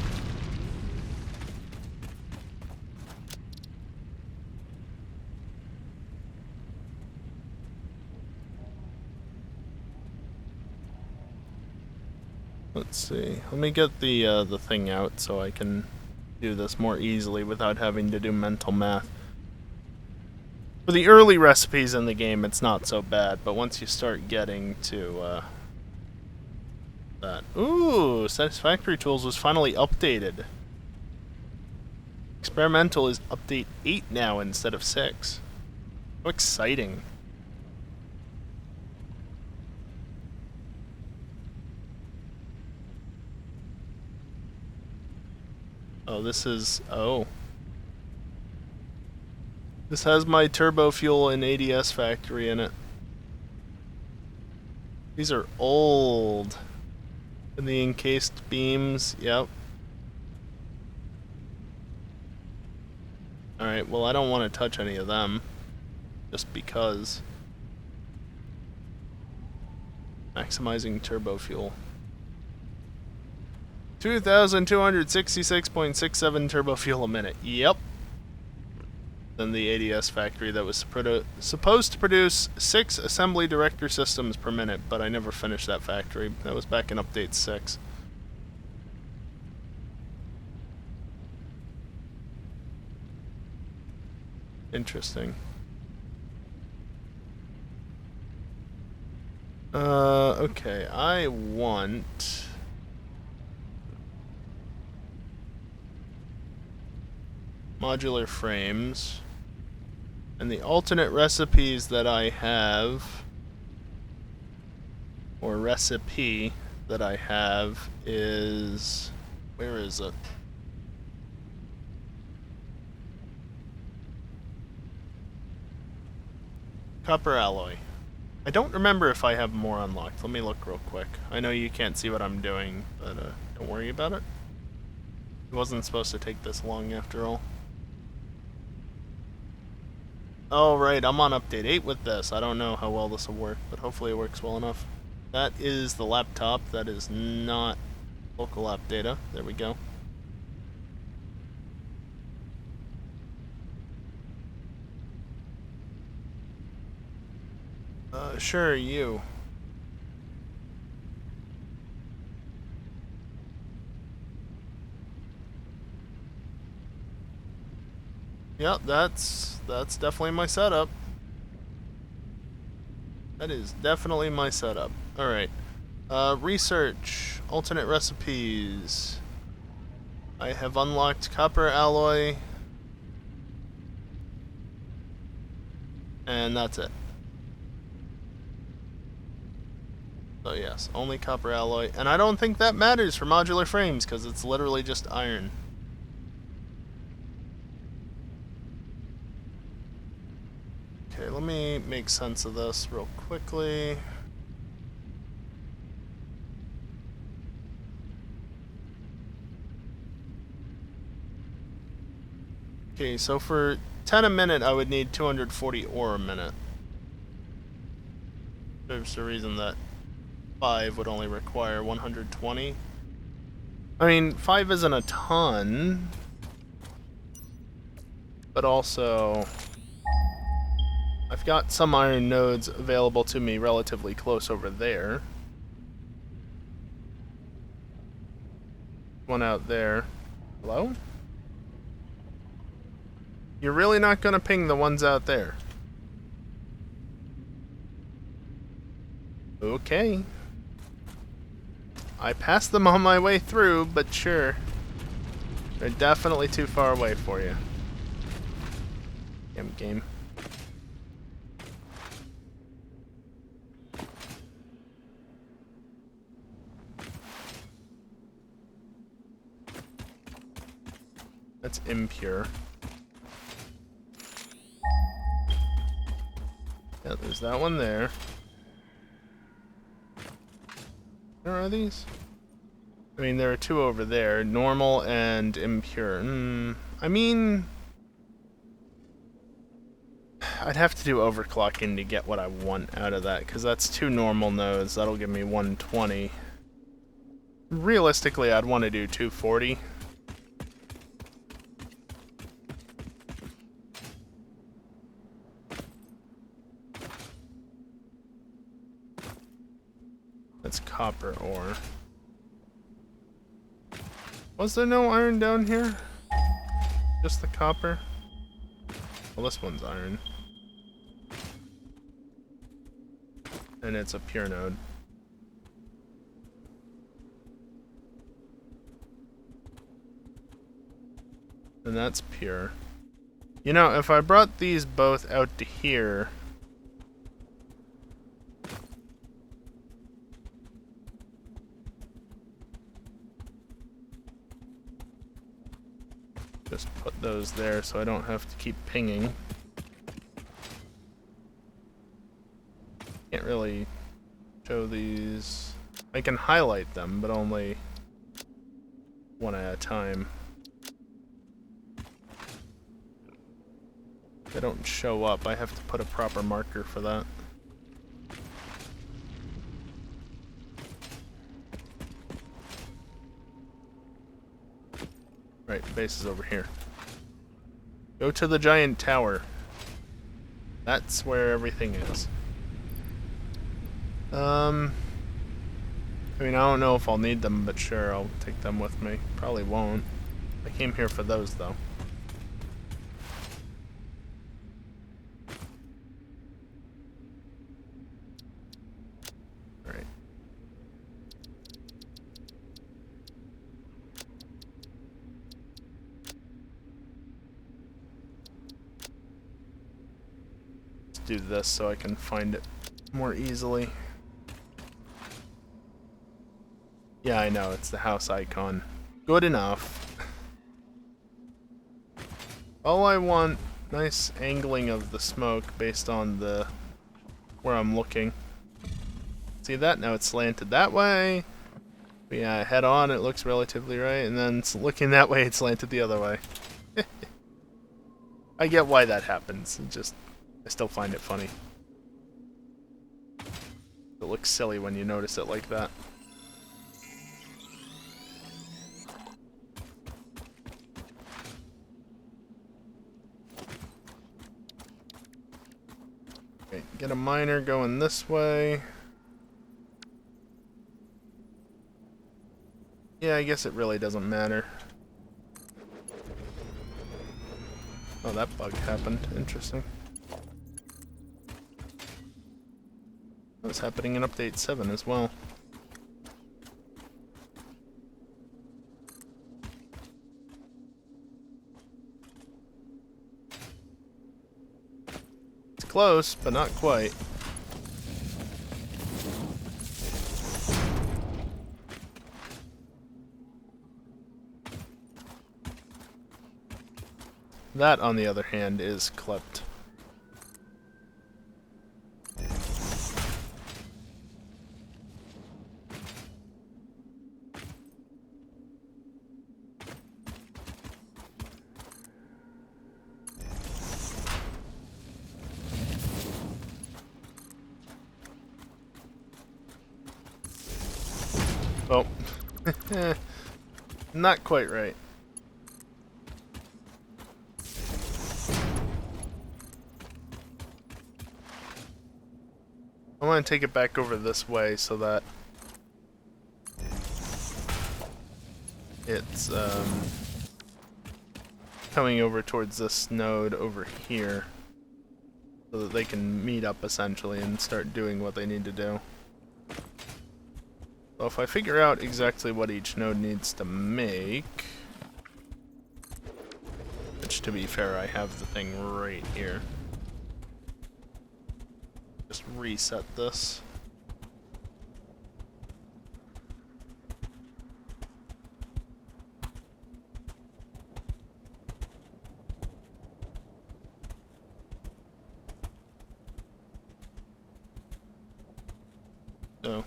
Let's see. Let me get the thing out so I can do this more easily without having to do mental math. For the early recipes in the game, it's not so bad, but once you start getting to that. Ooh, Satisfactory Tools was finally updated. Experimental is update 8 now instead of 6. How exciting. Oh, this is... oh. This has my turbo fuel and ADS factory in it. These are old. And the encased beams, yep. Alright, well I don't want to touch any of them. Just because. Maximizing turbo fuel. 2,266.67 turbo fuel a minute. Yep. Then the ADS factory that was supposed to produce 6 assembly director systems per minute, but I never finished that factory. That was back in update 6. Interesting. Okay, I want... modular frames. And the alternate recipes that I have, or recipe that I have, is... where is it? Copper alloy. I don't remember if I have more unlocked. Let me look real quick. I know you can't see what I'm doing, but don't worry about it. It wasn't supposed to take this long after all. Oh, right, I'm on update 8 with this. I don't know how well this will work, but hopefully it works well enough. That is the laptop. That is not local app data. There we go. Sure, you. Yep, that's definitely my setup. That is definitely my setup. Alright. Research. Alternate recipes. I have unlocked copper alloy. And that's it. So yes, only copper alloy. And I don't think that matters for modular frames, because it's literally just iron. Okay, let me make sense of this real quickly. Okay, so for 10 a minute, I would need 240 ore a minute. There's a reason that 5 would only require 120. I mean, 5 isn't a ton, but also I've got some iron nodes available to me relatively close over there. One out there. Hello? You're really not gonna ping the ones out there? Okay. I passed them on my way through, but sure. They're definitely too far away for you. Damn game. That's impure. Yeah, there's that one there. Where are these? I mean, there are 2 over there. Normal and impure. I mean, I'd have to do overclocking to get what I want out of that, because that's 2 normal nodes. That'll give me 120. Realistically, I'd want to do 240. That's copper ore. Was there no iron down here? Just the copper? Well, this one's iron. And it's a pure node. And that's pure. You know, if I brought these both out to here... Just put those there so I don't have to keep pinging. Can't really show these. I can highlight them, but only one at a time. They don't show up. I have to put a proper marker for that. Right, base is over here. Go to the giant tower. That's where everything is. I mean, I don't know if I'll need them, but sure, I'll take them with me. Probably won't. I came here for those, though. Alright. Let's do this so I can find it more easily. Yeah, I know, it's the house icon. Good enough. All I want, nice angling of the smoke based on the where I'm looking. See that? Now it's slanted that way. Yeah, head on, it looks relatively right, and then it's looking that way, it's slanted the other way. I get why that happens. It just, I still find it funny. It looks silly when you notice it like that. Okay, get a miner going this way. Yeah, I guess it really doesn't matter. Oh, that bug happened. Interesting. That's happening in update 7 as well. It's close, but not quite. That, on the other hand, is clipped. Oh. Not quite right. I want to take it back over this way so that it's coming over towards this node over here so that they can meet up essentially and start doing what they need to do. So if I figure out exactly what each node needs to make, which to be fair I have the thing right here. Just reset this. So,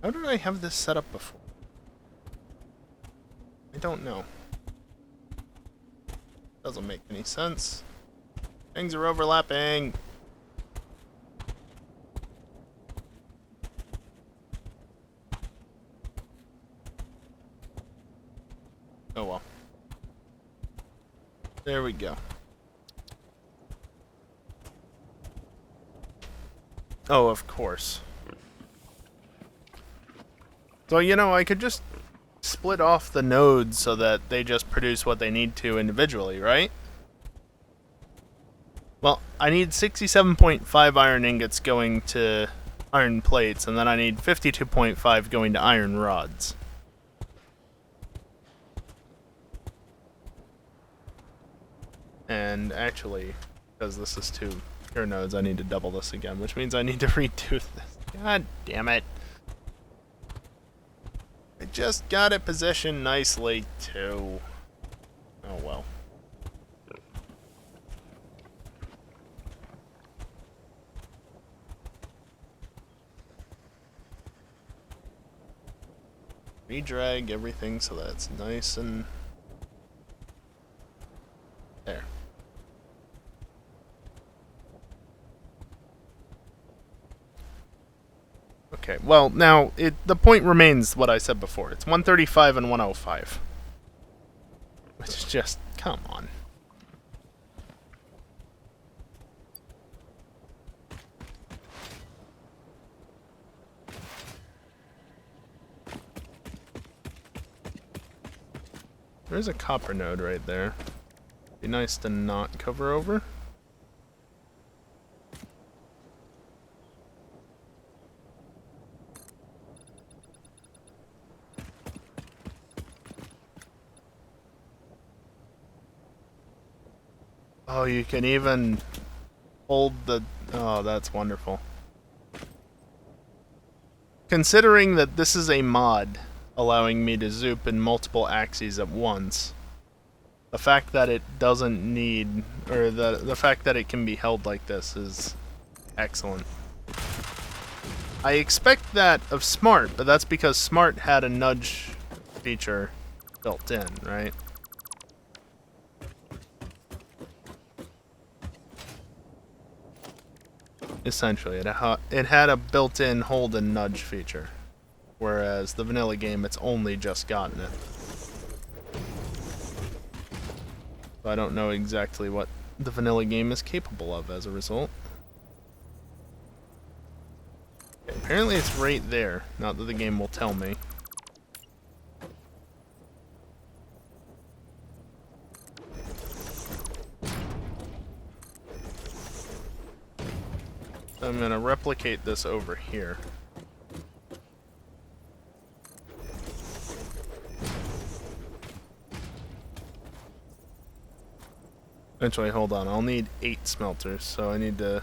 how did I have this set up before? I don't know. Doesn't make any sense. Things are overlapping. Oh well. There we go. Oh, of course. So, you know, I could just split off the nodes so that they just produce what they need to individually, right? Well, I need 67.5 iron ingots going to iron plates, and then I need 52.5 going to iron rods. And actually, because this is 2 pure nodes, I need to double this again, which means I need to redo this. God damn it. I just got it positioned nicely, too. Oh well. Redrag everything so that it's nice and... there. Okay, well, now, the point remains what I said before. It's 135 and 105. Which is just, come on. There's a copper node right there. Be nice to not cover over. Oh, you can even hold the... oh, that's wonderful. Considering that this is a mod allowing me to zoop in multiple axes at once, the fact that it doesn't need... or the fact that it can be held like this is excellent. I expect that of Smart, but that's because Smart had a nudge feature built in, right? Essentially, it had a built-in hold and nudge feature, whereas the vanilla game, it's only just gotten it. So I don't know exactly what the vanilla game is capable of as a result. Okay, Apparently it's right there. Not that the game will tell me. I'm going to replicate this over here. Actually, hold on. I'll need 8 smelters, so I need to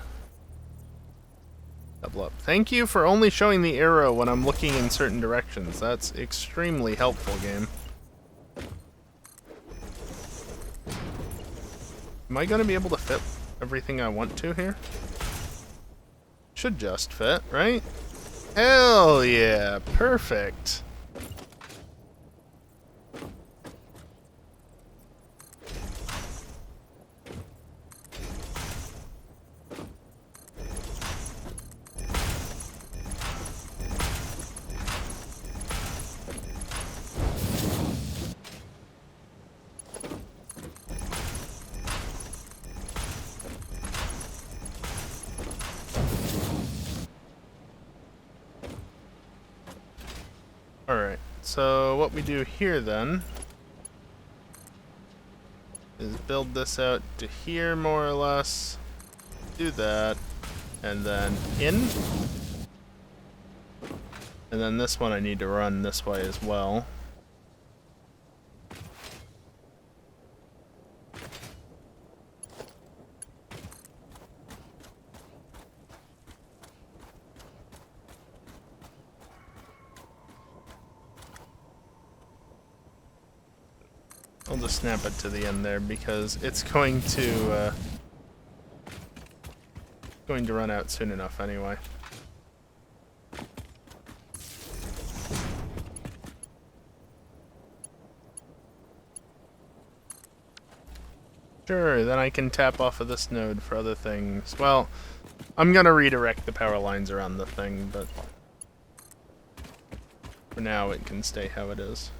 double up. Thank you for only showing the arrow when I'm looking in certain directions. That's extremely helpful, game. Am I going to be able to fit everything I want to here? Should just fit, right? Hell yeah, perfect. Alright, so what we do here then is build this out to here more or less, do that, and then in. And then this one I need to run this way as well. I'll just snap it to the end there because it's going to run out soon enough anyway. Sure, then I can tap off of this node for other things. Well, I'm gonna redirect the power lines around the thing, but for now it can stay how it is.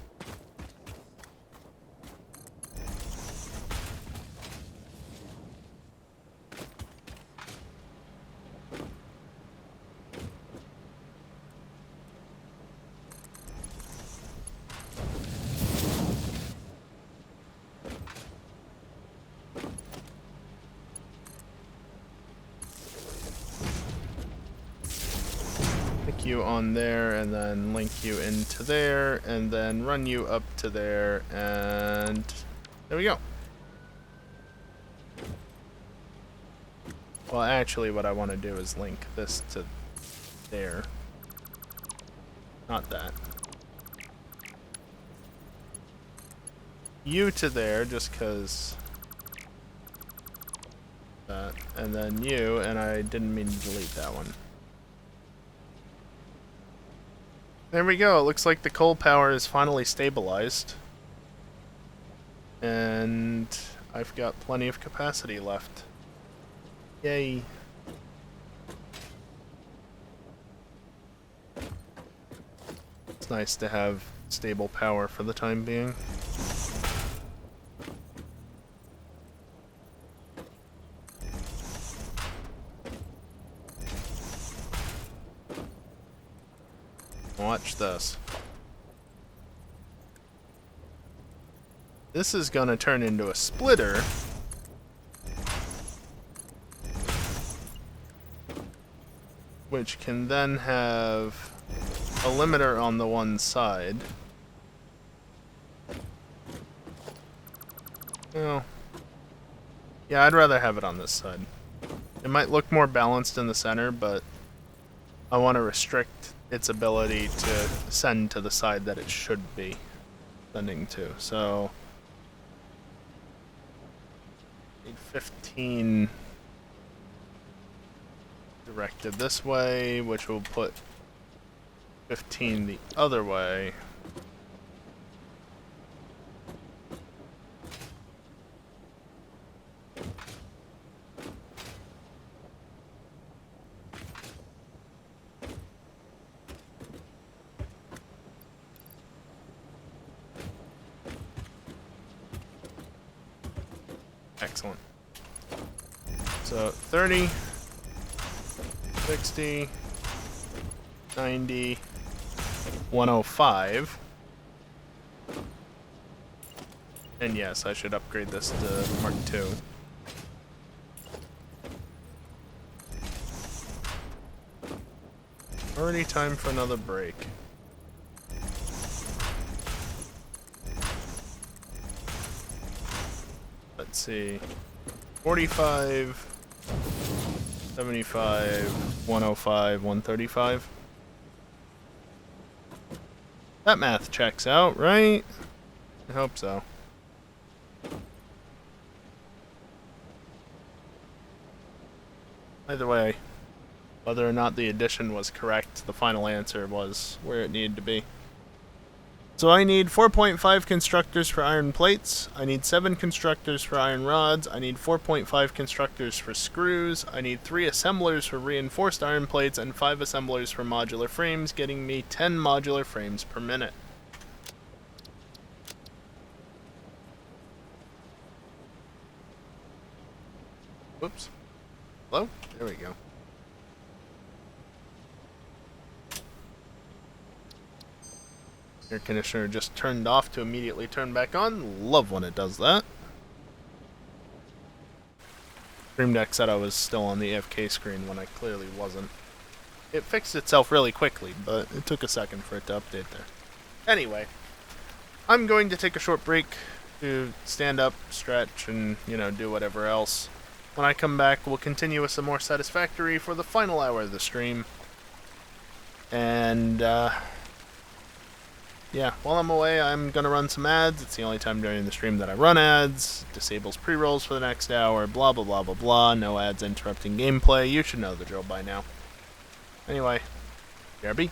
You on there and then link you into there and then run you up to there, and there we go. Well, actually what I want to do is link this to there, not that. You to there just because that, and then you, and I didn't mean to delete that one. There we go, it looks like the coal power is finally stabilized. And I've got plenty of capacity left. Yay. It's nice to have stable power for the time being. Watch this. This is gonna turn into a splitter. Which can then have a limiter on the one side. Well, yeah, I'd rather have it on this side. It might look more balanced in the center, but I want to restrict its ability to send to the side that it should be sending to. So, need 15 directed this way, which will put 15 the other way. Excellent. So 30, 60, 90, 105. And yes, I should upgrade this to Mark II. Already time for another break. Let's see. 45, 75, 105, 135. That math checks out, right? I hope so. Either way, whether or not the addition was correct, the final answer was where it needed to be. So I need 4.5 constructors for iron plates, I need 7 constructors for iron rods, I need 4.5 constructors for screws, I need 3 assemblers for reinforced iron plates, and 5 assemblers for modular frames, getting me 10 modular frames per minute. Whoops. Hello? There we go. Air conditioner just turned off to immediately turn back on. Love when it does that. Stream Deck said I was still on the AFK screen when I clearly wasn't. It fixed itself really quickly, but it took a second for it to update there. Anyway, I'm going to take a short break to stand up, stretch, and, do whatever else. When I come back, we'll continue with some more Satisfactory for the final hour of the stream. And, yeah, while I'm away, I'm going to run some ads. It's the only time during the stream that I run ads. Disables pre-rolls for the next hour, blah, blah, blah, blah, blah. No ads interrupting gameplay. You should know the drill by now. Anyway, BRB.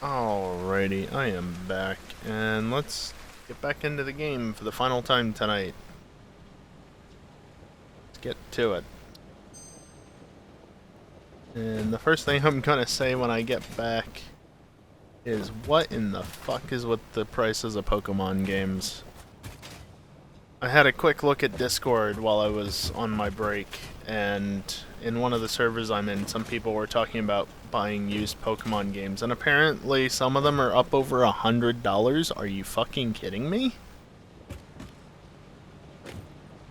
Alrighty, I am back, and let's get back into the game for the final time tonight. Let's get to it. And the first thing I'm gonna say when I get back is, what in the fuck is with the prices of Pokemon games? I had a quick look at Discord while I was on my break, and in one of the servers I'm in, some people were talking about buying used Pokemon games, and apparently some of them are up over $100. Are you fucking kidding me?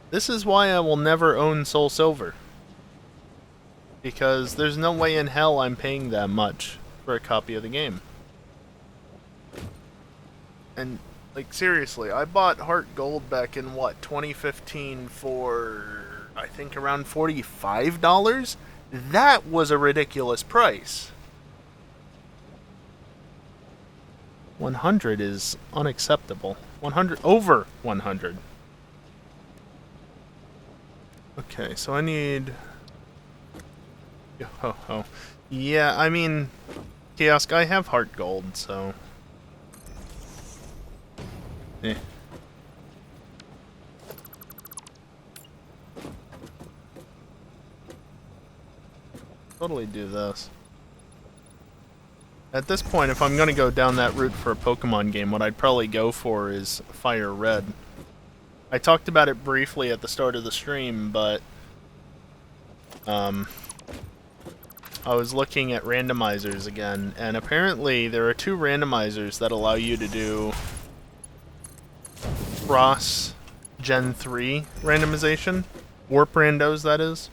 This is why I will never own Soul Silver. Because there's no way in hell I'm paying that much for a copy of the game. And, like, seriously, I bought Heart Gold back in, what, 2015 for, I think, around $45? That was a ridiculous price. 100 is unacceptable. 100, over 100. Okay, so I need... Ho. Yeah, I mean, Kiosk, I have Heart Gold, so... Eh. Totally do this. At this point, if I'm gonna go down that route for a Pokemon game, what I'd probably go for is Fire Red. I talked about it briefly at the start of the stream, but... I was looking at randomizers again, and apparently there are 2 randomizers that allow you to do cross Gen 3 randomization. Warp randos, that is.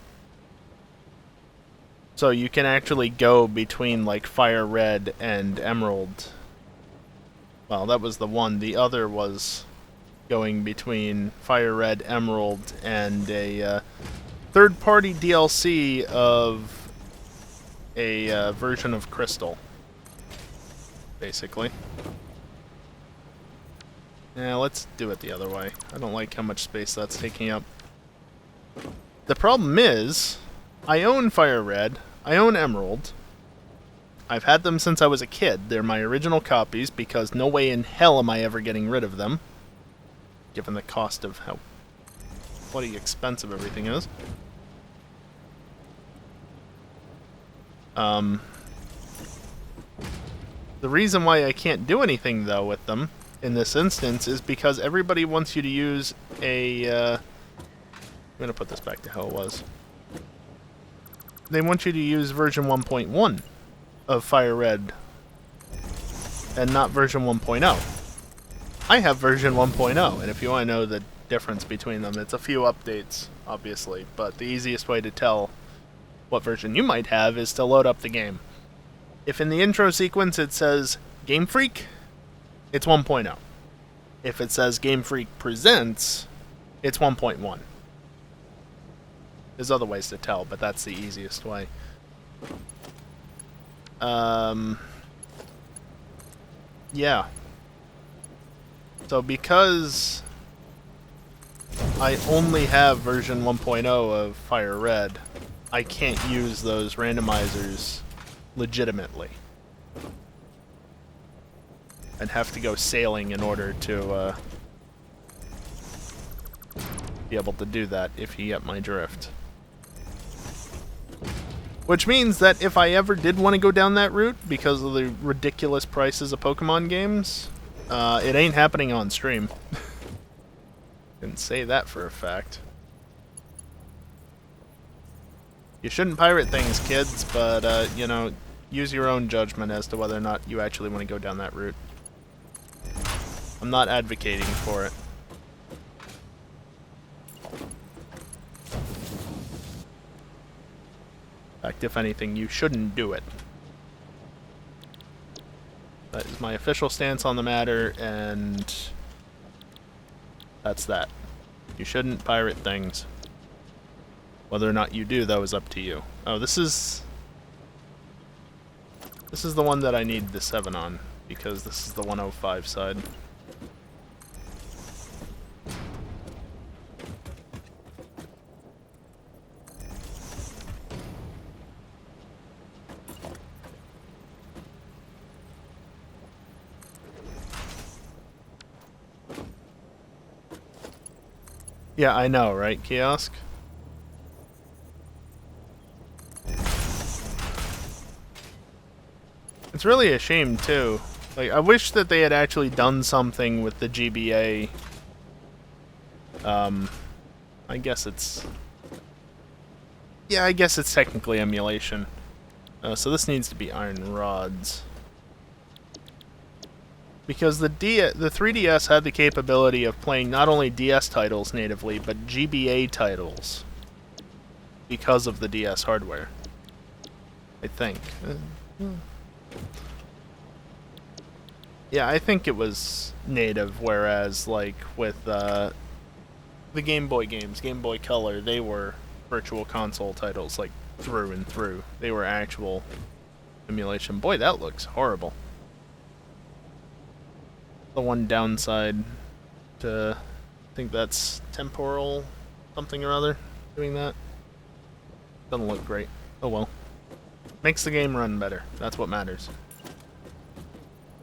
So you can actually go between, like, Fire Red and Emerald. Well, that was the one. The other was going between Fire Red, Emerald, and a third-party DLC of a version of Crystal, basically. Yeah, let's do it the other way. I don't like how much space that's taking up. The problem is, I own Fire Red, I own Emerald. I've had them since I was a kid. They're my original copies because no way in hell am I ever getting rid of them, given the cost of how bloody expensive everything is. The reason why I can't do anything, though, with them in this instance is because everybody wants you to use a... I'm going to put this back to how it was. They want you to use version 1.1 of Fire Red and not version 1.0. I have version 1.0, and if you want to know the difference between them, it's a few updates, obviously, but the easiest way to tell what version you might have is to load up the game. If in the intro sequence it says Game Freak, it's 1.0. If it says Game Freak Presents, it's 1.1. There's other ways to tell, but that's the easiest way. Yeah. So because I only have version 1.0 of Fire Red, I can't use those randomizers legitimately. I'd have to go sailing in order to be able to do that, if you get my drift. Which means that if I ever did want to go down that route, because of the ridiculous prices of Pokemon games, it ain't happening on stream. Can say that for a fact. You shouldn't pirate things, kids, but, you know, use your own judgment as to whether or not you actually want to go down that route. I'm not advocating for it. In fact, if anything, you shouldn't do it. That is my official stance on the matter, and that's that. You shouldn't pirate things. Whether or not you do, though, is up to you. Oh, this is the one that I need the 7 on, because this is the 105 side. Yeah, I know, right, Kiosk? It's really a shame, too. Like, I wish that they had actually done something with the GBA. I guess it's... Yeah, I guess it's technically emulation. So this needs to be iron rods. Because the 3DS had the capability of playing not only DS titles natively, but GBA titles. Because of the DS hardware. I think. Yeah, I think it was native, whereas, like, with the Game Boy games, Game Boy Color, they were virtual console titles, like, through and through. They were actual emulation. Boy, that looks horrible. The one downside to... I think that's temporal something or other, doing that. Doesn't look great. Oh well. Makes the game run better. That's what matters.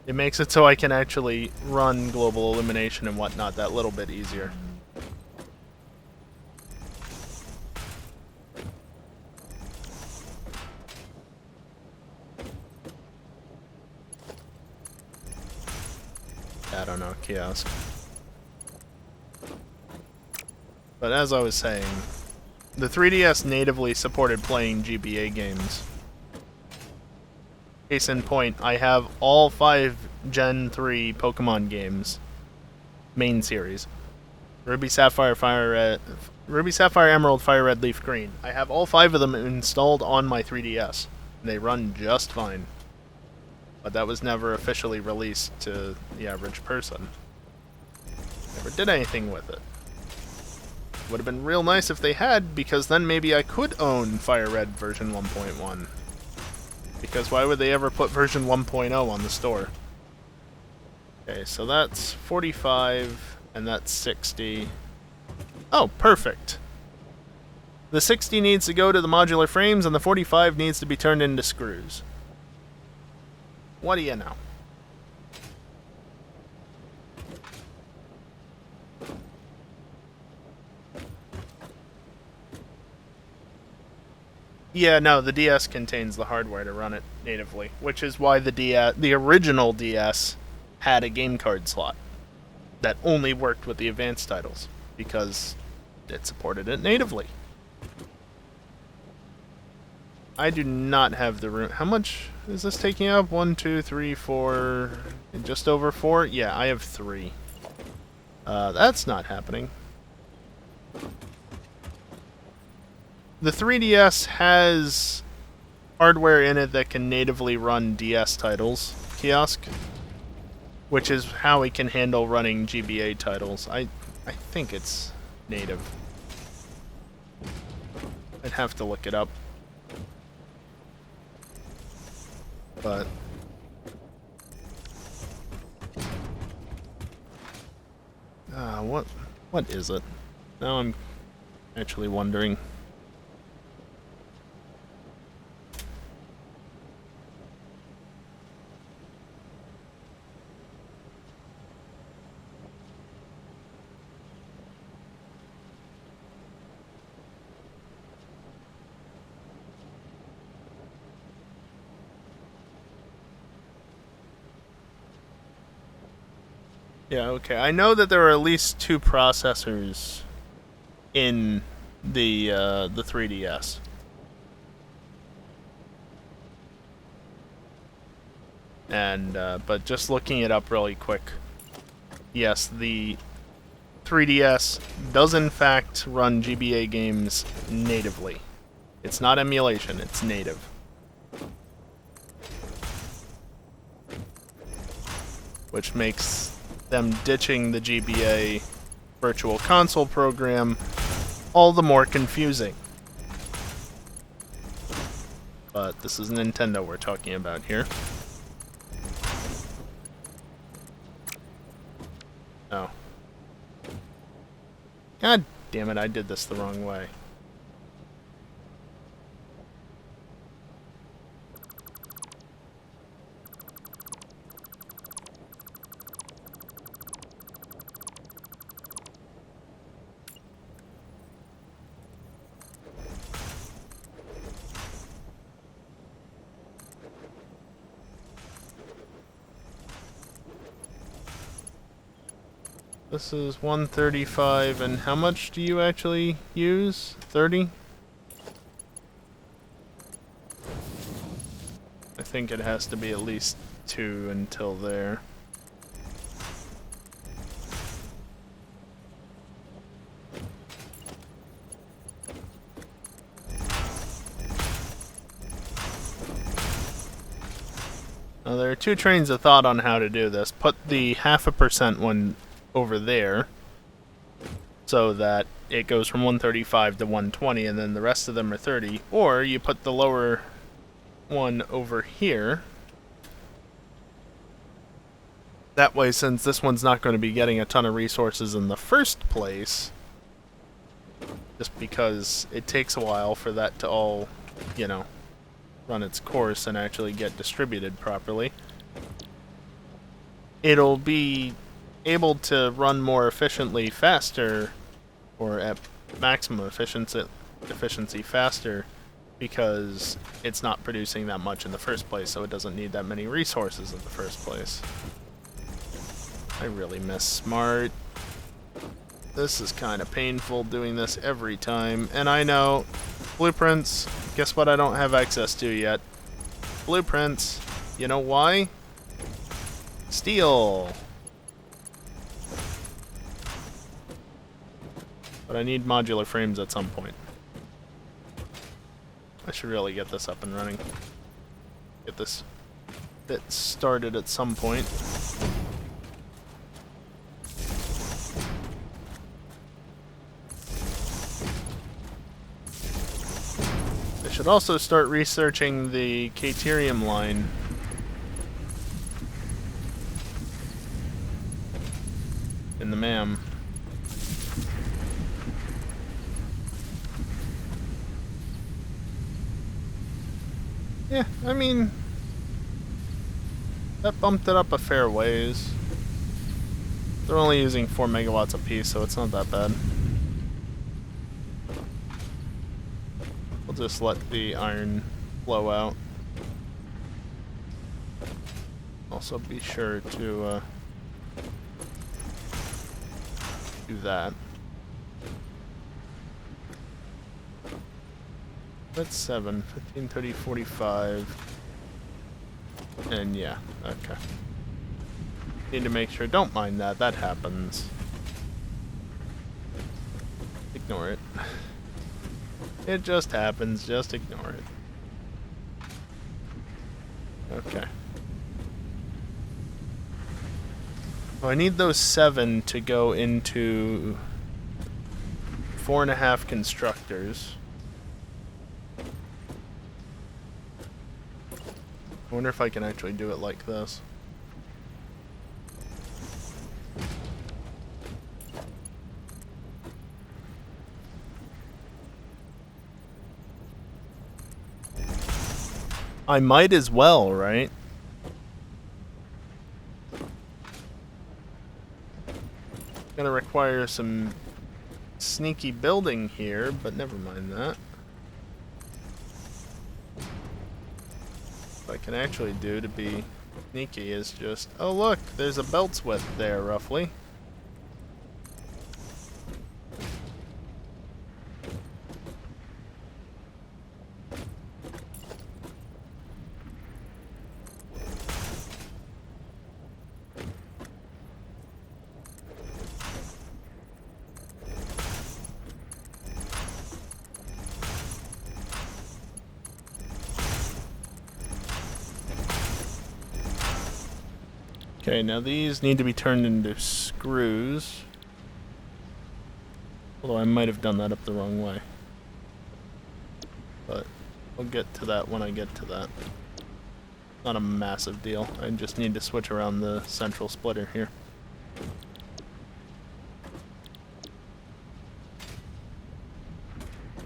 It makes it so I can actually run global illumination and whatnot that little bit easier. I don't know, kiosk. But as I was saying, the 3DS natively supported playing GBA games. Case in point, I have all 5 Gen 3 Pokemon games. Main series. Ruby, Sapphire, Emerald, Fire Red, Leaf Green. I have all 5 of them installed on my 3DS. And they run just fine. But that was never officially released to the average person. Never did anything with it. Would have been real nice if they had, because then maybe I could own Fire Red version 1.1. Because why would they ever put version 1.0 on the store? Okay, so that's 45, and that's 60. Oh, perfect. The 60 needs to go to the modular frames, and the 45 needs to be turned into screws. What do you know? Yeah, no, the DS contains the hardware to run it natively, which is why the original DS had a game card slot that only worked with the advanced titles, because it supported it natively. I do not have the room. How much is this taking up? 1, 2, 3, 4, just over 4? Yeah, I have 3. That's not happening. The 3DS has hardware in it that can natively run DS titles, kiosk, which is how it can handle running GBA titles. I think it's native. I'd have to look it up. But what is it? Now I'm actually wondering. Yeah, okay. I know that there are at least 2 processors in the 3DS. And but just looking it up really quick. Yes, the 3DS does in fact run GBA games natively. It's not emulation, it's native. Which makes them ditching the GBA Virtual Console program all the more confusing. But this is Nintendo we're talking about here. Oh. God damn it, I did this the wrong way. This is 135, and how much do you actually use? 30? I think it has to be at least 2 until there. Now, there are 2 trains of thought on how to do this. Put the 0.5% one over there, so that it goes from 135 to 120, and then the rest of them are 30. Or you put the lower one over here. That way, since this one's not going to be getting a ton of resources in the first place, just because it takes a while for that to all, you know, run its course and actually get distributed properly, it'll be able to run more efficiently faster, or at maximum efficiency faster, because it's not producing that much in the first place, so it doesn't need that many resources in the first place. I really miss Smart. This is kind of painful doing this every time, and I know. Blueprints, guess what I don't have access to yet? Blueprints. You know why? Steel. But I need modular frames at some point. I should really get this up and running. Get this bit started at some point. Should also start researching the Caterium line. In the MAM. Yeah, I mean, that bumped it up a fair ways. They're only using 4 megawatts apiece, so it's not that bad. We'll just let the iron flow out. Also be sure to do that. That's 7, 15, 30, 45. And yeah, okay. Need to make sure, don't mind that, that happens. Ignore it. It just happens, just ignore it. Okay. So I need those 7 to go into 4.5 constructors. I wonder if I can actually do it like this. I might as well, right? Gonna require some sneaky building here, but never mind that. What I can actually do to be sneaky is just... Oh look, there's a belt's width there, roughly. Okay, now these need to be turned into screws. Although I might have done that up the wrong way. But I'll get to that when I get to that. Not a massive deal. I just need to switch around the central splitter here.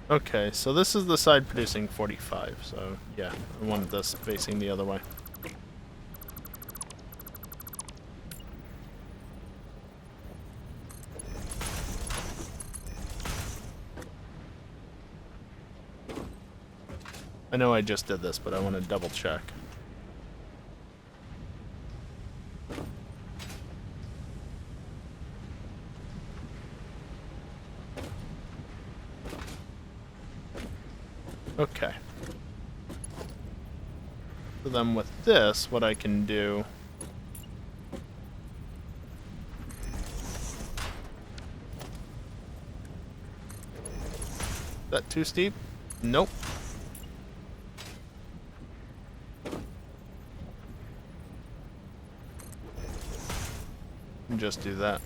Okay, so this is the side producing 45, so yeah, I wanted this facing the other way. I know I just did this, but I want to double check. Okay. So then with this, what I can do... Is that too steep? Nope. Just do that.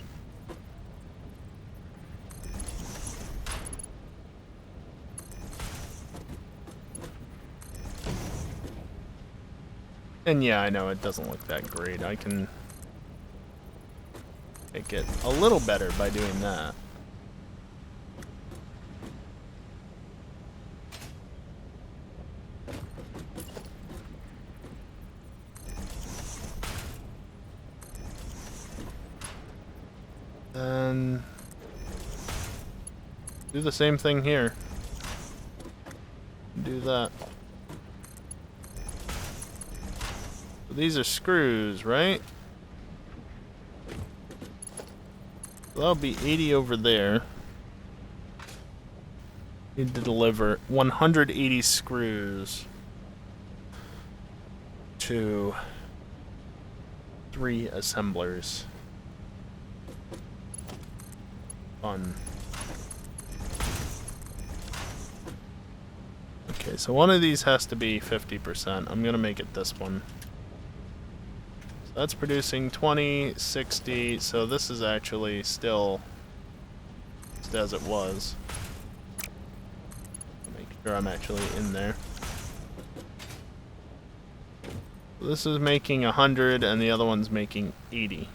And yeah, I know it doesn't look that great. I can make it a little better by doing that. Then do the same thing here. Do that. So these are screws, right? So that'll be 80 over there. Need to deliver 180 screws to 3 assemblers. Fun. Okay, so one of these has to be 50%. I'm gonna make it this one. So that's producing 20, 60, so this is actually still just as it was. Make sure I'm actually in there. So this is making 100 and the other one's making 80.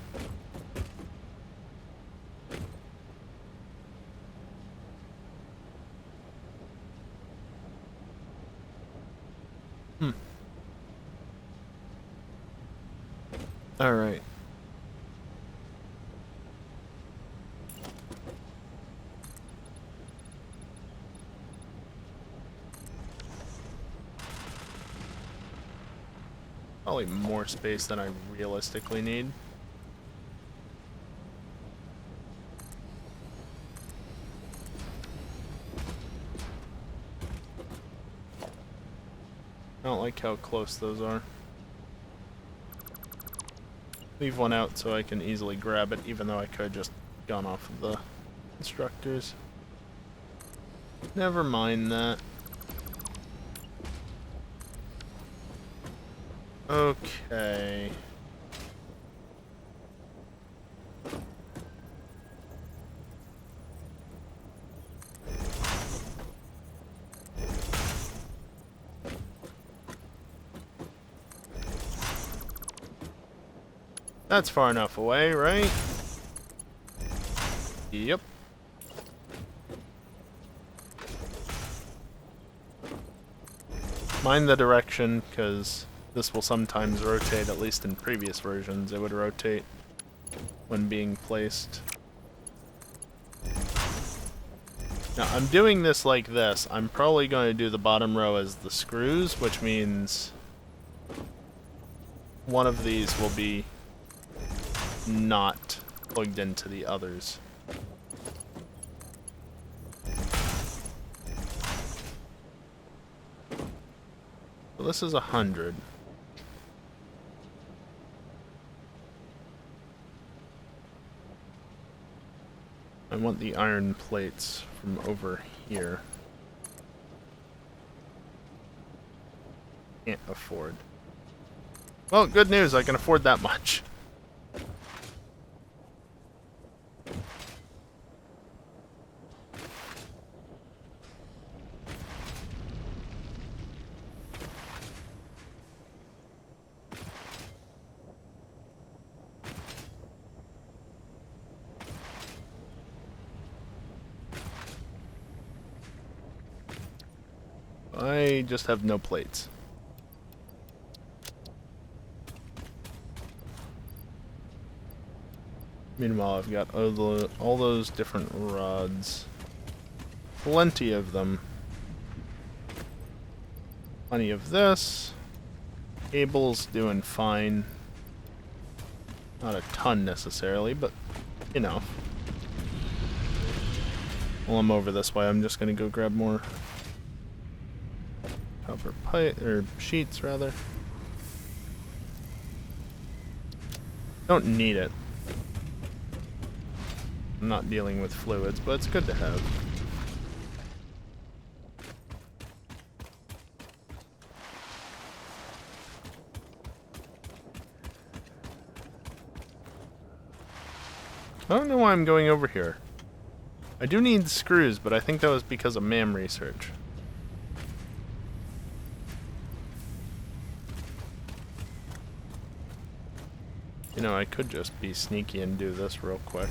Alright. Probably more space than I realistically need. I don't like how close those are. Leave one out so I can easily grab it, even though I could have just gone off of the instructors. Never mind that. Okay. That's far enough away, right? Yep. Mind the direction, because this will sometimes rotate, at least in previous versions, it would rotate when being placed. Now, I'm doing this like this. I'm probably going to do the bottom row as the screws, which means one of these will be not plugged into the others. So this is 100. I want the iron plates from over here. Can't afford. Well, good news, I can afford that much. I just have no plates. Meanwhile, I've got all those different rods. Plenty of them. Plenty of this. Cable's doing fine. Not a ton necessarily, but enough. While I'm over this way, I'm just gonna go grab more Copper pipe, or sheets rather. Don't need it. I'm not dealing with fluids, but it's good to have. I don't know why I'm going over here. I do need screws, but I think that was because of MAM research. You know, I could just be sneaky and do this real quick.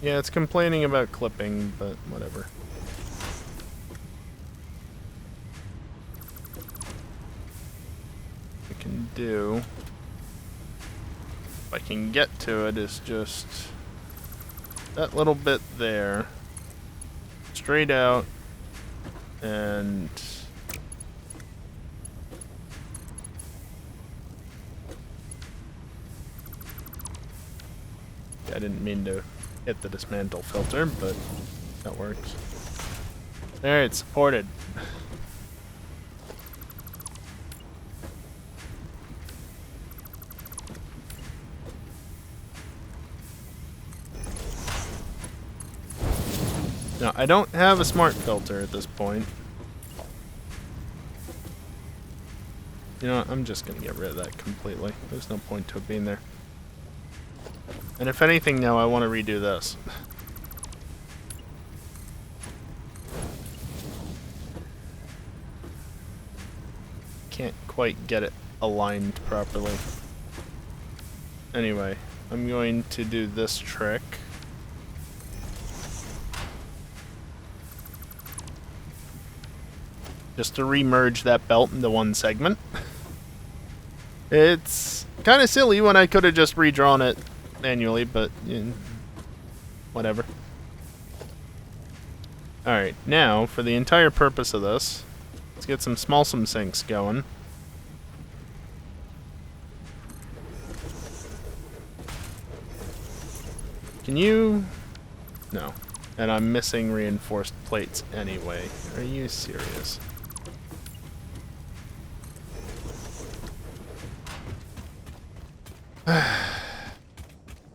Yeah, it's complaining about clipping, but whatever. What I can do, if I can get to it, is just that little bit there, straight out, and I didn't mean to hit the dismantle filter, but that works. There, it's supported. Now, I don't have a smart filter at this point. You know what, I'm just gonna get rid of that completely. There's no point to it being there. And if anything now, I want to redo this. Can't quite get it aligned properly. Anyway, I'm going to do this trick. Just to remerge that belt into one segment. It's kind of silly when I could have just redrawn it manually, but whatever. Alright, now for the entire purpose of this, let's get some smallsome sinks going. Can you? No. And I'm missing reinforced plates anyway. Are you serious?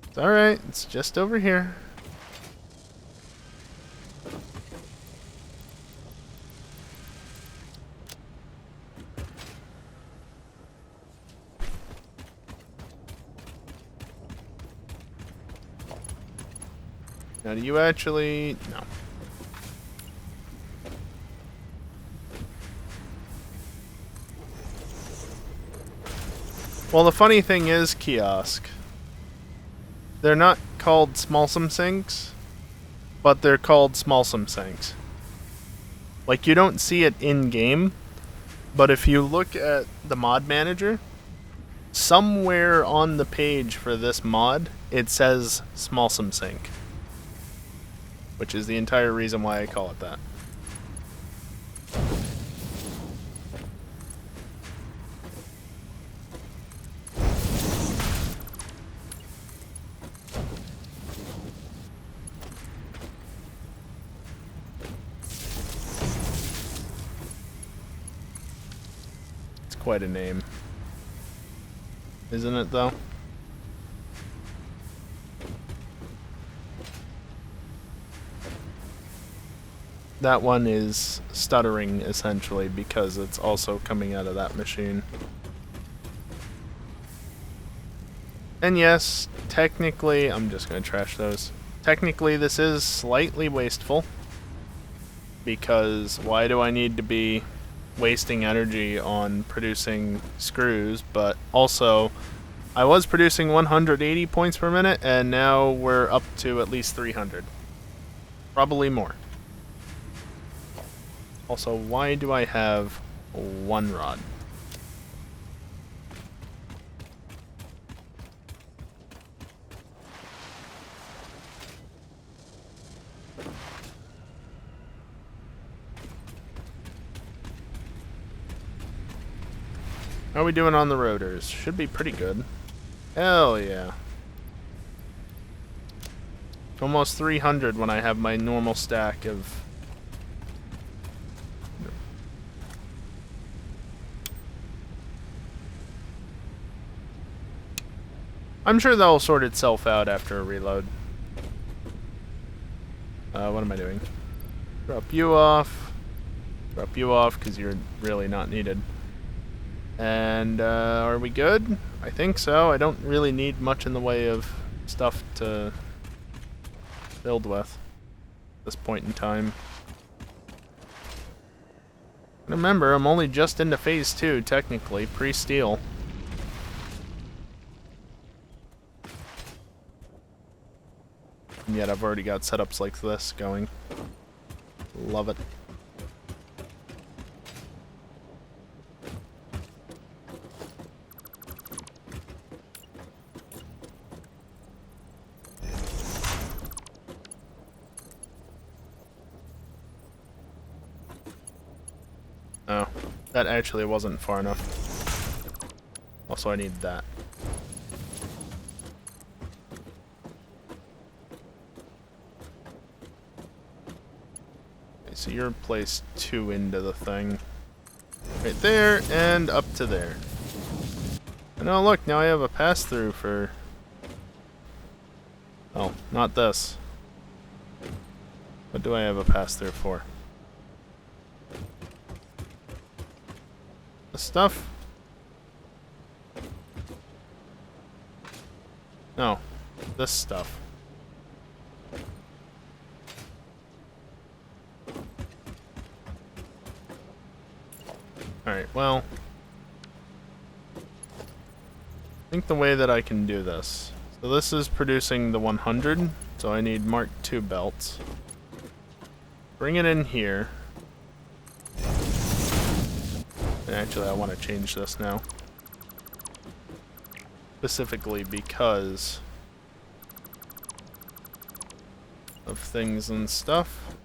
It's alright, it's just over here. Now, do you actually? No. Well, the funny thing is, Kiosk, they're not called smallsome sinks, but they're called smallsome sinks. Like, you don't see it in-game, but if you look at the mod manager, somewhere on the page for this mod, it says smallsome sink. Which is the entire reason why I call it that. It's quite a name. Isn't it, though? That one is stuttering, essentially, because it's also coming out of that machine. And yes, technically, I'm just going to trash those. Technically, this is slightly wasteful, because why do I need to be wasting energy on producing screws? But also, I was producing 180 points per minute, and now we're up to at least 300. Probably more. Also, why do I have one rod? How are we doing on the rotors? Should be pretty good. Hell yeah. Almost 300 when I have my normal stack of... I'm sure that'll sort itself out after a reload. What am I doing? Drop you off. Drop you off because you're really not needed. And are we good? I think so. I don't really need much in the way of stuff to build with at this point in time. Remember, I'm only just into phase 2, technically, pre-steel. And yet I've already got setups like this going. Love it. Oh, that actually wasn't far enough. Also, I need that. Okay, so you're placed 2 into the thing. Right there, and up to there. And oh look, now I have a pass-through for... Oh, not this. What do I have a pass-through for? The stuff? No, this stuff. Alright, well... I think the way that I can do this... So this is producing the 100, so I need Mark II belts. Bring it in here. And actually, I want to change this now. Specifically because of things and stuff.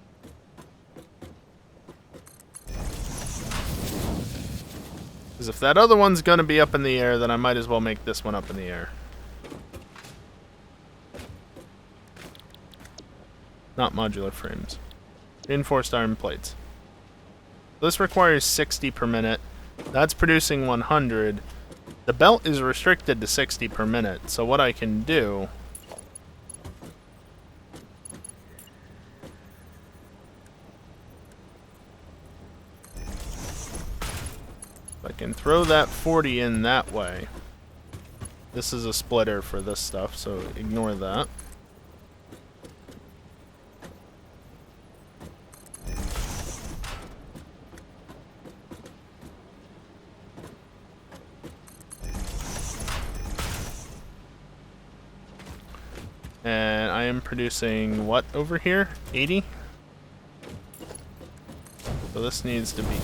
Because if that other one's going to be up in the air, then I might as well make this one up in the air. Not modular frames. Reinforced iron plates. This requires 60 per minute. That's producing 100. The belt is restricted to 60 per minute, so what I can do... I can throw that 40 in that way. This is a splitter for this stuff, so ignore that. And I am producing what over here? 80? So this needs to be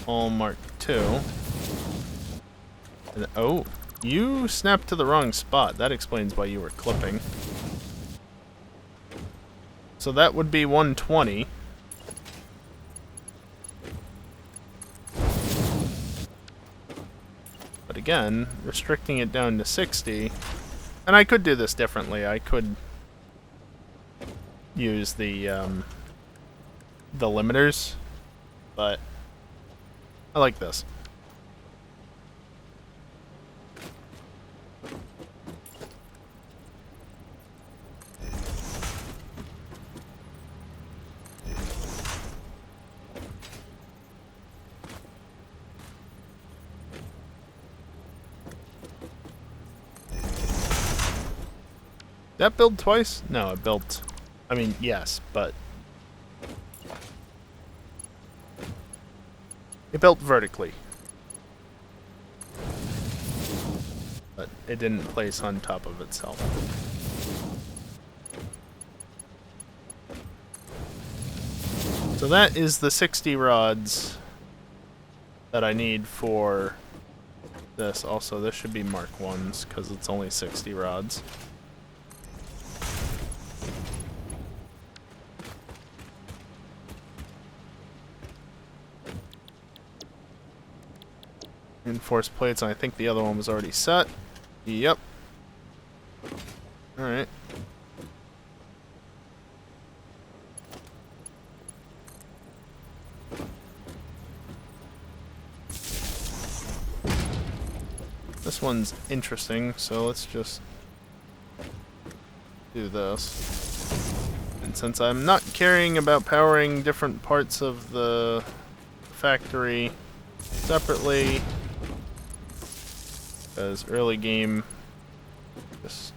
all Mark II. And, oh, you snapped to the wrong spot. That explains why you were clipping. So that would be 120. But again, restricting it down to 60... And I could do this differently. I could use the limiters, but I like this. That build twice? No, it built... I mean, yes, but... It built vertically. But it didn't place on top of itself. So that is the 60 rods that I need for this. Also, this should be Mark 1s, because it's only 60 rods. reinforced plates, and I think the other one was already set. Yep. Alright. This one's interesting, so let's just do this. And since I'm not caring about powering different parts of the factory separately, because early game, just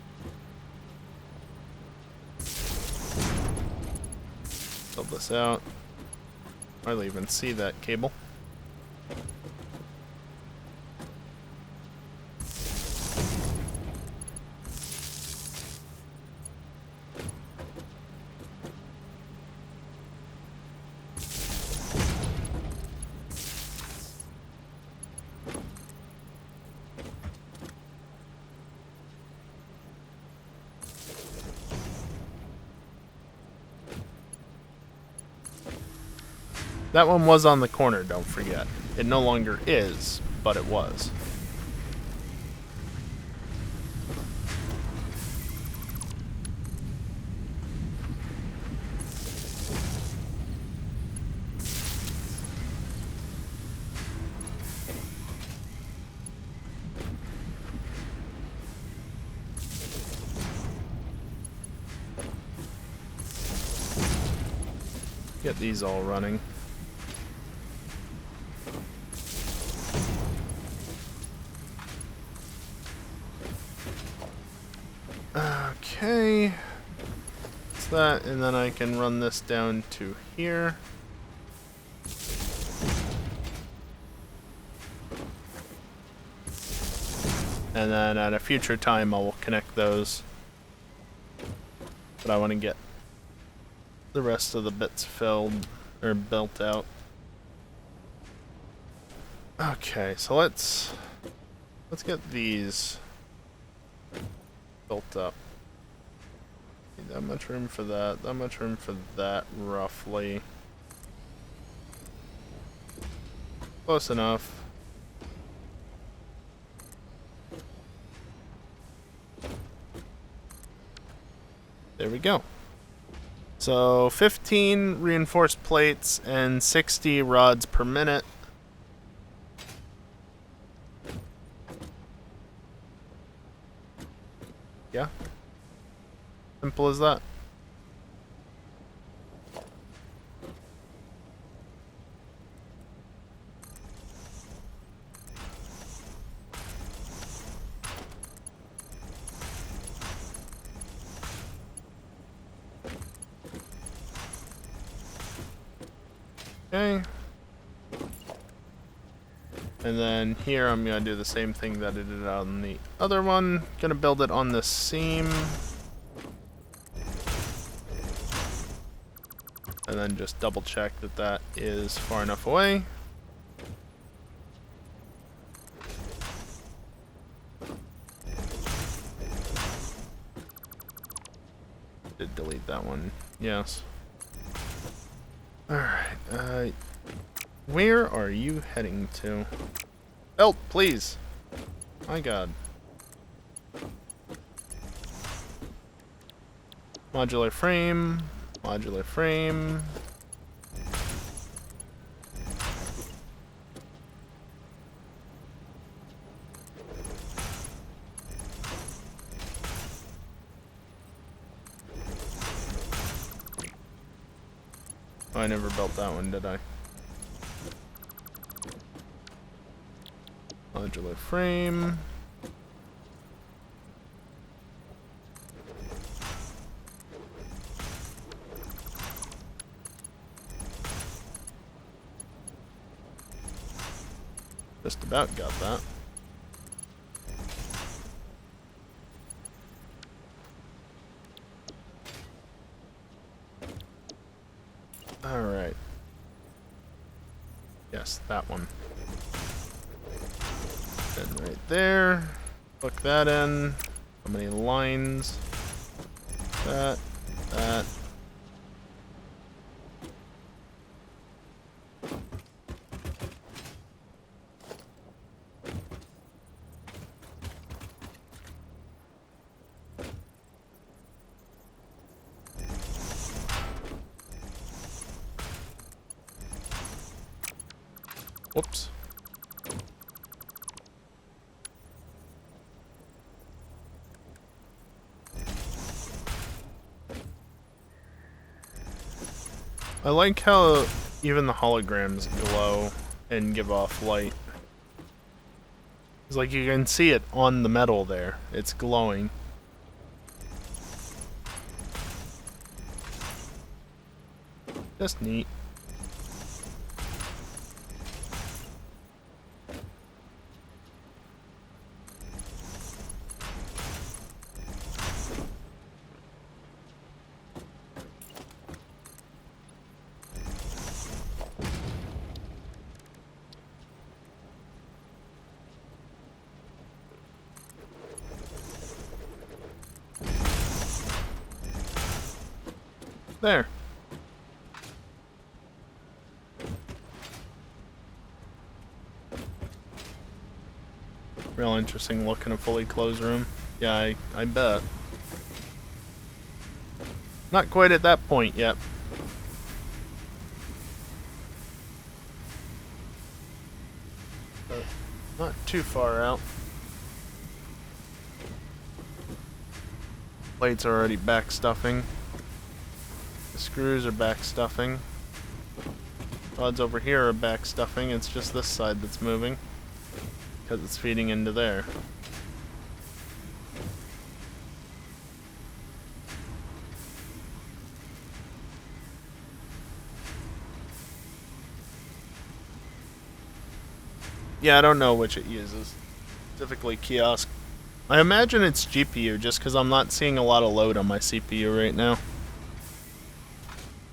build this out. Hardly even see that cable. That one was on the corner, don't forget. It no longer is, but it was. Get these all running. Okay, that's that, and then I can run this down to here. And then at a future time I will connect those. But I want to get the rest of the bits filled, or built out. Okay, so let's get these built up. Need that much room for that much room for that, roughly. Close enough. There we go. So 15 reinforced plates and 60 rods per minute. Yeah. Simple as that. Okay. And then here I'm going to do the same thing that I did on the other one. Going to build it on the seam. And then just double check that that is far enough away. Did delete that one. Yes. Alright, where are you heading to? Belt, please! My god. Modular frame. Modular frame. Oh, I never built that one, did I? Modular frame. Just about got that. Alright. Yes, that one. And right there. Plug that in. How many lines? That. That. Whoops. I like how even the holograms glow and give off light. It's like you can see it on the metal there. It's glowing. Just neat. There. Real interesting look in a fully closed room. Yeah, I bet. Not quite at that point yet. But not too far out. Plates are already back stuffing. The screws are back stuffing. Rods over here are back stuffing. It's just this side that's moving because it's feeding into there. Yeah, I don't know which it uses. Typically kiosk. I imagine it's GPU just because I'm not seeing a lot of load on my CPU right now.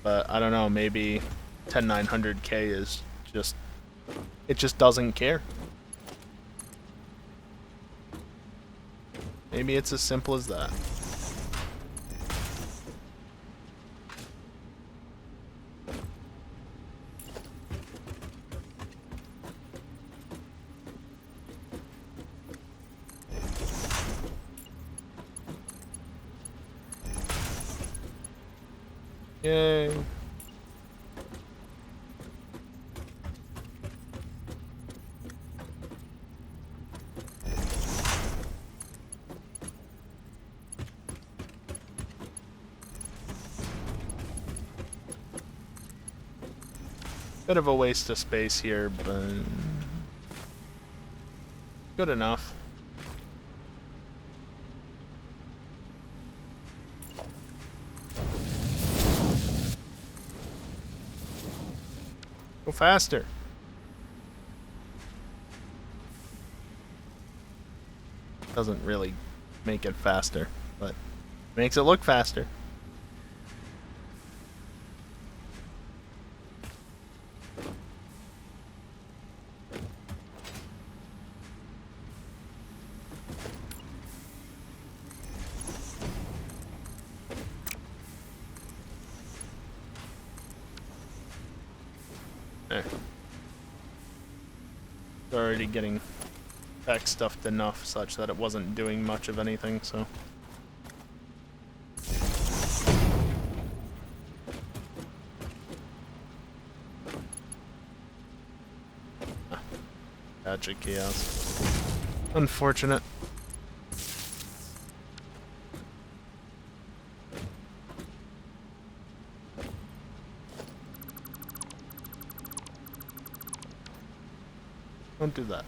But I don't know, maybe 10900K is just... it just doesn't care. Maybe it's as simple as that. Yay. Bit of a waste of space here, but good enough. Go faster. Doesn't really make it faster, but makes it look faster. There. It's already getting back stuffed enough such that it wasn't doing much of anything, so. Gotcha, kiosk. Unfortunate. Don't do that.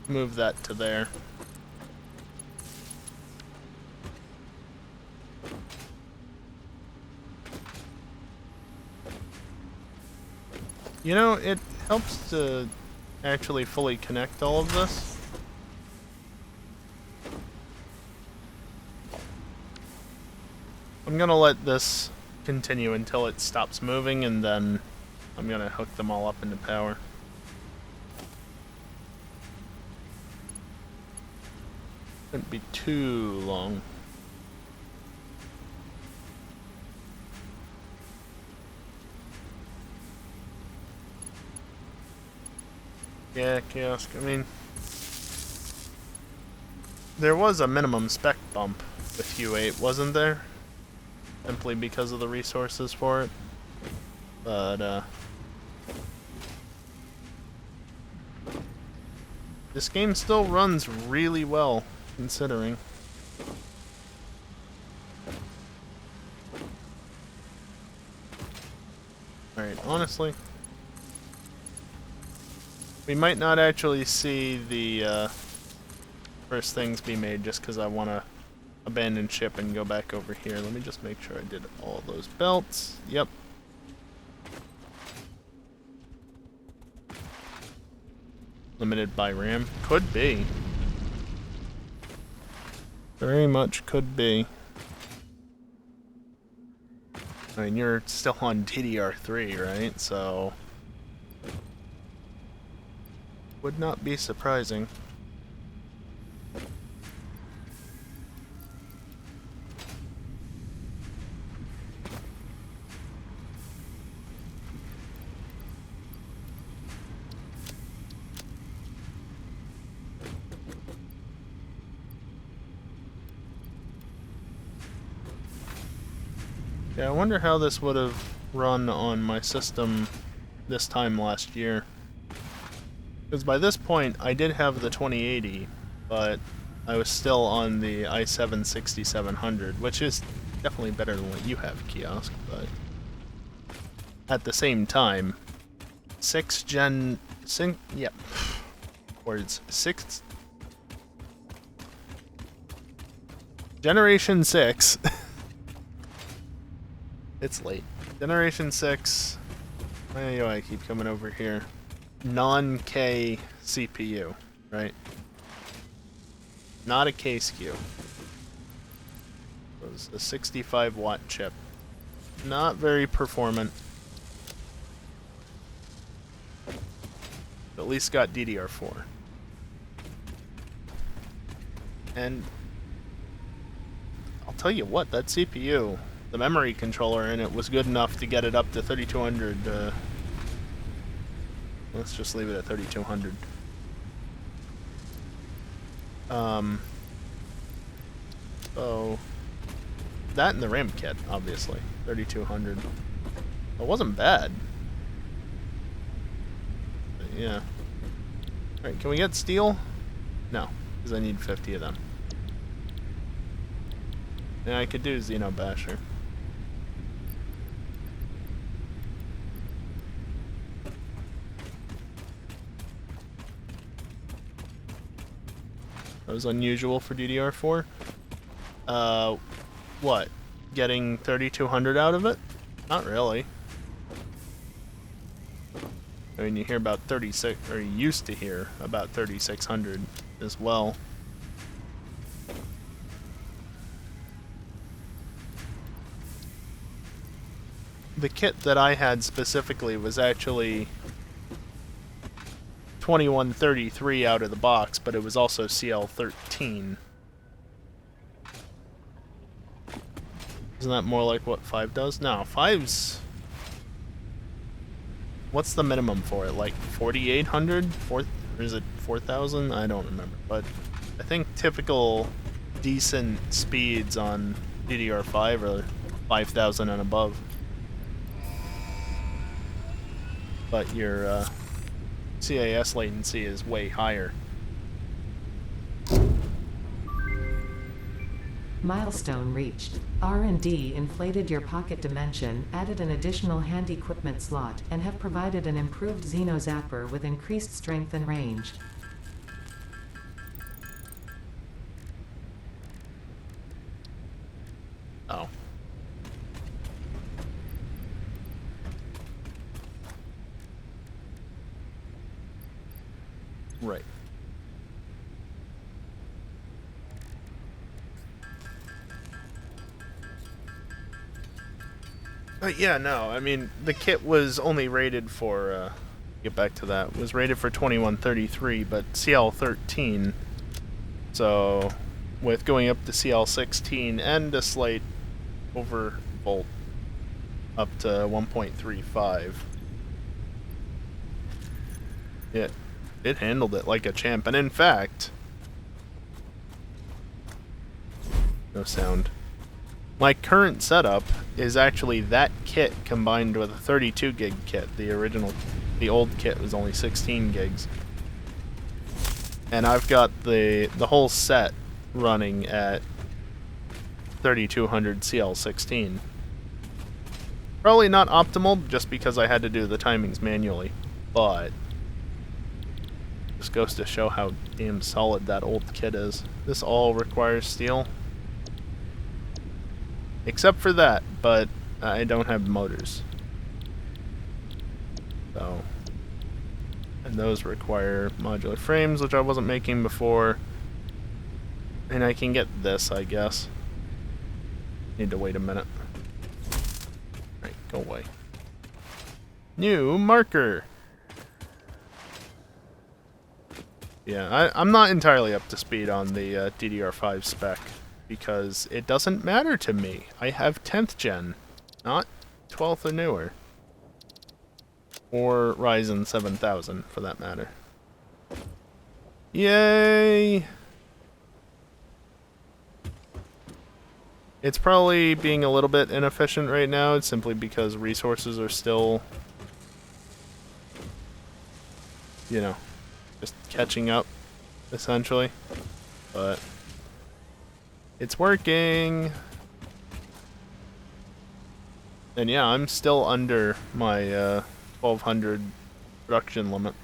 Move that to there. You know, it helps to actually fully connect all of this. I'm gonna let this continue until it stops moving, and then I'm gonna hook them all up into power. Shouldn't be too long. Yeah, Kiosk, I mean, there was a minimum spec bump with U8, wasn't there? Simply because of the resources for it. But, this game still runs really well, considering. Alright, honestly, we might not actually see the first things be made just because I want to abandon ship and go back over here. Let me just make sure I did all those belts. Yep. Limited by RAM? Could be. Very much could be. I mean, you're still on DDR3, right? So would not be surprising. Yeah, I wonder how this would have run on my system this time last year. Because by this point, I did have the 2080, but I was still on the i7-6700, which is definitely better than what you have, Kiosk, but at the same time, 6th gen... yep. Words. 6th... Generation 6... It's late. Generation 6... Why do I keep coming over here? Non-K CPU, right? Not a K SKU. It was a 65 watt chip. Not very performant. At least got DDR4. And I'll tell you what, that CPU, the memory controller in it was good enough to get it up to 3200. Let's just leave it at 3200. So that and the RAM kit, obviously, 3200. It wasn't bad. But yeah. All right, can we get steel? No, because I need 50 of them. Yeah, I could do Xeno Basher. That was unusual for DDR4. What? Getting 3200 out of it? Not really. I mean, you hear about 36, or you used to hear about 3600 as well. The kit that I had specifically was actually 2133 out of the box, but it was also CL13. Isn't that more like what 5 does? No, 5's... What's the minimum for it? Like 4800? Or is it 4000? I don't remember. But I think typical decent speeds on DDR5 are 5000 and above. But your CAS latency is way higher. Milestone reached. R&D inflated your pocket dimension, added an additional hand equipment slot, and have provided an improved Xeno Zapper with increased strength and range. Oh. Right. Yeah, no, I mean, the kit was only rated for, get back to that, was rated for 2133, but CL13, so with going up to CL16 and a slight overvolt up to 1.35, it handled it like a champ, and in fact, no sound. My current setup is actually that kit combined with a 32 gig kit. The old kit was only 16 gigs. And I've got the whole set running at 3200 CL16. Probably not optimal just because I had to do the timings manually, but just goes to show how damn solid that old kit is. This all requires steel. Except for that, but I don't have motors. So, and those require modular frames, which I wasn't making before. And I can get this, I guess. Need to wait a minute. Alright, go away. New marker! Yeah, I'm not entirely up to speed on the DDR5 spec, because it doesn't matter to me. I have 10th gen, not 12th or newer. Or Ryzen 7000, for that matter. Yay! It's probably being a little bit inefficient right now. It's simply because resources are still, you know, just catching up, essentially. But it's working. And yeah, I'm still under my 1200 production limit.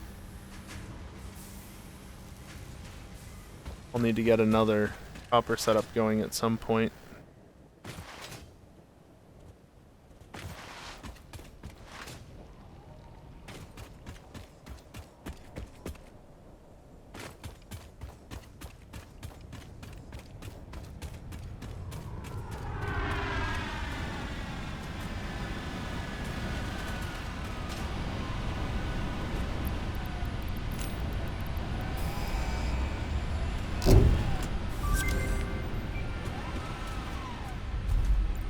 I'll need to get another copper setup going at some point.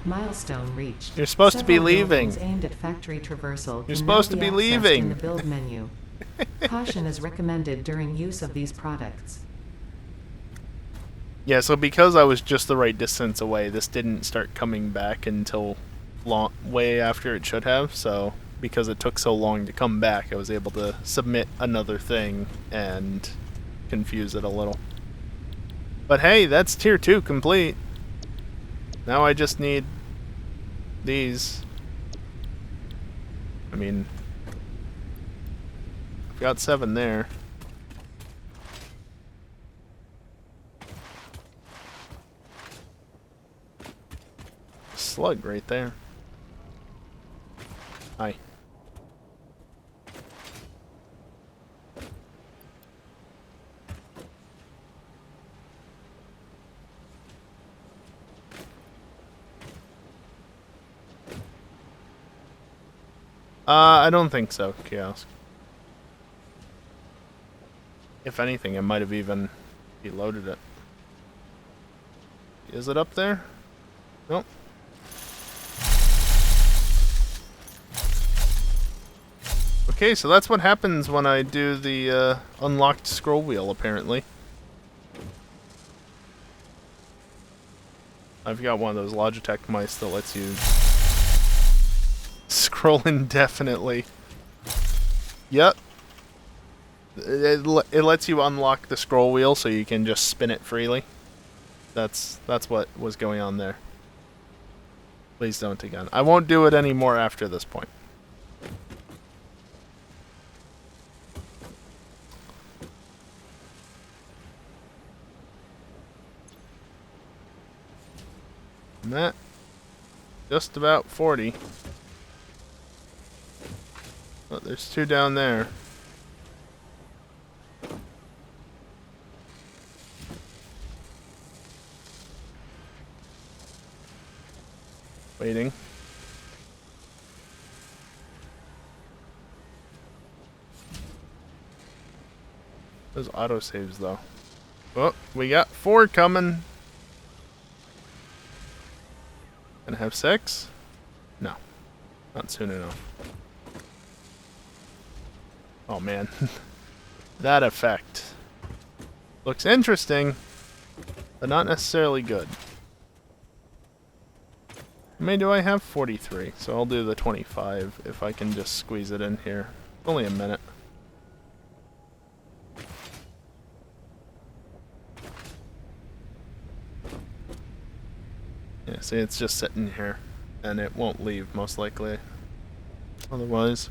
Milestone reached. You're supposed to be Several leaving. buildings aimed at factory traversal You're can supposed now to be accessed leaving. in the build menu. Caution is recommended during use of these products. Yeah, so because I was just the right distance away, this didn't start coming back until way after it should have, so because it took so long to come back, I was able to submit another thing and confuse it a little. But hey, that's tier 2 complete. Now I just need these. I mean, I've got 7 there. Slug right there. Hi. I don't think so, Kiosk. If anything, I might have even deloaded it. Is it up there? Nope. Okay, so that's what happens when I do the unlocked scroll wheel, apparently. I've got one of those Logitech mice that lets you scroll indefinitely. Yep. It lets you unlock the scroll wheel so you can just spin it freely. That's what was going on there. Please don't again. I won't do it anymore after this point. And that, just about 40. Oh, there's 2 down there. Waiting. Those autosaves, though. Oh, we got 4 coming. Gonna have 6? No. Not soon enough. Oh, man. That effect. Looks interesting, but not necessarily good. How many do I have? 43. So I'll do the 25 if I can just squeeze it in here. Only a minute. Yeah, see, it's just sitting here, and it won't leave, most likely. Otherwise.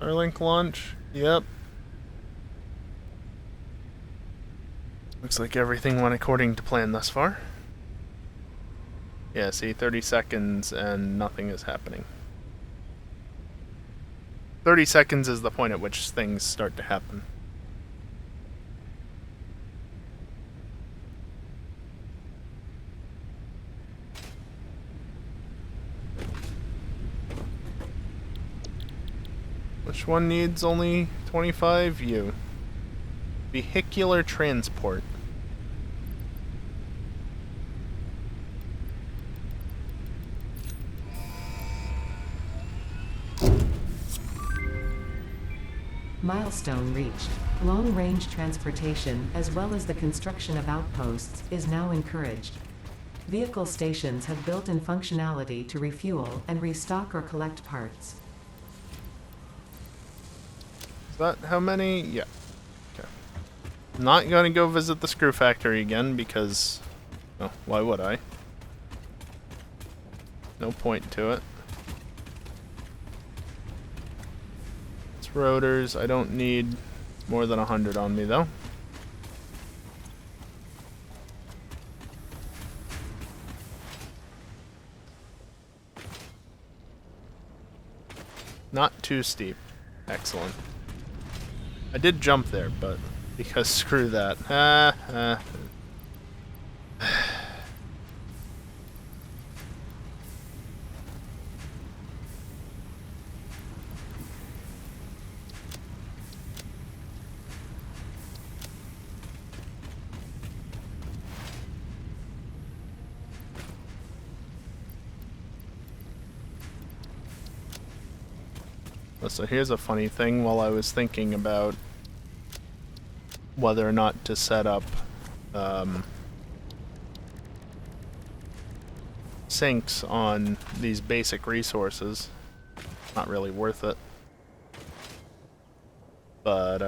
Starlink launch? Yep. Looks like everything went according to plan thus far. Yeah, see, 30 seconds and nothing is happening. 30 seconds is the point at which things start to happen. Which one needs only 25? You. Vehicular transport. Milestone reached. Long-range transportation, as well as the construction of outposts, is now encouraged. Vehicle stations have built-in functionality to refuel and restock or collect parts. Is that how many? Yeah. Okay. Not gonna go visit the screw factory again because, well, why would I? No point to it. It's rotors. I don't need more than 100 on me though. Not too steep. Excellent. I did jump there, but because screw that. So here's a funny thing. While I was thinking about whether or not to set up sinks on these basic resources, not really worth it. But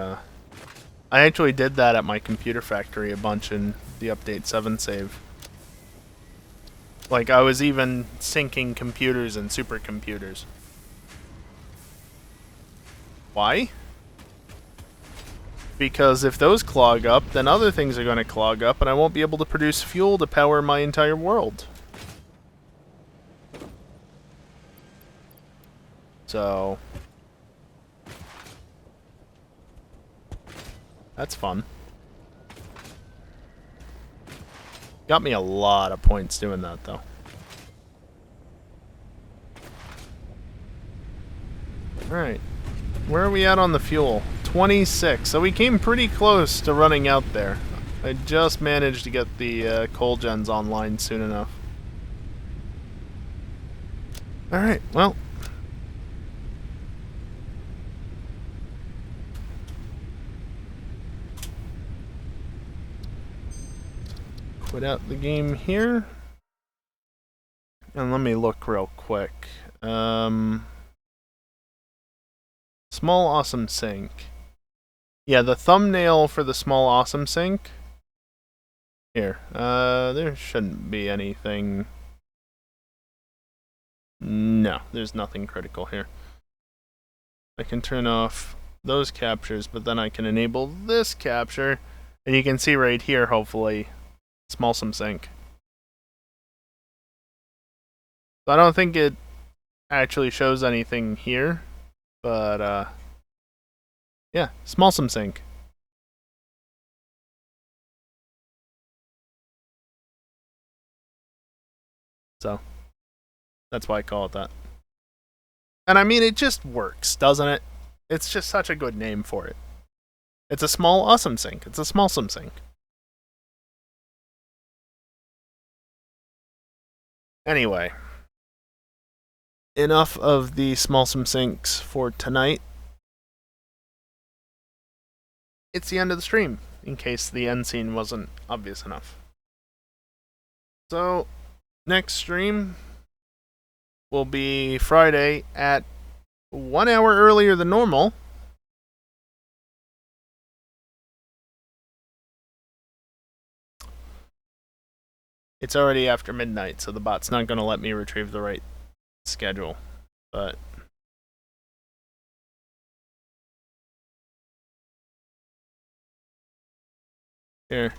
I actually did that at my computer factory a bunch in the update 7 save. Like, I was even syncing computers and supercomputers. Why? Because if those clog up, then other things are going to clog up, and I won't be able to produce fuel to power my entire world. So that's fun. Got me a lot of points doing that, though. Alright. Where are we at on the fuel? 26. So we came pretty close to running out there. I just managed to get the coal gens online soon enough. Alright, well. Quit out the game here. And let me look real quick. Small awesome sink. Yeah, the thumbnail for the small awesome sink. Here. There shouldn't be anything. No, there's nothing critical here. I can turn off those captures, but then I can enable this capture. And you can see right here, hopefully, small awesome sink. So I don't think it actually shows anything here. But, yeah, small awesome sink. So that's why I call it that. And I mean, it just works, doesn't it? It's just such a good name for it. It's a small awesome sink. It's a smallsome sink. Anyway, enough of the smallsome sinks for tonight. It's the end of the stream, in case the end scene wasn't obvious enough. So, next stream will be Friday at 1 hour earlier than normal. It's already after midnight, so the bot's not going to let me retrieve the right schedule. But here.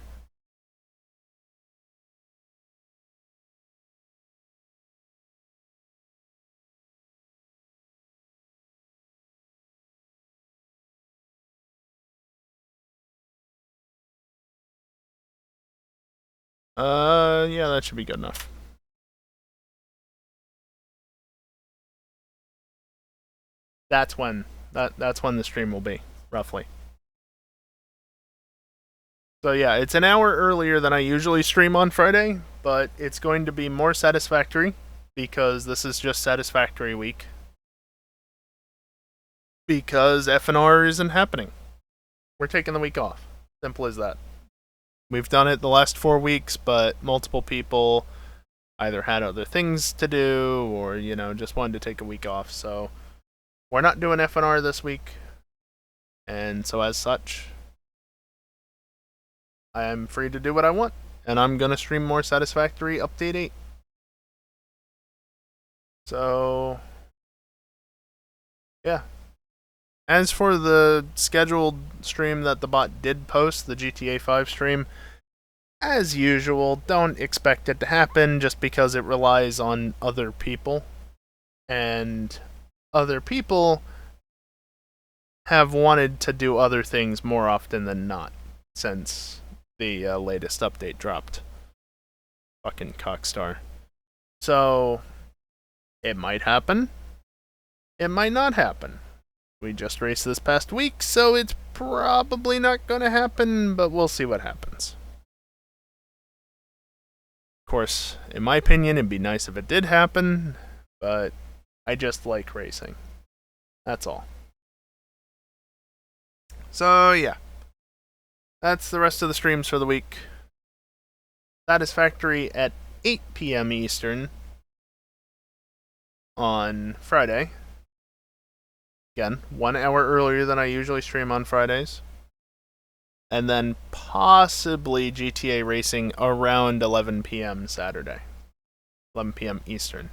Yeah, that should be good enough. That's when that's when the stream will be, roughly. So yeah, it's an hour earlier than I usually stream on Friday, but it's going to be more satisfactory because this is just Satisfactory week. Because FNR isn't happening. We're taking the week off. Simple as that. We've done it the last 4 weeks, but multiple people either had other things to do or, just wanted to take a week off. So we're not doing FNR this week. And so as such, I am free to do what I want. And I'm going to stream more Satisfactory Update 8. So, yeah. As for the scheduled stream that the bot did post, the GTA 5 stream, as usual, don't expect it to happen just because it relies on other people. And other people have wanted to do other things more often than not since the latest update dropped. Fucking cockstar. So, it might happen. It might not happen. We just raced this past week, so it's probably not going to happen, but we'll see what happens. Of course, in my opinion, it'd be nice if it did happen, but I just like racing. That's all. So, yeah. That's the rest of the streams for the week. Satisfactory at 8 p.m. Eastern on Friday. Again, 1 hour earlier than I usually stream on Fridays. And then possibly GTA Racing around 11 p.m. Saturday. 11 p.m. Eastern.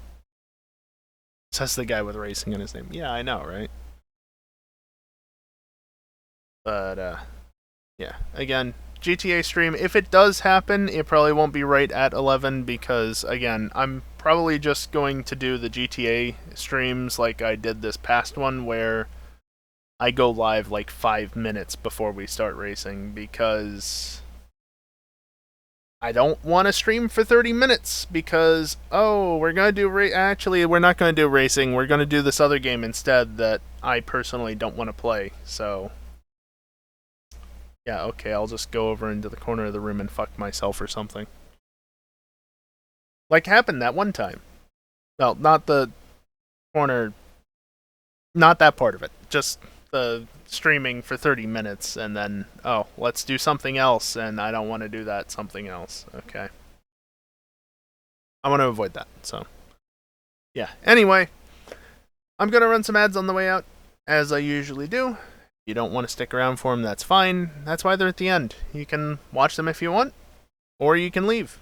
Says the guy with racing in his name. Yeah, I know, right? But, yeah. Again, GTA stream, if it does happen, it probably won't be right at 11 because, again, I'm probably just going to do the GTA streams like I did this past one where I go live like 5 minutes before we start racing because I don't want to stream for 30 minutes because, we're going to do actually, we're not going to do racing. We're going to do this other game instead that I personally don't want to play. So, yeah, okay, I'll just go over into the corner of the room and fuck myself or something. Like happened that one time. Well, not the corner, not that part of it. Just the streaming for 30 minutes and then, let's do something else, and I don't want to do that something else. Okay. I want to avoid that, so. Yeah, anyway. I'm going to run some ads on the way out, as I usually do. If you don't want to stick around for them, that's fine. That's why they're at the end. You can watch them if you want, or you can leave.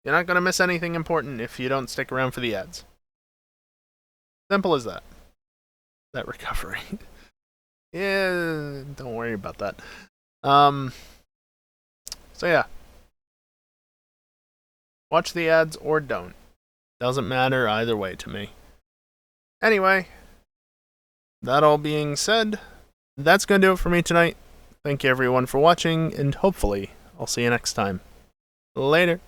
You're not going to miss anything important if you don't stick around for the ads. Simple as that. That recovery. Yeah, don't worry about that. So yeah. Watch the ads or don't. Doesn't matter either way to me. Anyway, that all being said, that's going to do it for me tonight. Thank you everyone for watching, and hopefully I'll see you next time. Later.